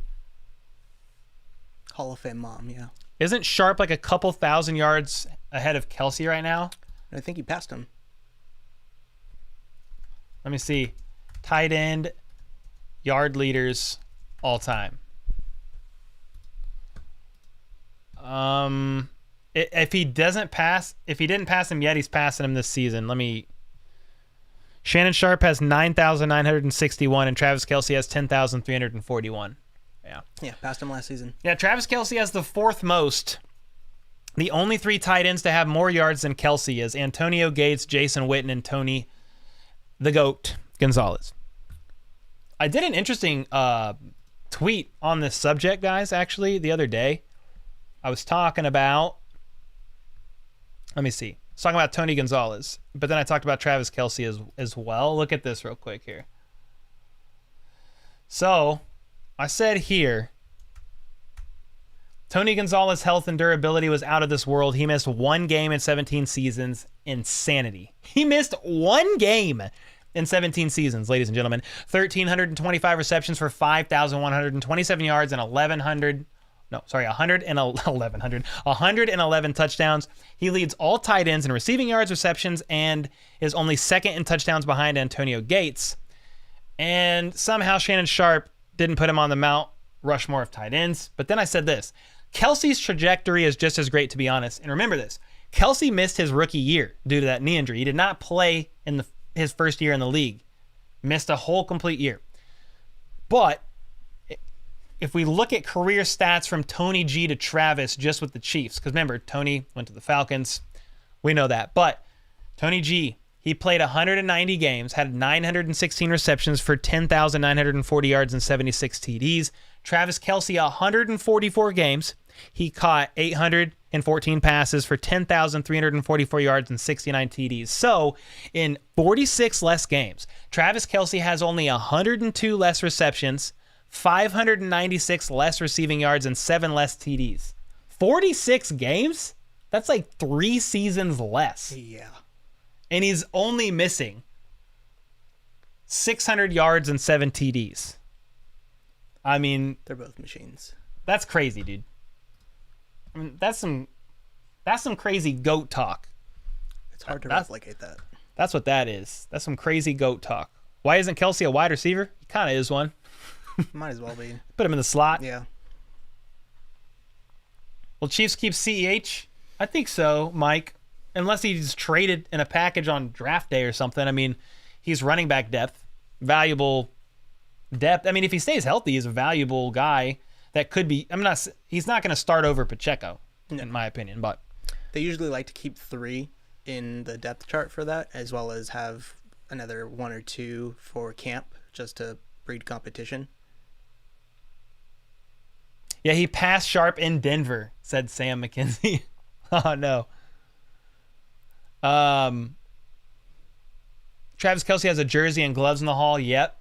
Hall of Fame mom, yeah. Isn't Sharp like a couple thousand yards ahead of Kelsey right now? I think he passed him. Let me see. Tight end, yard leaders, all time. If he didn't pass him yet, he's passing him this season. Shannon Sharp has 9,961 and Travis Kelsey has 10,341. Yeah, passed him last season. Yeah, Travis Kelsey has the 4th most. The only 3 tight ends to have more yards than Kelsey is Antonio Gates, Jason Witten, and Tony the GOAT Gonzalez. I did an interesting tweet on this subject, guys, actually, the other day. I was talking about, let me see. I was talking about Tony Gonzalez, but then I talked about Travis Kelsey as well. Look at this real quick here. So, I said here, Tony Gonzalez's health and durability was out of this world. He missed 1 game in 17 seasons. Insanity. He missed 1 game in 17 seasons, ladies and gentlemen. 1,325 receptions for 5,127 yards and 111 touchdowns. He leads all tight ends in receiving yards, receptions, and is only 2nd in touchdowns behind Antonio Gates. And somehow Shannon Sharp didn't put him on the Mount Rushmore of tight ends. But then I said this. Kelsey's trajectory is just as great, to be honest. And remember this. Kelsey missed his rookie year due to that knee injury. He did not play in his first year in the league. Missed a whole complete year. But if we look at career stats from Tony G to Travis just with the Chiefs, because remember, Tony went to the Falcons. We know that. But Tony G, he played 190 games, had 916 receptions for 10,940 yards and 76 TDs. Travis Kelsey, 144 games. He caught 814 passes for 10,344 yards and 69 TDs. So, in 46 less games, Travis Kelsey has only 102 less receptions, 596 less receiving yards, and 7 less TDs. 46 games? That's like 3 seasons less. Yeah. And he's only missing 600 yards and 7 TDs. I mean, They're both machines. that's crazy, dude. I mean, that's some crazy GOAT talk. It's hard to replicate that. That's what that is. That's some crazy GOAT talk. Why isn't Kelsey a wide receiver? He kind of is one. Might as well be. Put him in the slot. Yeah. Will Chiefs keep CEH? I think so, Mike. Unless he's traded in a package on draft day or something. I mean, he's running back depth. Valuable depth. I mean, if he stays healthy, he's a valuable guy that could be. He's not going to start over Pacheco, in my opinion. But They usually like to keep 3 in the depth chart for that, as well as have another 1 or 2 for camp, just to breed competition. yeah, he passed Sharp in Denver, said Sam McKenzie. Oh, no. Travis Kelsey has a jersey and gloves in the hall. Yep.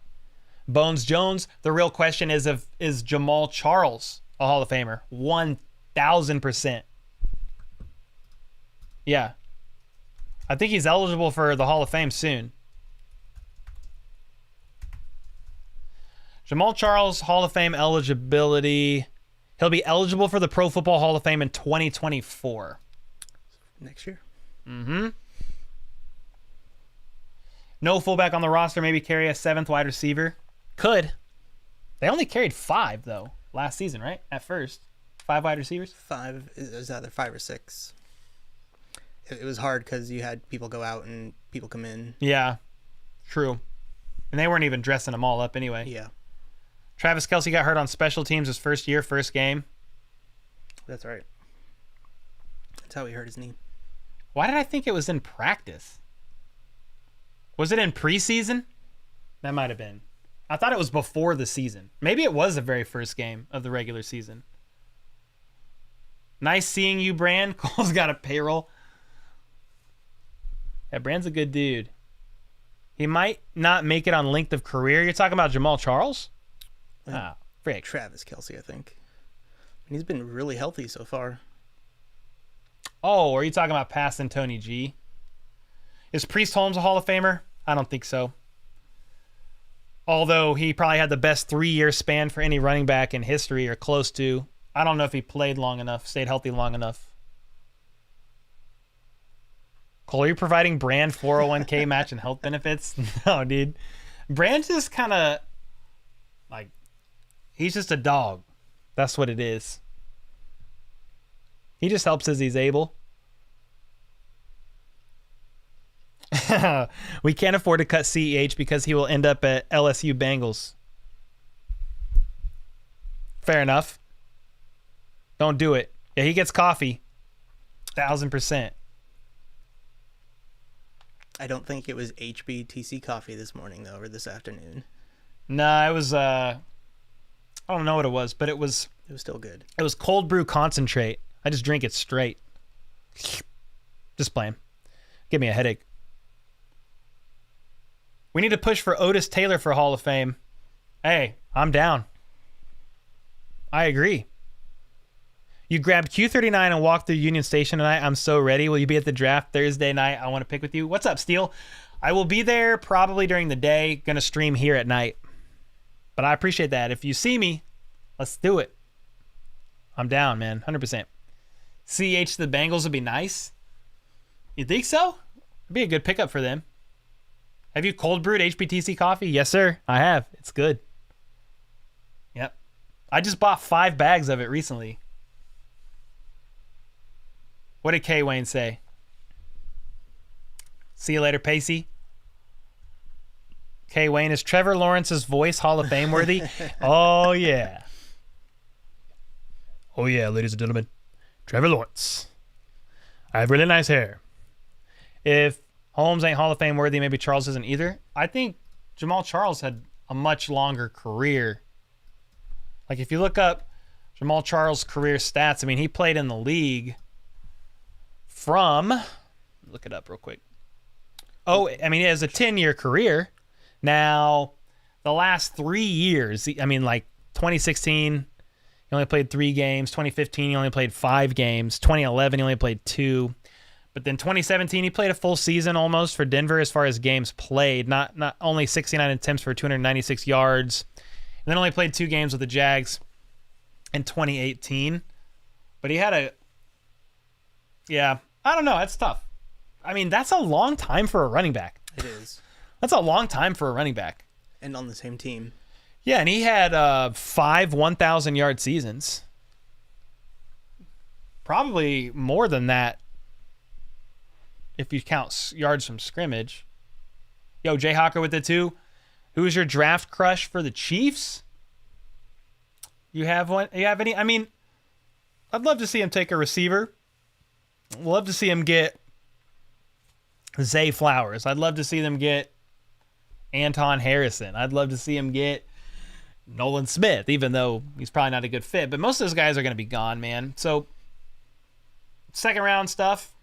Bones Jones. The real question is Jamal Charles a Hall of Famer? 1,000%. Yeah. I think he's eligible for the Hall of Fame soon. Jamal Charles, Hall of Fame eligibility. He'll be eligible for the Pro Football Hall of Fame in 2024. Next year. Mm-hmm. No fullback on the roster. Maybe carry a 7th wide receiver. Could. They only carried 5, though, last season, right? At first. 5 wide receivers? 5. It was either 5 or 6. It was hard because you had people go out and people come in. Yeah, true. And they weren't even dressing them all up anyway. Yeah. Travis Kelce got hurt on special teams his first year, first game. That's right. That's how he hurt his knee. Why did I think it was in practice? Was it in preseason? That might have been. I thought it was before the season. Maybe it was the very first game of the regular season. Nice seeing you, Brand. Cole's got a payroll. Yeah, Brand's a good dude. He might not make it on length of career. You're talking about Jamal Charles? Ah, frick. Travis Kelce, I think. And he's been really healthy so far. Oh, are you talking about past and Tony G? Is Priest Holmes a Hall of Famer? I don't think so. Although he probably had the best 3-year span for any running back in history or close to. I don't know if he played long enough, stayed healthy long enough. Cole, are you providing Brand 401k match and health benefits? No, dude. Brand's just kind of like, he's just a dog. That's what it is. He just helps as he's able. We can't afford to cut CEH because he will end up at LSU Bengals. Fair enough. Don't do it. Yeah, he gets coffee. 1,000%. I don't think it was HBTC coffee this morning, though, or this afternoon. Nah, it was, I don't know what it was, but it was still good. It was cold brew concentrate. I just drink it straight. Just playing. Give me a headache. We need to push for Otis Taylor for Hall of Fame. Hey, I'm down. I agree. You grabbed Q39 and walked through Union Station tonight. I'm so ready. Will you be at the draft Thursday night? I want to pick with you. What's up, Steele? I will be there probably during the day. Going to stream here at night. But I appreciate that. If you see me, let's do it. I'm down, man. 100%. CH to the Bengals would be nice. You think so? It'd be a good pickup for them. Have you cold brewed HBTC coffee? Yes, sir. I have. It's good. Yep. I just bought 5 bags of it recently. What did K. Wayne say? See you later, Pacey. K. Wayne, is Trevor Lawrence's voice Hall of Fame worthy? Oh, yeah. Oh, yeah, ladies and gentlemen. Trevor Lawrence. I have really nice hair. If Holmes ain't Hall of Fame worthy, maybe Charles isn't either. I think Jamal Charles had a much longer career. Like, if you look up Jamal Charles' career stats, I mean, he played in the league from, look it up real quick. Oh, I mean, he has a 10-year career. Now, the last 3 years, I mean, like 2016, he only played 3 games. 2015, he only played 5 games. 2011, he only played 2. But then 2017, he played a full season almost for Denver as far as games played. Not only 69 attempts for 296 yards. And then only played 2 games with the Jags in 2018. But he had yeah, I don't know. That's tough. I mean, that's a long time for a running back. It is. That's a long time for a running back. And on the same team. Yeah, and he had 5 1,000-yard seasons. Probably more than that if you count yards from scrimmage. Yo, Jay Hawker with the 2. Who's your draft crush for the Chiefs? You have one? You have any? I mean, I'd love to see him take a receiver. I'd love to see him get Zay Flowers. I'd love to see them get Anton Harrison. I'd love to see him get Nolan Smith, even though he's probably not a good fit. But most of those guys are going to be gone, man. So, second round stuff.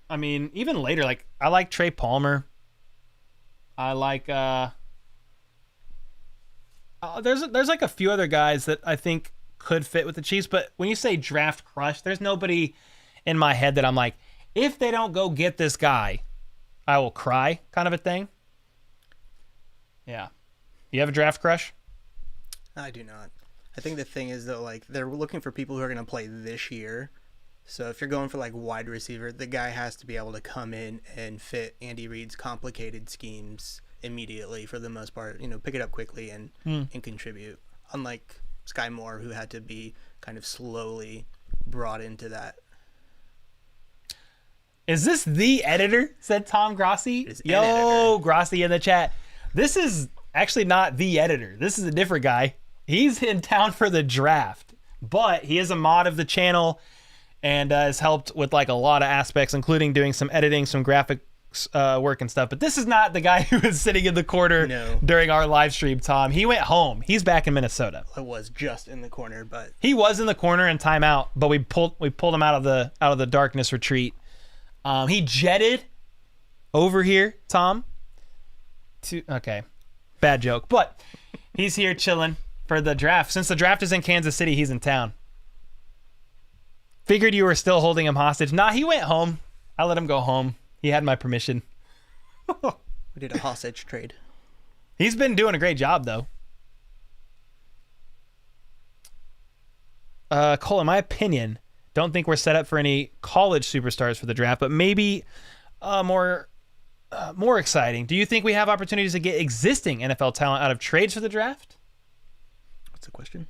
I mean, even later, like, I like Trey Palmer. I like, there's like a few other guys that I think could fit with the Chiefs. But when you say draft crush, there's nobody in my head that I'm like, if they don't go get this guy, I will cry kind of a thing. Yeah. You have a draft crush? I do not. I think the thing is though, like they're looking for people who are going to play this year. So if you're going for like wide receiver, the guy has to be able to come in and fit Andy Reid's complicated schemes immediately for the most part. You know, pick it up quickly and contribute. Unlike Sky Moore, who had to be kind of slowly brought into that. Is this the editor? Said Tom Grossi. Yo, Grossi in the chat. This is actually not the editor. This is a different guy. He's in town for the draft, but he is a mod of the channel and has helped with like a lot of aspects, including doing some editing, some graphics work and stuff. But this is not the guy who was sitting in the corner during our live stream, Tom. He went home. He's back in Minnesota. I was just in the corner, but he was in the corner in timeout, but we pulled him out of the darkness retreat. He jetted over here, Tom. Okay, bad joke, but he's here chilling for the draft. Since the draft is in Kansas City, he's in town. Figured you were still holding him hostage. Nah, he went home. I let him go home. He had my permission. We did a hostage trade. He's been doing a great job, though. Cole, in my opinion, don't think we're set up for any college superstars for the draft, but maybe more exciting. Do you think we have opportunities to get existing NFL talent out of trades for the draft? What's the question?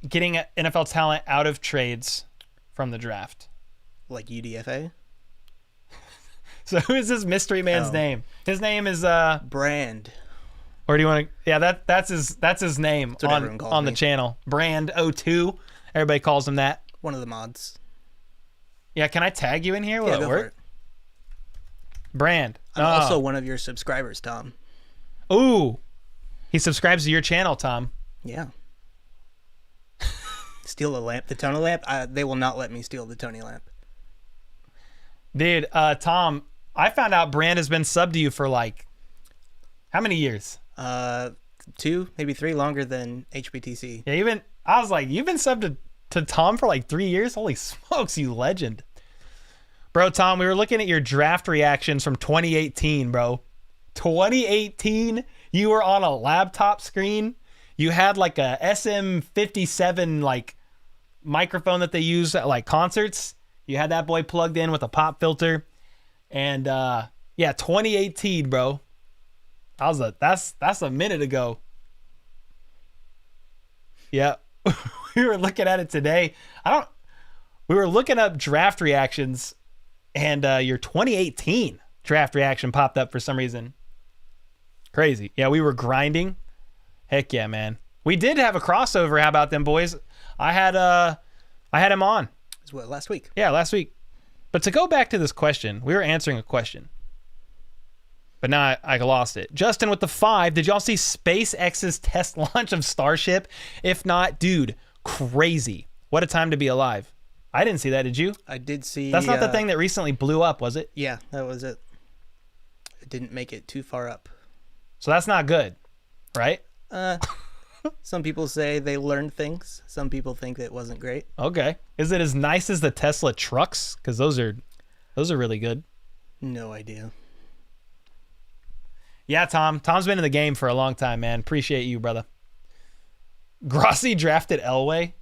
Getting NFL talent out of trades from the draft. Like UDFA? So who is this mystery man's name? His name is Brand. Or do you want to? Yeah, that's his name on the channel. Brand 02. Everybody calls him that. One of the mods. Yeah, can I tag you in here? Will it work? Brand. I'm also one of your subscribers, Tom. Ooh. He subscribes to your channel, Tom. Yeah. Steal the lamp, the Tony lamp? They will not let me steal the Tony lamp. Dude, Tom, I found out Brand has been subbed to you for like, how many years? 2, maybe 3, longer than HBTC. Yeah, I was like, you've been subbed to Tom for like 3 years? Holy smokes, you legend. Bro, Tom, we were looking at your draft reactions from 2018, bro. 2018, you were on a laptop screen. You had like a SM57 like microphone that they use at like concerts. You had that boy plugged in with a pop filter. And yeah, 2018, bro. That's a minute ago. Yeah. We were looking at it today. We were looking up draft reactions, and your 2018 draft reaction popped up for some reason. Crazy. Yeah, we were grinding. Heck yeah, man. We did have a crossover. How about them boys? I had him on. It was what, last week? Yeah, last week. But to go back to this question, we were answering a question. But now I lost it. Justin with the 5. Did y'all see SpaceX's test launch of Starship? If not, dude, crazy. What a time to be alive. I didn't see that. Did you? I did see. That's not the thing that recently blew up, was it? Yeah, that was it. It didn't make it too far up. So that's not good, right? Some people say they learned things. Some people think it wasn't great. Okay. Is it as nice as the Tesla trucks? Because those are really good. No idea. Yeah, Tom. Tom's been in the game for a long time, man. Appreciate you, brother. Grossi drafted Elway.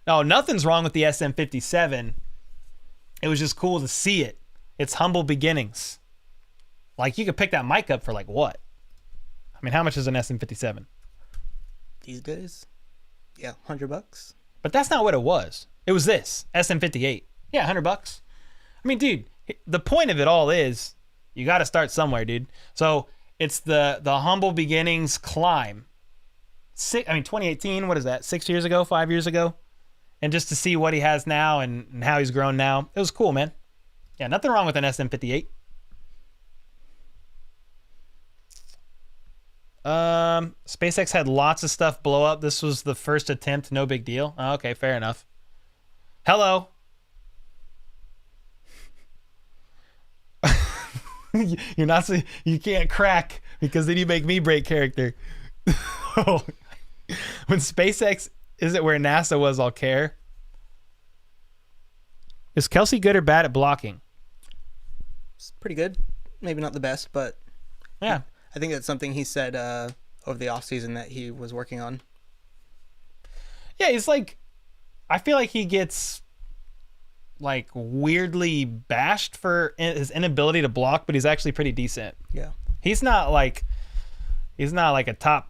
No, nothing's wrong with the SM57. It was just cool to see it. It's humble beginnings. Like, you could pick that mic up for like what? I mean, how much is an SM57? These days? Yeah, $100. But that's not what it was. It was this, SM58. Yeah, $100. I mean, dude, the point of it all is you got to start somewhere, dude. So it's the humble beginnings climb. 2018, what is that? 6 years ago, 5 years ago? And just to see what he has now and how he's grown now. It was cool, man. Yeah, nothing wrong with an SM58. SpaceX had lots of stuff blow up. This was the first attempt. No big deal. Oh, okay, fair enough. Hello. You're not so you can't crack because then you make me break character. When SpaceX isn't where NASA was, I'll care. Is Kelsey good or bad at blocking? It's pretty good. maybe not the best, but Yeah. I think that's something he said over the offseason that he was working on. Yeah, he's like, I feel like he gets like weirdly bashed for his inability to block, but he's actually pretty decent. Yeah. He's not like a top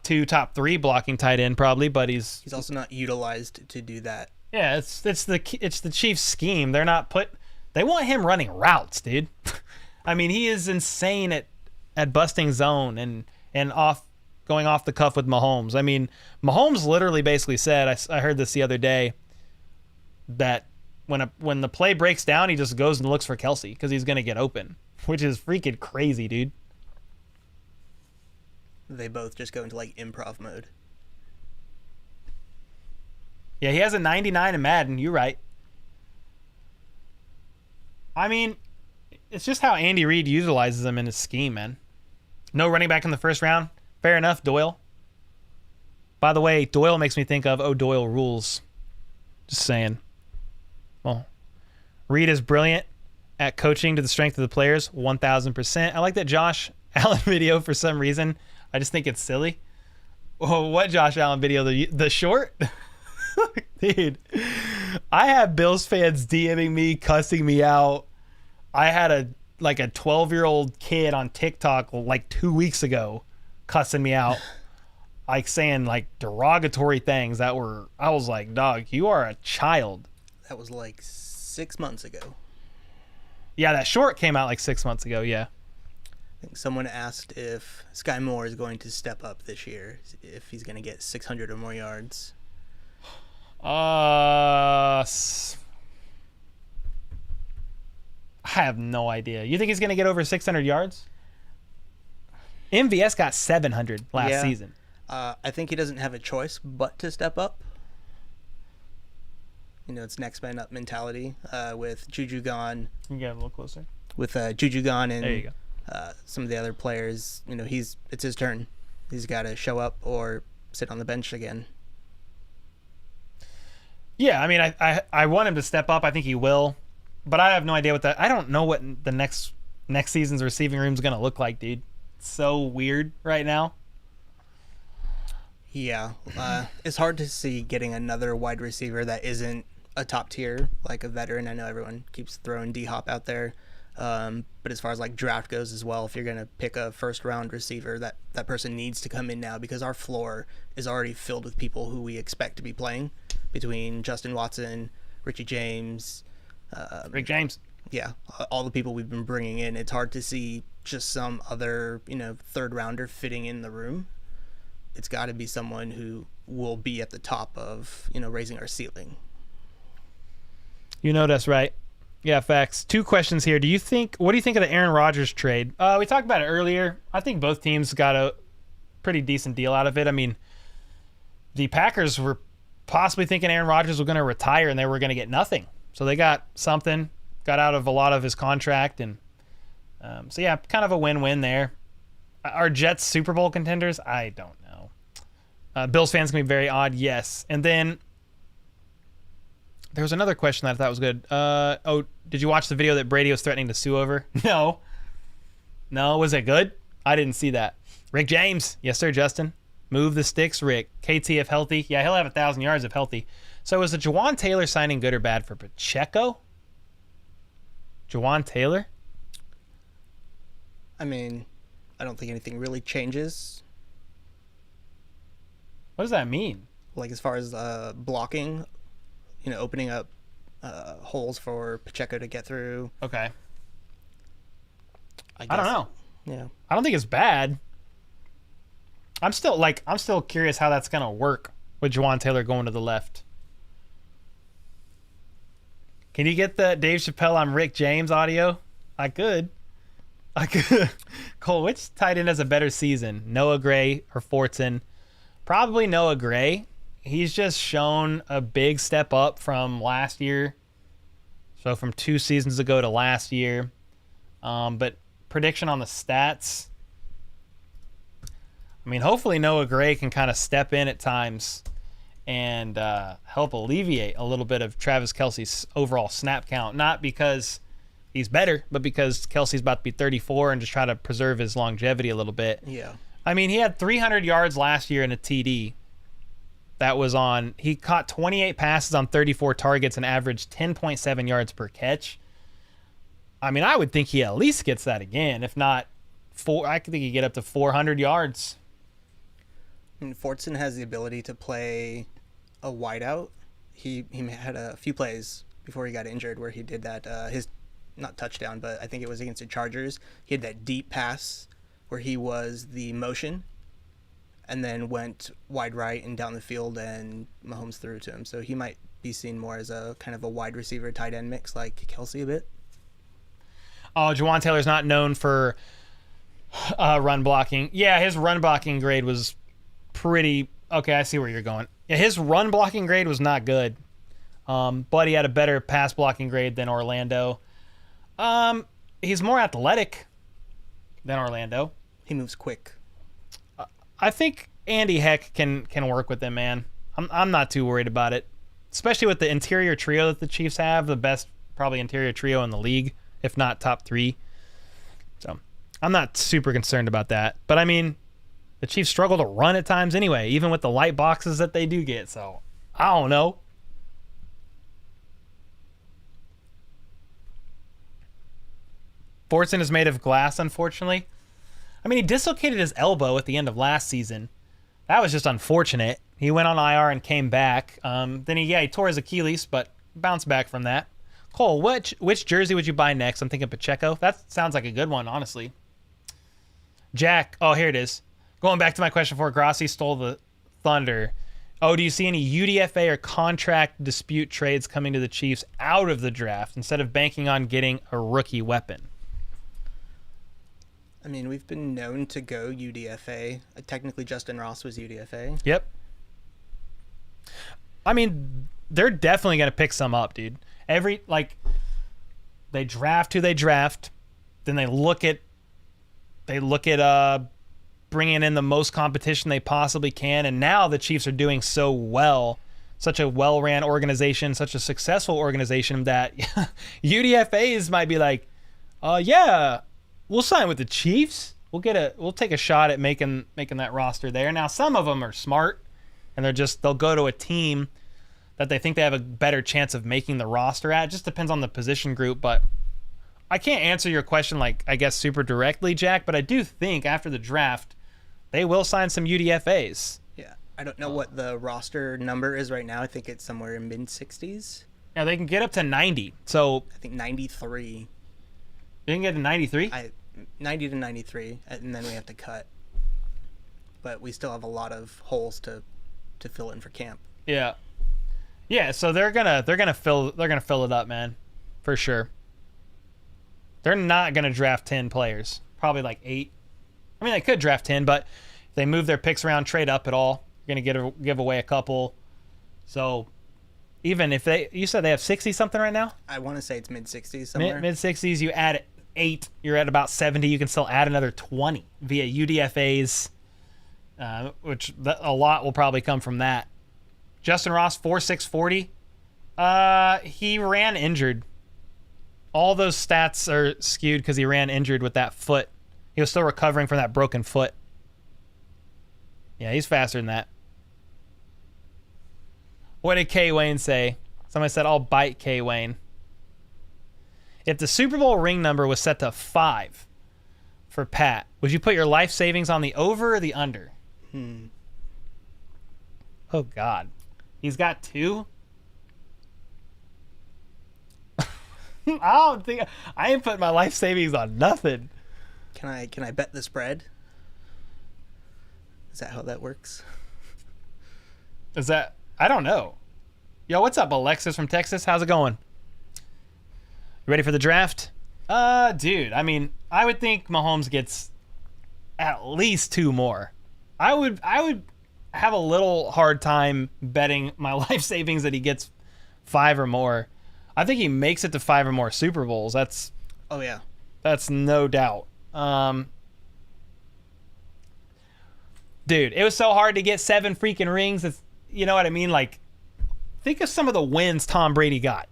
2, top 3 blocking tight end probably, but he's also not utilized to do that. Yeah, it's the Chiefs' scheme. They want him running routes, dude. I mean, he is insane at busting zone and going off the cuff with Mahomes. I mean, Mahomes literally basically said, I heard this the other day, that when the play breaks down, he just goes and looks for Kelsey because he's going to get open, which is freaking crazy, dude. They both just go into like improv mode. Yeah, he has a 99 in Madden. You're right. I mean, it's just how Andy Reid utilizes him in his scheme, man. No running back in the first round. Fair enough, Doyle. By the way, Doyle makes me think of Doyle rules. Just saying. Well, Reid is brilliant at coaching to the strength of the players, 1,000%. I like that Josh Allen video for some reason. I just think it's silly. Oh, what Josh Allen video? The short? Dude, I have Bills fans DMing me, cussing me out. I had a 12-year-old kid on TikTok like 2 weeks ago cussing me out, like saying like derogatory things that were, I was like, dog, you are a child. That was like 6 months ago. Yeah, that short came out like 6 months ago, yeah. I think someone asked if Sky Moore is going to step up this year, if he's going to get 600 or more yards. I have no idea. You think he's going to get over 600 yards? MVS got 700 last season. I think he doesn't have a choice but to step up. You know, it's next man up mentality with Juju gone. You get a little closer. With Juju gone and there you go. Some of the other players, you know, it's his turn. He's got to show up or sit on the bench again. Yeah, I mean, I want him to step up. I think he will, but I have no idea what that. I don't know what the next season's receiving room is going to look like, dude. It's so weird right now. Yeah, it's hard to see getting another wide receiver that isn't a top tier, like a veteran. I know everyone keeps throwing D-Hop out there, but as far as like draft goes as well, if you're going to pick a first-round receiver, that person needs to come in now because our floor is already filled with people who we expect to be playing, between Justin Watson, Richie James. Rick James. Yeah, all the people we've been bringing in. It's hard to see just some other, third-rounder fitting in the room. It's got to be someone who will be at the top of, raising our ceiling. You know that's right. Yeah, facts. 2 questions here. What do you think of the Aaron Rodgers trade? We talked about it earlier. I think both teams got a pretty decent deal out of it. I mean, the Packers were possibly thinking Aaron Rodgers was going to retire and they were going to get nothing. So they got something, got out of a lot of his contract. And so, yeah, kind of a win-win there. Are Jets Super Bowl contenders? I don't know. Bills fans can be very odd, yes. And then there was another question that I thought was good. Did you watch the video that Brady was threatening to sue over? No. Was it good? I didn't see that. Rick James. Yes, sir, Justin. Move the sticks, Rick. KT if healthy. Yeah, he'll have 1,000 yards if healthy. So is the Jawan Taylor signing good or bad for Pacheco? Jawan Taylor? I mean, I don't think anything really changes. What does that mean? Like as far as blocking, opening up holes for Pacheco to get through. Okay. I don't know. Yeah. I don't think it's bad. I'm still curious how that's gonna work with Jawan Taylor going to the left. Can you get the Dave Chappelle I'm Rick James audio? I could. Cole, which tight end has a better season? Noah Gray or Fortson? Probably Noah Gray. He's just shown a big step up from last year. So from 2 seasons ago to last year. But prediction on the stats. I mean, hopefully Noah Gray can kind of step in at times and help alleviate a little bit of Travis Kelce's overall snap count. Not because he's better, but because Kelsey's about to be 34 and just try to preserve his longevity a little bit. Yeah. I mean, he had 300 yards last year in a TD. He caught 28 passes on 34 targets and averaged 10.7 yards per catch. I mean, I would think he at least gets that again. If not, I could think he'd get up to 400 yards. I mean, Fortson has the ability to play a wideout. He had a few plays before he got injured where he did that. His, not touchdown, but I think it was against the Chargers. He had that deep pass where he was the motion and then went wide right and down the field, and Mahomes threw it to him. So he might be seen more as a kind of a wide receiver tight end mix like Kelsey a bit. Oh, Jawan Taylor's not known for run blocking. Yeah, his run blocking grade was pretty... Okay, I see where you're going. Yeah, his run blocking grade was not good. But he had a better pass blocking grade than Orlando. He's more athletic than Orlando. He moves quick. I think Andy Heck can work with him, man. I'm not too worried about it, especially with the interior trio that the Chiefs have, the best probably interior trio in the league, if not top 3. So I'm not super concerned about that. But I mean, the Chiefs struggle to run at times anyway, even with the light boxes that they do get. So I don't know. Fortson is made of glass, unfortunately. I mean, he dislocated his elbow at the end of last season. That was just unfortunate. He went on IR and came back. Then he tore his Achilles, but bounced back from that. Cole, which jersey would you buy next? I'm thinking Pacheco. That sounds like a good one, honestly. Jack, oh, here it is. Going back to my question before Grassi stole the thunder. Oh, do you see any UDFA or contract dispute trades coming to the Chiefs out of the draft instead of banking on getting a rookie weapon? I mean, we've been known to go UDFA. Technically, Justin Ross was UDFA. Yep. I mean, they're definitely going to pick some up, dude. They draft who they draft, then they look at bringing in the most competition they possibly can, and now the Chiefs are doing so well, such a well-ran organization, such a successful organization that UDFAs might be like, yeah, we'll sign with the Chiefs. We'll take a shot at making that roster there. Now, some of them are smart, and they'll go to a team that they think they have a better chance of making the roster at. It just depends on the position group, but I can't answer your question I guess super directly, Jack, but I do think after the draft they will sign some UDFAs. Yeah. I don't know what the roster number is right now. I think it's somewhere in mid-60s. Yeah, they can get up to 90. So I think 93. They can get to 93? 90 to 93, and then we have to cut. But we still have a lot of holes to fill in for camp. Yeah. Yeah, so they're gonna fill it up, man. For sure. They're not gonna draft 10 players. Probably like 8. I mean, they could draft 10, but if they move their picks around, trade up at all, you're gonna give away a couple. So even if you said they have 60 something right now? I want to say it's mid-60s somewhere. Mid-60s, you add 8, you're at about 70. You can still add another 20 via UDFAs, which a lot will probably come from that. Justin Ross, 4.640. He ran injured. All those stats are skewed because he ran injured with that foot. He was still recovering from that broken foot. Yeah, he's faster than that. What did K. Wayne say? Somebody said, I'll bite K. Wayne. If the Super Bowl ring number was set to 5 for Pat, would you put your life savings on the over or the under? Oh, God. He's got 2? I ain't putting my life savings on nothing. Can I bet the spread? Is that how that works? I don't know. Yo, what's up, Alexis from Texas? How's it going? You ready for the draft? Dude, I mean, I would think Mahomes gets at least 2 more. I would have a little hard time betting my life savings that he gets 5 or more. I think he makes it to 5 or more Super Bowls. That's no doubt. Dude, it was so hard to get 7 freaking rings. You know what I mean? Like, think of some of the wins Tom Brady got.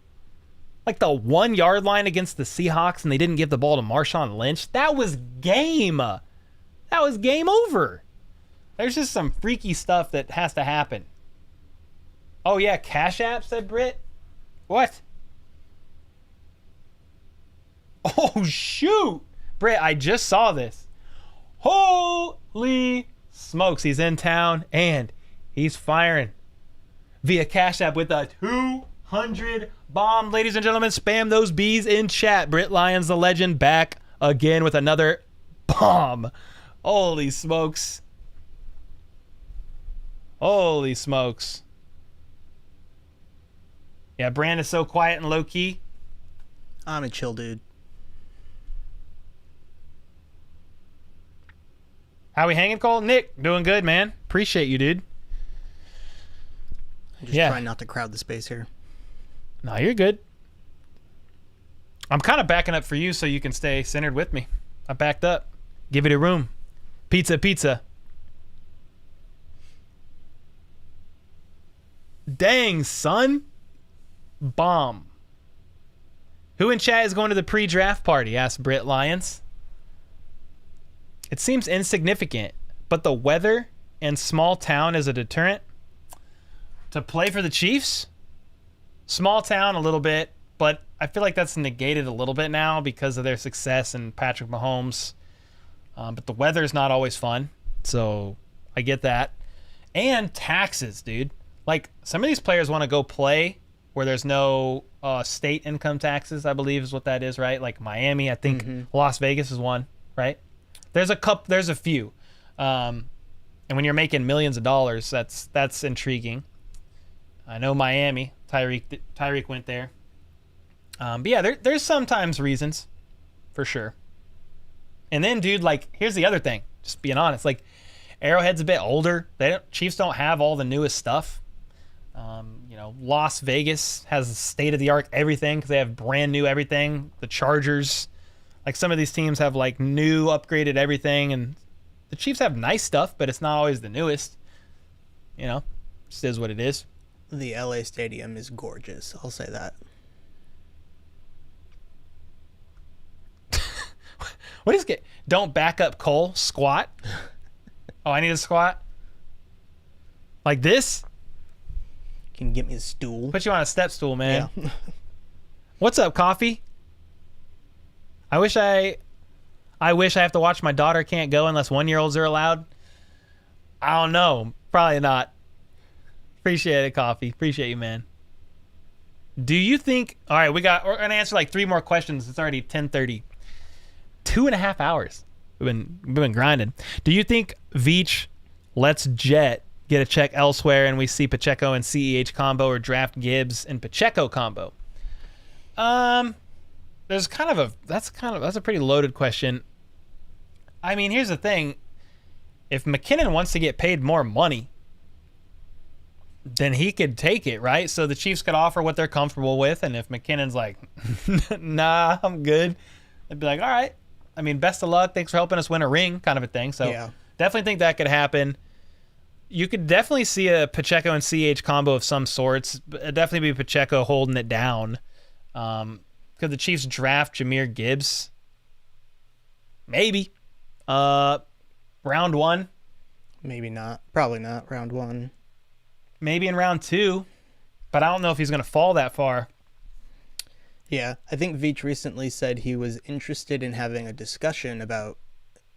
like the 1 yard line against the Seahawks and they didn't give the ball to Marshawn Lynch. That was game. That was game over. There's just some freaky stuff that has to happen. Oh yeah, Cash App, said Britt. What? Oh shoot. Britt, I just saw this. Holy smokes, he's in town and he's firing via Cash App with a 200 bomb. Ladies and gentlemen, spam those B's in chat. Britt Lyons, the legend, back again with another bomb. Holy smokes. Holy smokes. Yeah, Brand is so quiet and low-key. I'm a chill dude. How we hanging, Cole? Nick, doing good, man. Appreciate you, dude. I'm just trying not to crowd the space here. No, you're good. I'm kind of backing up for you so you can stay centered with me. I backed up. Give it a room. Pizza, pizza. Dang, son. Bomb. Who in chat is going to the pre-draft party? Asked Britt Lyons. It seems insignificant, but the weather and small town is a deterrent to play for the Chiefs. Small town a little bit, but I feel like that's negated a little bit now because of their success and Patrick Mahomes. But the weather is not always fun, so I get that. And taxes, dude. Like, some of these players want to go play where there's no state income taxes, I believe is what that is, right? Like Miami, I think Las Vegas is one, right? There's a few. And when you're making millions of dollars, that's intriguing. I know Miami, Tyreek went there. But yeah, there's sometimes reasons, for sure. And then, dude, like, here's the other thing. Just being honest, like, Arrowhead's a bit older. Chiefs don't have all the newest stuff. Las Vegas has state-of-the-art everything because they have brand new everything. The Chargers, like, some of these teams have, like, new, upgraded everything. And the Chiefs have nice stuff, but it's not always the newest. Just is what it is. The LA Stadium is gorgeous. I'll say that. What is it? Don't back up, Cole. Squat. Oh, I need a squat? Like this? Can you get me a stool? Put you on a step stool, man. Yeah. What's up, Coffee? I wish I have to watch my daughter can't go unless 1-year-olds are allowed. I don't know. Probably not. Appreciate it, Coffee. Appreciate you, man. Do you think... All right, we're going to answer like 3 more questions. It's already 10:30. 2.5 hours. We've been grinding. Do you think Veach lets Jet get a check elsewhere and we see Pacheco and CEH combo or draft Gibbs and Pacheco combo? That's a pretty loaded question. I mean, here's the thing. If McKinnon wants to get paid more money, then he could take it, right? So the Chiefs could offer what they're comfortable with, and if McKinnon's like, nah, I'm good, they'd be like, all right. I mean, best of luck. Thanks for helping us win a ring, kind of a thing. So Definitely think that could happen. You could definitely see a Pacheco and CH combo of some sorts. It'd definitely be Pacheco holding it down. Could the Chiefs draft Jahmyr Gibbs? Maybe. Round 1? Maybe not. Probably not. Round 1. Maybe in round 2. But I don't know if he's going to fall that far. Yeah, I think Veach recently said he was interested in having a discussion about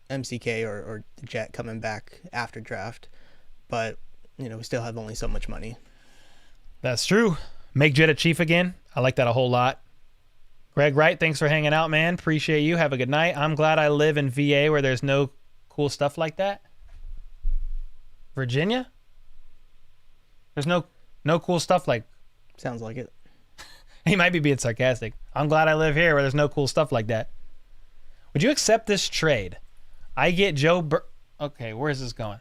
MCK or the Jet coming back after draft. But, we still have only so much money. That's true. Make Jet a Chief again. I like that a whole lot. Greg Wright, thanks for hanging out, man. Appreciate you. Have a good night. I'm glad I live in VA where there's no cool stuff like that. Virginia? There's no cool stuff like... Sounds like it. He might be being sarcastic. I'm glad I live here where there's no cool stuff like that. Would you accept this trade? I get Okay, where's this going?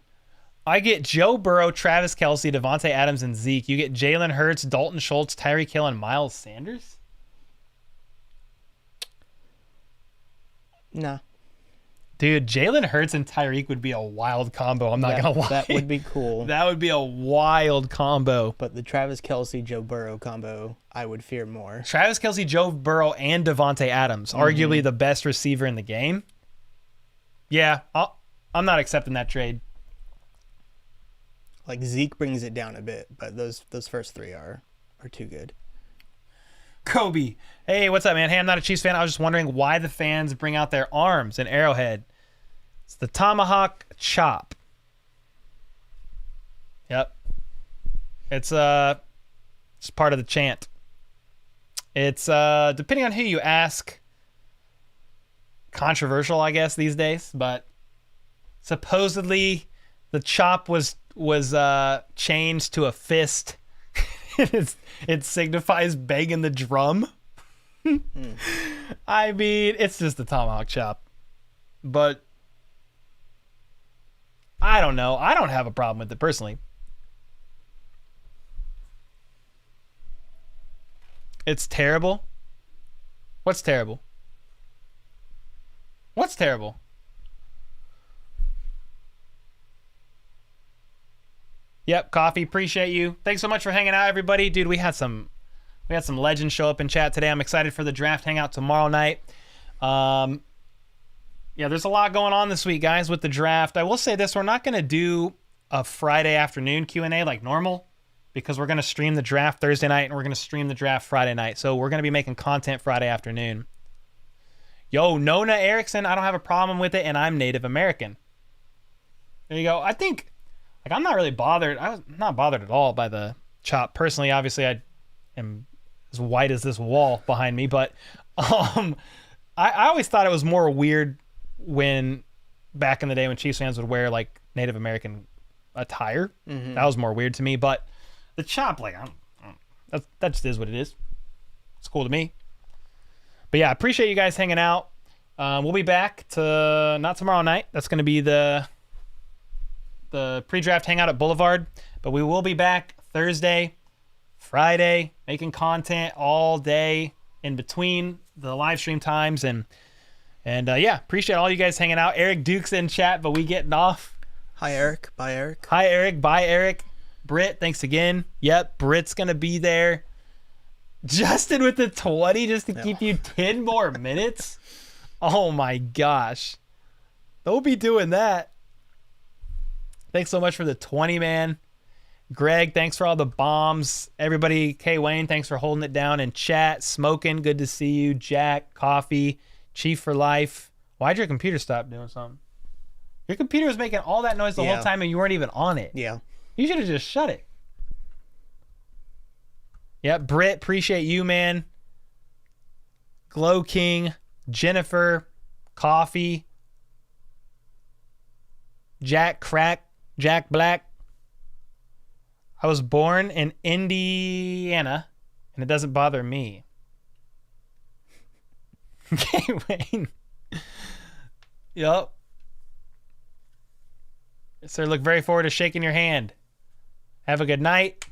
I get Joe Burrow, Travis Kelce, Devontae Adams, and Zeke. You get Jalen Hurts, Dalton Schultz, Tyreek Hill, and Miles Sanders? Nah. Dude, Jalen Hurts and Tyreek would be a wild combo. I'm not going to lie. That would be cool. That would be a wild combo. But the Travis Kelce, Joe Burrow combo, I would fear more. Travis Kelce, Joe Burrow, and Devontae Adams, arguably the best receiver in the game. Yeah, I'm not accepting that trade. Like Zeke brings it down a bit, but those first three are too good. Kobe. Hey, what's up, man? Hey, I'm not a Chiefs fan. I was just wondering why the fans bring out their arms in Arrowhead. It's the tomahawk chop. Yep. It's part of the chant. It's depending on who you ask, controversial, I guess, these days, but supposedly the chop was changed to a fist. It signifies banging the drum. I mean, it's just the tomahawk chop. But I don't know. I don't have a problem with it personally. It's terrible. What's terrible? What's terrible? Yep, coffee. Appreciate you. Thanks so much for hanging out, everybody. Dude, we had some legends show up in chat today. I'm excited for the draft hangout tomorrow night. Yeah, there's a lot going on this week, guys, with the draft. I will say this: we're not going to do a Friday afternoon Q&A like normal because we're going to stream the draft Thursday night and we're going to stream the draft Friday night. So we're going to be making content Friday afternoon. Yo, Nona Erickson, I don't have a problem with it, and I'm Native American. There you go. I think. Like, I'm not really bothered. I was not bothered at all by the chop. Personally, obviously, I am as white as this wall behind me. But I always thought it was more weird when, back in the day when Chiefs fans would wear, like, Native American attire. Mm-hmm. That was more weird to me. But the chop, like, that just is what it is. It's cool to me. But, yeah, I appreciate you guys hanging out. We'll be back to, not tomorrow night. That's going to be the pre-draft hangout at Boulevard, but we will be back Thursday, Friday, making content all day in between the live stream times, and yeah, appreciate all you guys hanging out. Eric Duke's in chat, but we getting off. Hi Eric, bye Eric. Hi Eric, bye Eric. Britt, thanks again. Yep, Britt's gonna be there. Justin with the 20 just to keep you 10 more minutes. Oh my gosh, don't be doing that. Thanks so much for the 20, man. Greg, thanks for all the bombs. Everybody, K. Wayne, thanks for holding it down in chat. Smoking, good to see you. Jack, Coffee, Chief for Life. Why'd your computer stop doing something? Your computer was making all that noise the whole time and you weren't even on it. Yeah. You should have just shut it. Yep, Britt, appreciate you, man. Glow King, Jennifer, Coffee, Jack Crack, Jack Black. I was born in Indiana, and it doesn't bother me. Okay, Wayne. Yup. Sir, look very forward to shaking your hand. Have a good night.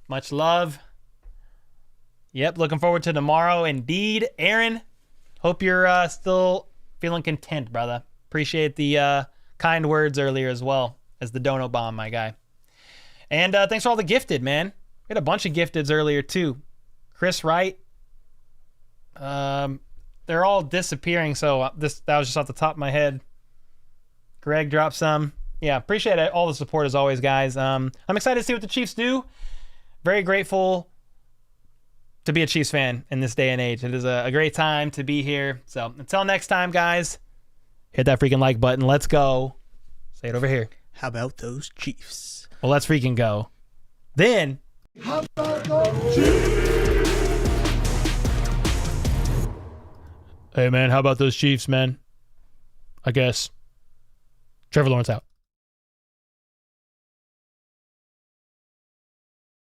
Much love. Yep, looking forward to tomorrow. Indeed. Aaron, hope you're still feeling content, brother. Appreciate the kind words earlier as well as the dono bomb, my guy. And thanks for all the gifted, man. We had a bunch of gifteds earlier too. Chris Wright. They're all disappearing, so that was just off the top of my head. Greg dropped some. Yeah, appreciate it. All the support as always, guys. I'm excited to see what the Chiefs do. Very grateful to be a Chiefs fan in this day and age. It is a great time to be here. So until next time, guys, hit that freaking like button. Let's go. Say it over here. How about those Chiefs? Well, let's freaking go. Then. How about those Chiefs? Hey, man, how about those Chiefs, man? I guess. Trevor Lawrence out.